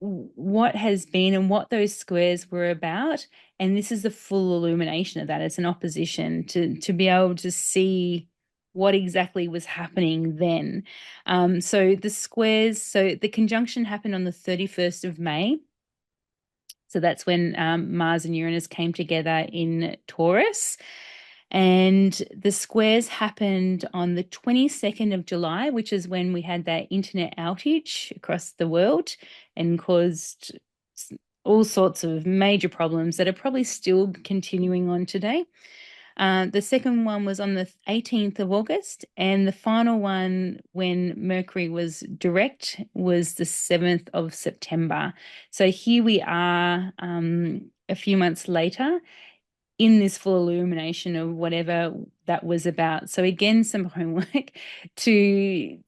what has been and what those squares were about. And this is the full illumination of that. It's an opposition to be able to see what exactly was happening then. So the conjunction happened on the 31st of May. So that's when Mars and Uranus came together in Taurus. And the squares happened on the 22nd of July, which is when we had that internet outage across the world and caused all sorts of major problems that are probably still continuing on today. The second one was on the 18th of August, and the final one, when Mercury was direct, was the 7th of September. So here we are, a few months later, in this full illumination of whatever that was about. So again, some homework to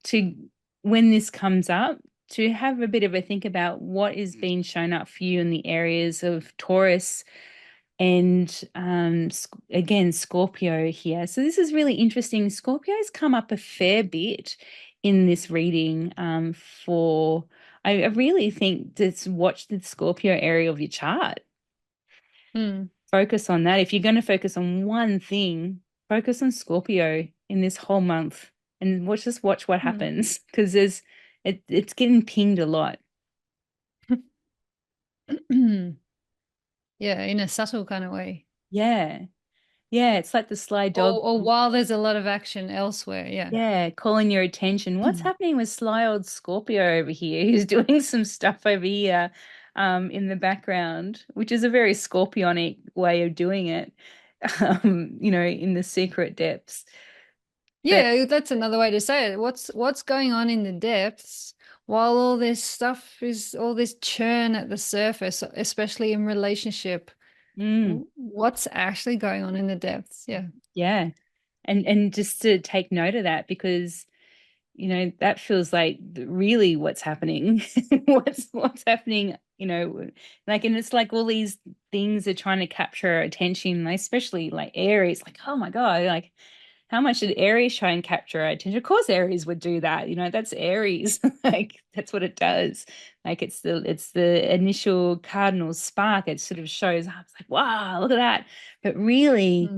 when this comes up, to have a bit of a think about what is being shown up for you in the areas of Taurus and again Scorpio here. So this is really interesting. Scorpio's come up a fair bit in this reading. For I really think to watch the Scorpio area of your chart. Hmm. Focus on that. If you're going to focus on one thing, focus on Scorpio in this whole month and watch what Hmm. happens, because it's getting pinged a lot. Yeah, in a subtle kind of way. Yeah. Yeah, it's like the sly dog. Or while there's a lot of action elsewhere. Yeah. Yeah, calling your attention. What's happening with sly old Scorpio over here? He's doing some stuff over here in the background, which is a very Scorpionic way of doing it, in the secret depths. But Yeah, that's another way to say it. What's going on in the depths while all this stuff is all this churn at the surface, especially in relationship. mm, What's actually going on in the depths? Yeah. yeah. And just to take note of that, because that feels like really what's happening. What's happening, like, and it's like all these things are trying to capture our attention, like, especially like Aries, like, oh my God, like how much did Aries try and capture our attention? Of course Aries would do that, that's Aries. Like that's what it does. Like it's the initial cardinal spark. It sort of shows up. It's like, wow, look at that. But really,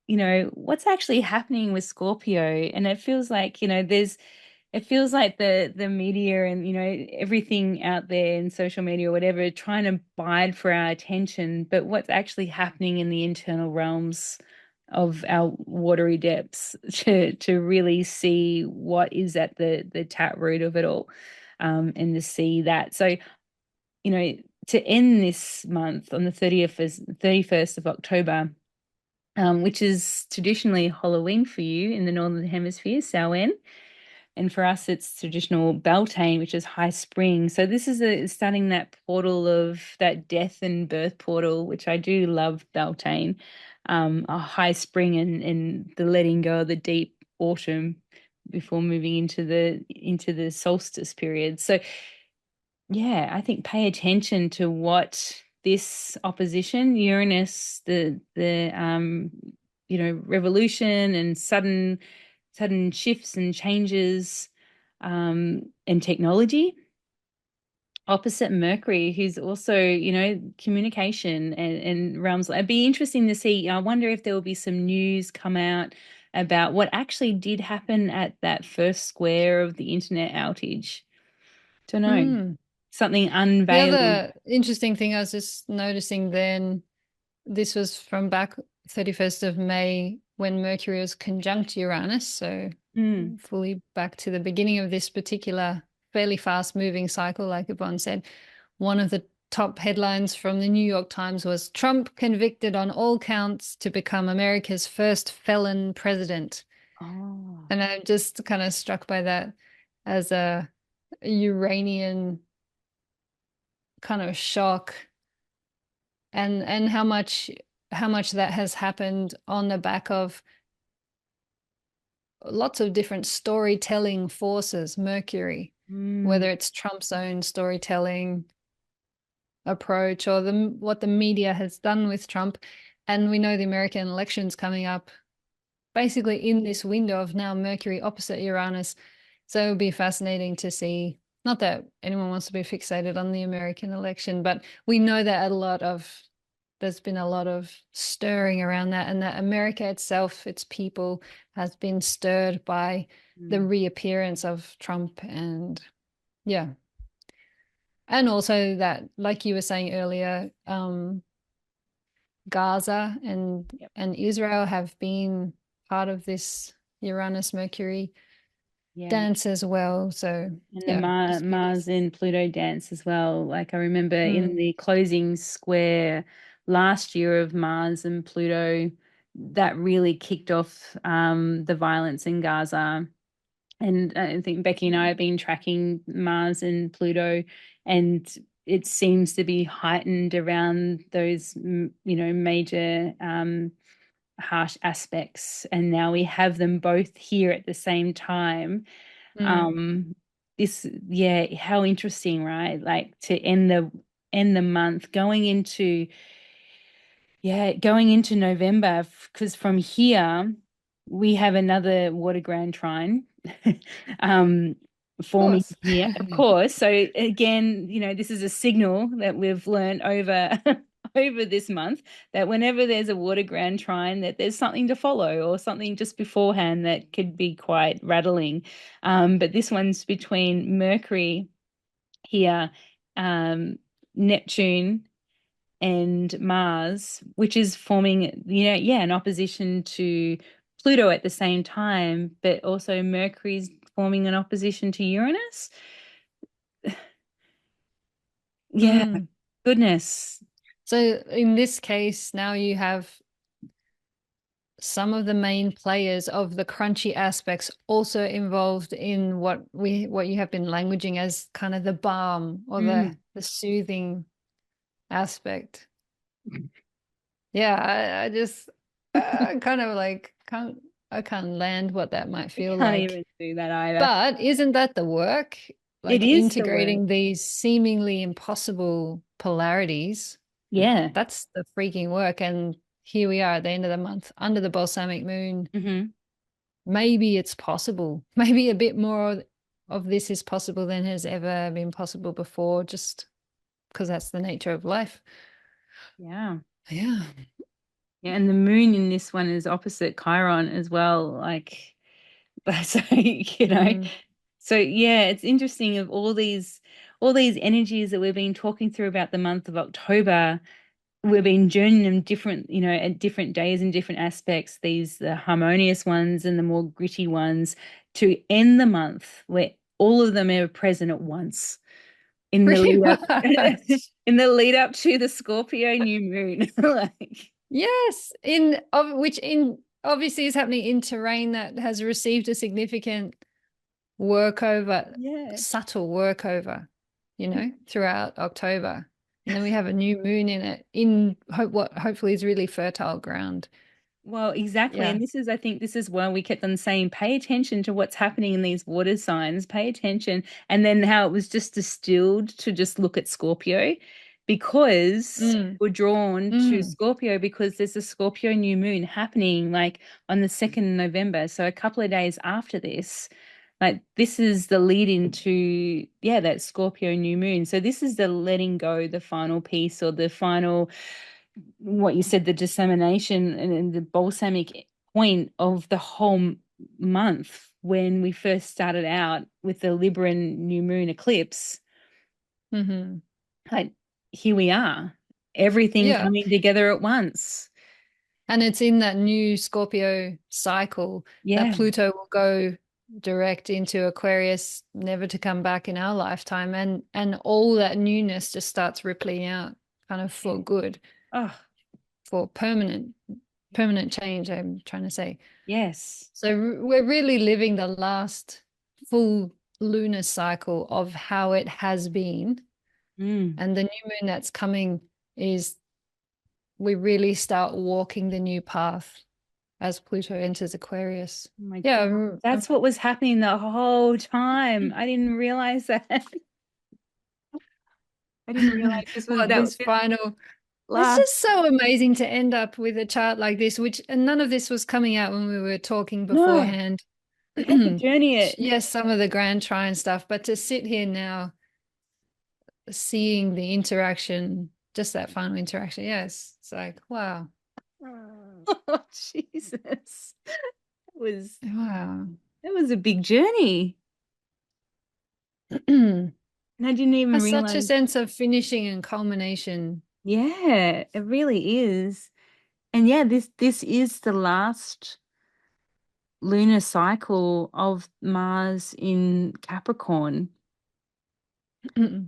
Mm. what's actually happening with Scorpio? And it feels like, it feels like the media and, everything out there in social media or whatever, trying to bide for our attention. But what's actually happening in the internal realms of our watery depths to really see what is at the tap root of it all, and to see that. So, to end this month on the 31st of October, which is traditionally Halloween for you in the Northern Hemisphere, Samhain. And for us, it's traditional Beltane, which is high spring. So this is starting that portal of that death and birth portal, which I do love Beltane. A high spring and the letting go of the deep autumn before moving into the solstice period. So yeah, I think pay attention to what this opposition, Uranus, revolution and sudden shifts and changes, and technology. Opposite Mercury, who's also, communication and realms. It'd be interesting to see. I wonder if there will be some news come out about what actually did happen at that first square of the internet outage. Don't know. Mm. Something The unveiling. other interesting thing I was just noticing then, this was from back 31st of May when Mercury was conjunct Uranus. So Mm. fully back to the beginning of this particular fairly fast moving cycle, like Yvonne said. One of the top headlines from the New York Times was Trump convicted on all counts to become America's first felon president. Oh. And I'm just kind of struck by that as a Uranian kind of shock, and how much that has happened on the back of lots of different storytelling forces, Mercury, Mm. whether it's Trump's own storytelling approach or what the media has done with Trump. And we know the American election's coming up basically in this window of now Mercury opposite Uranus. So it would be fascinating to see. Not that anyone wants to be fixated on the American election, but we know that there's been a lot of stirring around that, and that America itself, its people, has been stirred by the Mm. reappearance of Trump. And yeah. And also that, like you were saying earlier, Gaza and Yep. Israel have been part of this Uranus Mercury Yeah. dance as well. So And the yeah, just be Mars and Pluto dance as well. Like I remember in mm, the closing square last year of Mars and Pluto, that really kicked off the violence in Gaza. And I think Becky and I have been tracking Mars and Pluto, and it seems to be heightened around those, major harsh aspects. And now we have them both here at the same time. mm, um yeah, how interesting, right? Like to end the month going into November, because from here we have another water Grand Trine um of forming course. here, of course. So again, this is a signal that we've learned over over this month, that whenever there's a water Grand Trine, that there's something to follow or something just beforehand that could be quite rattling. But this one's between Mercury here, um Neptune and Mars, which is forming, yeah, an opposition to Pluto at the same time, but also Mercury's forming an opposition to Uranus. Yeah, Mm. goodness. So in this case, now you have some of the main players of the crunchy aspects also involved in what you have been languaging as kind of the balm or Mm. the soothing aspect. Yeah, I just kind of like can't land what that might I feel can't like. even do that either. But isn't that the work? It Like is the word. integrating these seemingly impossible polarities. Yeah. That's the freaking work. And here we are at the end of the month under the balsamic moon. Hmm. Maybe it's possible. Maybe a bit more of this is possible than has ever been possible before, just because that's the nature of life. Yeah. Yeah. Yeah, and the moon in this one is opposite Chiron as well. Like, so Mm. so yeah, it's interesting of all these energies that we've been talking through about the month of October. We've been journeying them different, at different days and different aspects, these the harmonious ones and the more gritty ones, to end the month where all of them are present at once in the Pretty lead up much. in the lead up to the Scorpio new moon. Like, Yes, in of which in obviously is happening in terrain that has received a significant workover, Yeah. subtle workover, throughout October. And then we have a new moon in it, in what hopefully is really fertile ground. Well, exactly. Yeah. And I think this is why we kept on saying, pay attention to what's happening in these water signs, pay attention. And then how it was just distilled to just look at Scorpio because Mm, we're drawn to mm, Scorpio because there's a Scorpio new moon happening like on the 2nd of November. So a couple of days after this, like this is the lead into, yeah, that Scorpio new moon. So this is the letting go, the final piece or the final what you said, the dissemination and the balsamic point of the whole month when we first started out with the Libra new moon eclipse. hmm Like, here we are, everything Yeah. coming together at once. And it's in that new Scorpio cycle that Yeah. Pluto will go direct into Aquarius, never to come back in our lifetime. And all that newness just starts rippling out kind of for good, Oh, for permanent change, I'm trying to say. yes. So we're really living the last full lunar cycle of how it has been. Mm. And the new moon that's coming is we really start walking the new path as Pluto enters Aquarius. Oh my Yeah, God. That's what was happening the whole time. I didn't realize that. I didn't realize this was what this final. It's last. just so amazing to end up with a chart like this, and none of this was coming out when we were talking No, beforehand. we had to journey it. Yes, some of the Grand Trine stuff, but to sit here now, seeing the interaction, just that final interaction, yes, it's like, wow. Oh, Jesus. Was Wow. that was a big journey. And I didn't even Has such a realize. sense of finishing and culmination. Yeah, it really is. And yeah, this is the last lunar cycle of Mars in Capricorn.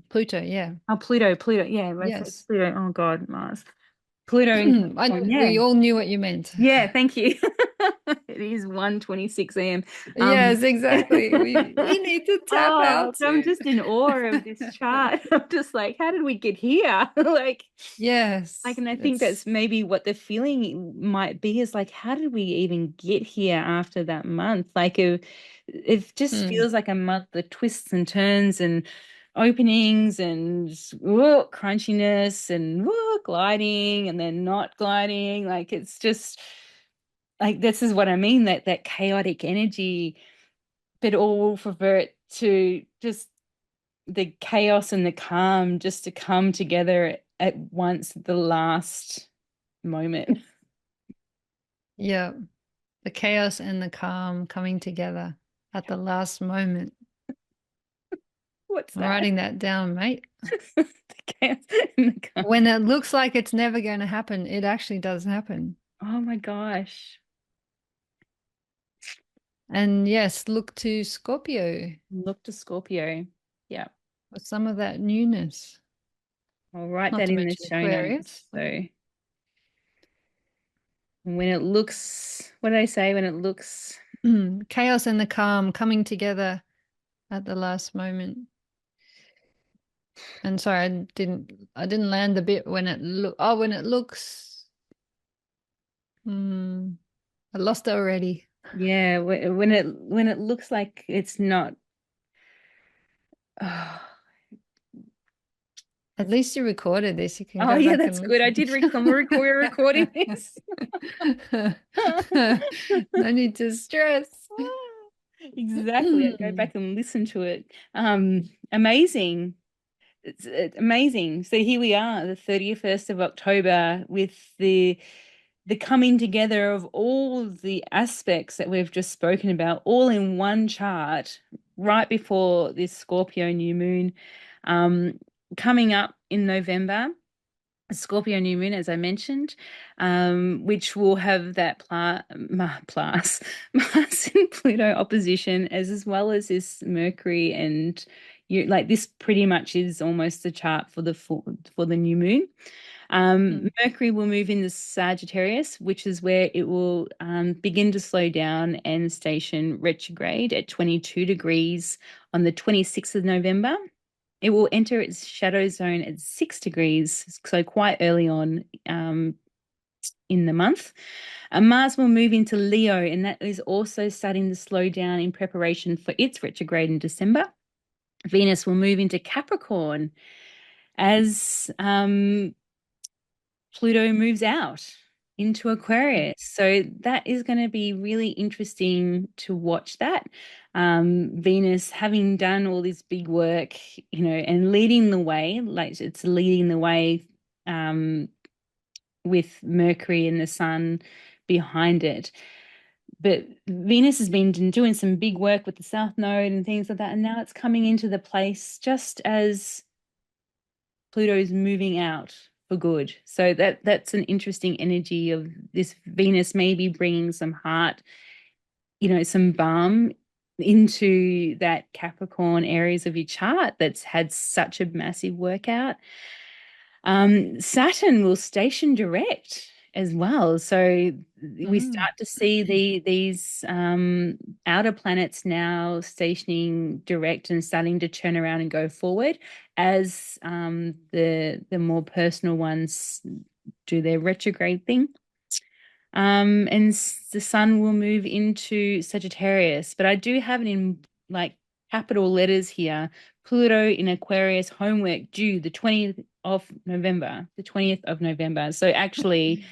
Pluto, yeah. Oh, Pluto. Yeah, that's Yes. Pluto. Oh God, Mars. Pluto in I know Capricorn. Yeah. we all knew what you meant. Yeah, thank you. It is 1:26 a.m. Yes, Yeah. exactly. We need to tap Oh, out but I'm soon. just in awe of this chart. I'm just like, how did we get here? Like, Yes, and I think it's that's maybe what the feeling might be is like, how did we even get here after that month? Like, it just hmm, feels like a month that twists and turns and openings and whoa, crunchiness and whoa, gliding and then not gliding. Like, it's just like, this is what I mean, that chaotic energy, but all revert to just the chaos and the calm just to come together at once the last moment. yeah, the chaos and the calm coming together at the last moment. What's I'm that? writing that down, mate. The chaos and the calm. When it looks like it's never going to happen, it actually does happen. Oh my gosh. And yes, look to Scorpio Look to Scorpio. Yeah. for some of that newness. I'll write Not that to in the mention show Aquarius. notes. So when it looks, what did I say? When it looks, Chaos and the calm coming together at the last moment. And sorry, I didn't land the bit when when it looks I lost it already. yeah, when it looks like it's not. Oh, At least you recorded this. You can oh go yeah, back that's and good. I listen. did we're recording this. No need to stress. Exactly. I go back and listen to it. Amazing. It's amazing. So here we are, the 31st of October, with the coming together of all the aspects that we've just spoken about, all in one chart, right before this Scorpio new moon, coming up in November. Scorpio new moon, as I mentioned, which will have that Mars and Pluto opposition, as well as this Mercury and you like this pretty much is almost the chart for the new moon. Mercury will move into Sagittarius, which is where it will begin to slow down and station retrograde at 22 degrees on the 26th of November. It will enter its shadow zone at 6 degrees, so quite early on in the month. Mars will move into Leo, and that is also starting to slow down in preparation for its retrograde in December. Venus will move into Capricorn as Pluto moves out into Aquarius. So that is going to be really interesting to watch that. Venus having done all this big work, and leading the way, like it's leading the way with Mercury and the Sun behind it. But Venus has been doing some big work with the South Node and things like that. And now it's coming into the place just as Pluto's moving out for good. So that's an interesting energy of this Venus maybe bringing some heart, some balm into that Capricorn areas of your chart that's had such a massive workout. Saturn will station direct as well. So we start to see these outer planets now stationing direct and starting to turn around and go forward as the more personal ones do their retrograde thing. And the Sun will move into Sagittarius, but I do have it in like capital letters here. Pluto in Aquarius, homework due the 20th of November, the 20th of November. So actually,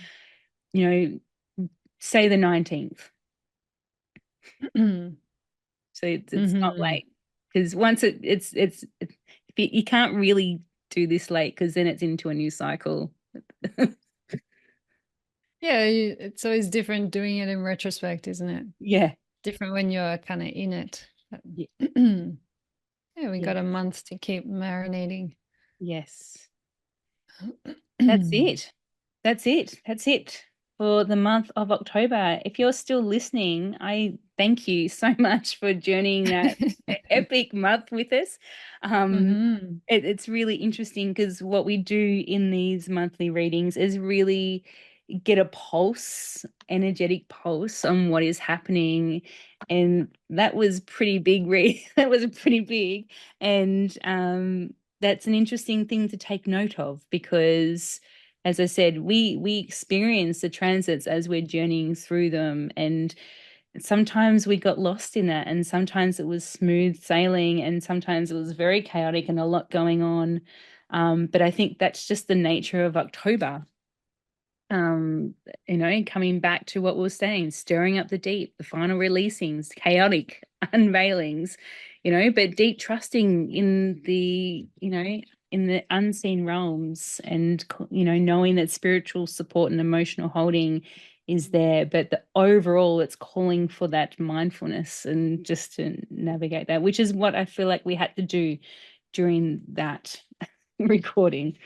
say the 19th. So it's not late, because once it's you can't really do this late, because then it's into a new cycle. Yeah, it's always different doing it in retrospect, isn't it? Yeah. Different when you're kind of in it. Yeah. Yeah, we got a month to keep marinating. Yes. That's it. That's it. That's it for the month of October. If you're still listening, I thank you so much for journeying that epic month with us. It's really interesting, because what we do in these monthly readings is really get a pulse, energetic pulse on what is happening. And that was pretty big, that was pretty big. And that's an interesting thing to take note of, because as I said, we experience the transits as we're journeying through them, and sometimes we got lost in that, and sometimes it was smooth sailing, and sometimes it was very chaotic and a lot going on. But I think that's just the nature of October. Coming back to what we were saying, stirring up the deep, the final releasings, chaotic unveilings, but deep trusting in the unseen realms, and knowing that spiritual support and emotional holding is there, but the overall it's calling for that mindfulness and just to navigate that, which is what I feel like we had to do during that recording.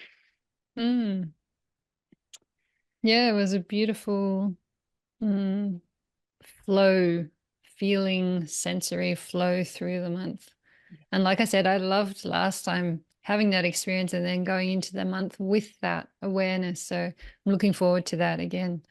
Yeah, it was a beautiful flow, feeling, sensory flow through the month. And like I said, I loved last time having that experience and then going into the month with that awareness. So I'm looking forward to that again.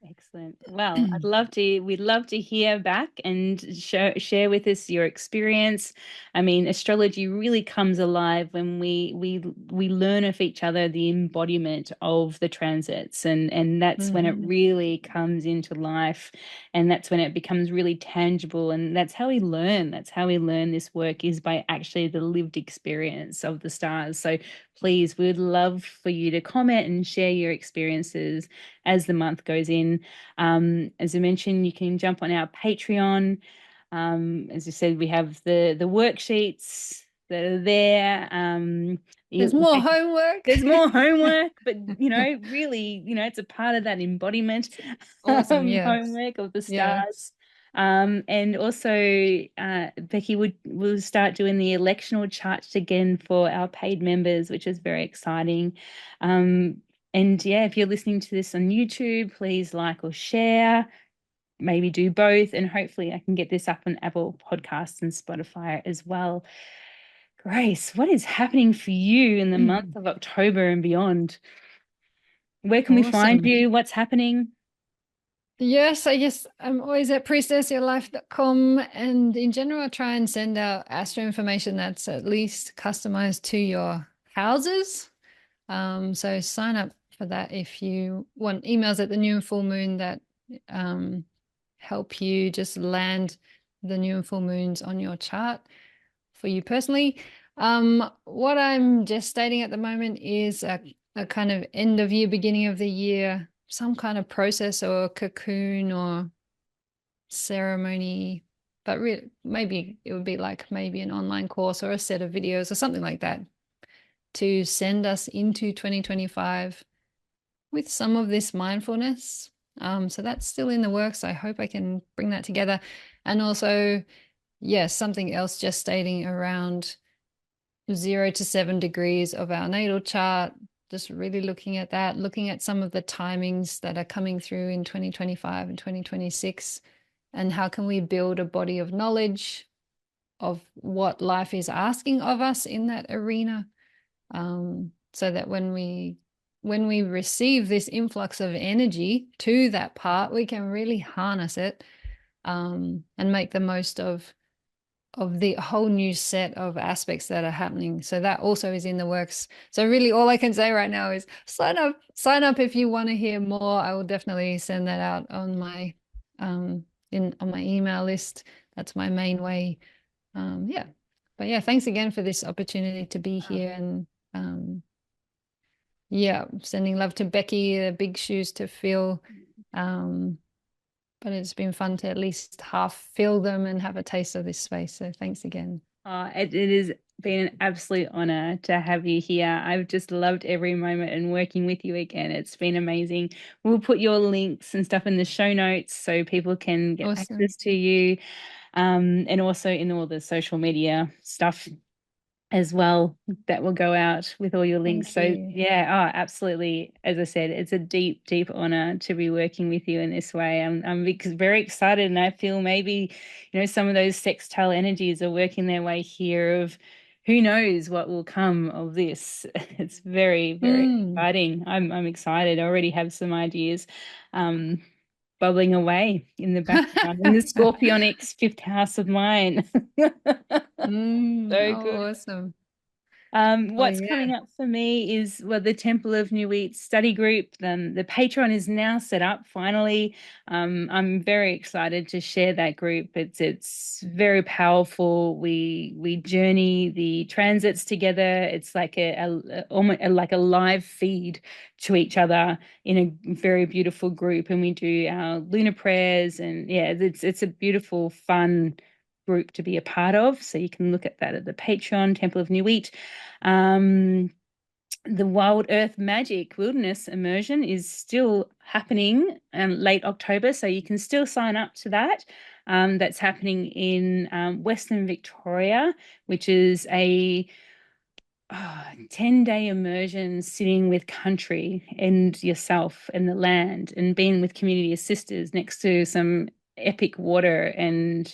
Excellent. Well, we'd love to hear back and share with us your experience. I mean, astrology really comes alive when we learn of each other, the embodiment of the transits, and that's when it really comes into life, and that's when it becomes really tangible, and that's how we learn. That's how we learn this work, is by actually the lived experience of the stars. So please, we'd love for you to comment and share your experiences as the month goes in. As I mentioned, you can jump on our Patreon. As I said, we have the worksheets that are there. There's more homework. There's more homework, but really, it's a part of that embodiment. Awesome, yeah. Homework of the stars. And also, Becky will start doing the electional charts again for our paid members, which is very exciting. And yeah, if you're listening to this on YouTube, please like or share, maybe do both, and hopefully I can get this up on Apple Podcasts and Spotify as well. Grace, what is happening for you in the month of October and beyond? Where can we find Awesome. you? What's happening? Yes, I guess I'm always at priestessyourlife.com, and in general, I try and send out astro information that's at least customized to your houses. So sign up for that if you want emails at the new and full moon that um, help you just land the new and full moons on your chart for you personally. What I'm gestating at the moment is a kind of end of year, beginning of the year, some kind of process or cocoon or ceremony, but really, maybe it would be like maybe an online course or a set of videos or something like that to send us into 2025 with some of this mindfulness. So that's still in the works. I hope I can bring that together. And also, yes, something else gestating around 0 to 7 degrees of our natal chart, just really looking at that, looking at some of the timings that are coming through in 2025 and 2026, and how can we build a body of knowledge of what life is asking of us in that arena, so that when we receive this influx of energy to that part, we can really harness it, and make the most of the whole new set of aspects that are happening. So that also is in the works. So really all I can say right now is sign up if you want to hear more. I will definitely send that out on my on my email list. That's my main way. Yeah. But yeah, thanks again for this opportunity to be here, and yeah, sending love to Becky, big shoes to fill. But it's been fun to at least half fill them and have a taste of this space. So thanks again. It has been an absolute honor to have you here. I've just loved every moment and working with you again. It's been amazing. We'll put your links and stuff in the show notes so people can get Awesome. access to you, and also in all the social media stuff as well that will go out with all your links. Thank So you. yeah, oh, absolutely. As I said, it's a deep, deep honor to be working with you in this way. I'm very excited, and I feel maybe, some of those sextile energies are working their way here of who knows what will come of this. It's very, very Mm. exciting. I'm excited. I already have some ideas. Um, bubbling away in the background in the Scorpionics fifth house of mine. So good. Oh, awesome. Oh, What's yeah. coming up for me is, well, the Temple of New Wheat study group. The Patreon is now set up finally. I'm very excited to share that group. It's very powerful. We journey the transits together. It's like almost like a live feed to each other in a very beautiful group, and we do our lunar prayers, and yeah, it's a beautiful, fun group to be a part of. So you can look at that at the Patreon, Temple of New Wheat. Um, the Wild Earth Magic Wilderness Immersion is still happening late October, so you can still sign up to that. That's happening in Western Victoria, which is a 10-day immersion sitting with country and yourself and the land and being with community of sisters next to some epic water. And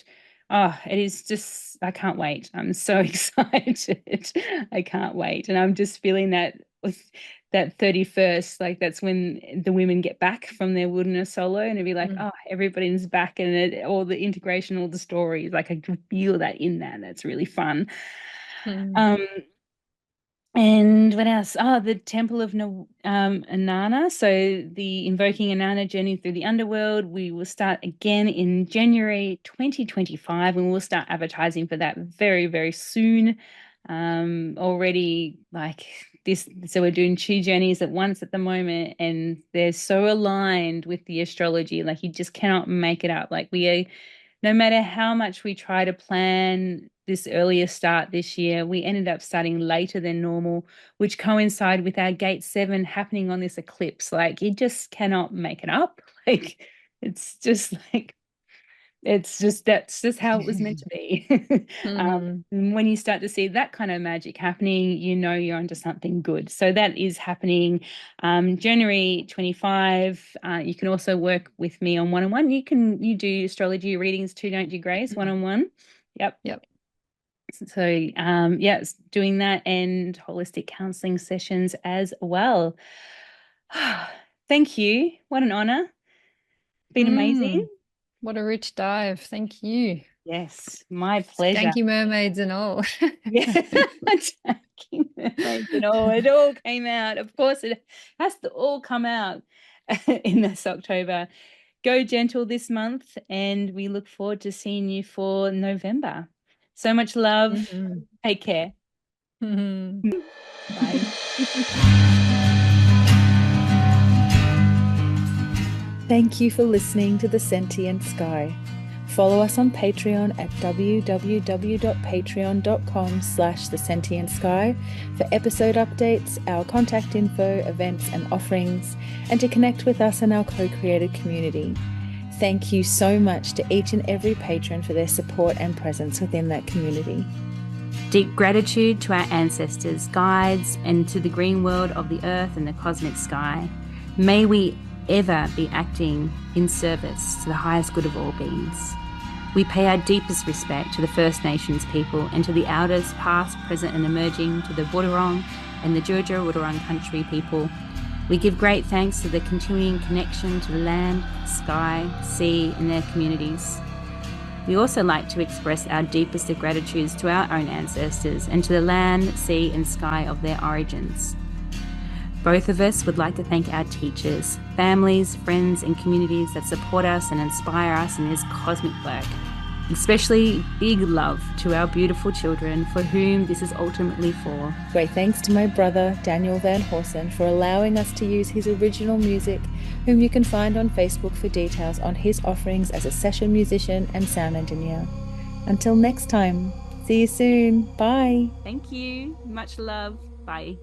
it is just, I can't wait. I'm so excited. I can't wait. And I'm just feeling that with that 31st, like that's when the women get back from their wilderness solo, and it'd be like, Mm. oh, everybody's back, and all the integration, all the stories, like I can feel that in that. That's really fun. Mm. Um, and what else? Oh, the Temple of Inanna. So the Invoking Inanna journey through the underworld. We will start again in January 2025, and we'll start advertising for that very, very soon. Already like this, so we're doing two journeys at once at the moment, and they're so aligned with the astrology. Like you just cannot make it up. Like we are, no matter how much we try to plan this earlier start this year, we ended up starting later than normal, which coincided with our gate 7 happening on this eclipse. Like you just cannot make it up. Like it's just like that's just how it was meant to be. Mm. When you start to see that kind of magic happening, you know you're onto something good. So that is happening January 25. You can also work with me on one-on-one. You do astrology readings too, don't you, Grace? Mm. One-on-one. Yep. Yep. So yeah, it's doing that and holistic counseling sessions as well. Thank you. What an honor. Been amazing. What a rich dive. Thank you. Yes, my pleasure. Skanky mermaids and all. Yeah, attacking mermaids and all. It all came out. Of course, it has to all come out in this October. Go gentle this month, and we look forward to seeing you for November. So much love. Take care. Bye. Thank you for listening to The Sentient Sky. Follow us on Patreon at www.patreon.com/thesentientsky for episode updates, our contact info, events and offerings, and to connect with us and our co-created community. Thank you so much to each and every patron for their support and presence within that community. Deep gratitude to our ancestors, guides, and to the green world of the earth and the cosmic sky. May we ever be acting in service to the highest good of all beings. We pay our deepest respect to the First Nations people and to the elders past, present and emerging, to the Wadawurrung and the Jurjur Wadawurrung country people. We give great thanks to the continuing connection to the land, sky, sea and their communities. We also like to express our deepest of gratitudes to our own ancestors and to the land, sea and sky of their origins. Both of us would like to thank our teachers, families, friends and communities that support us and inspire us in this cosmic work. Especially big love to our beautiful children for whom this is ultimately for. Great thanks to my brother Daniel Van Horsen for allowing us to use his original music, whom you can find on Facebook for details on his offerings as a session musician and sound engineer. Until next time, see you soon. Bye. Thank you. Much love. Bye.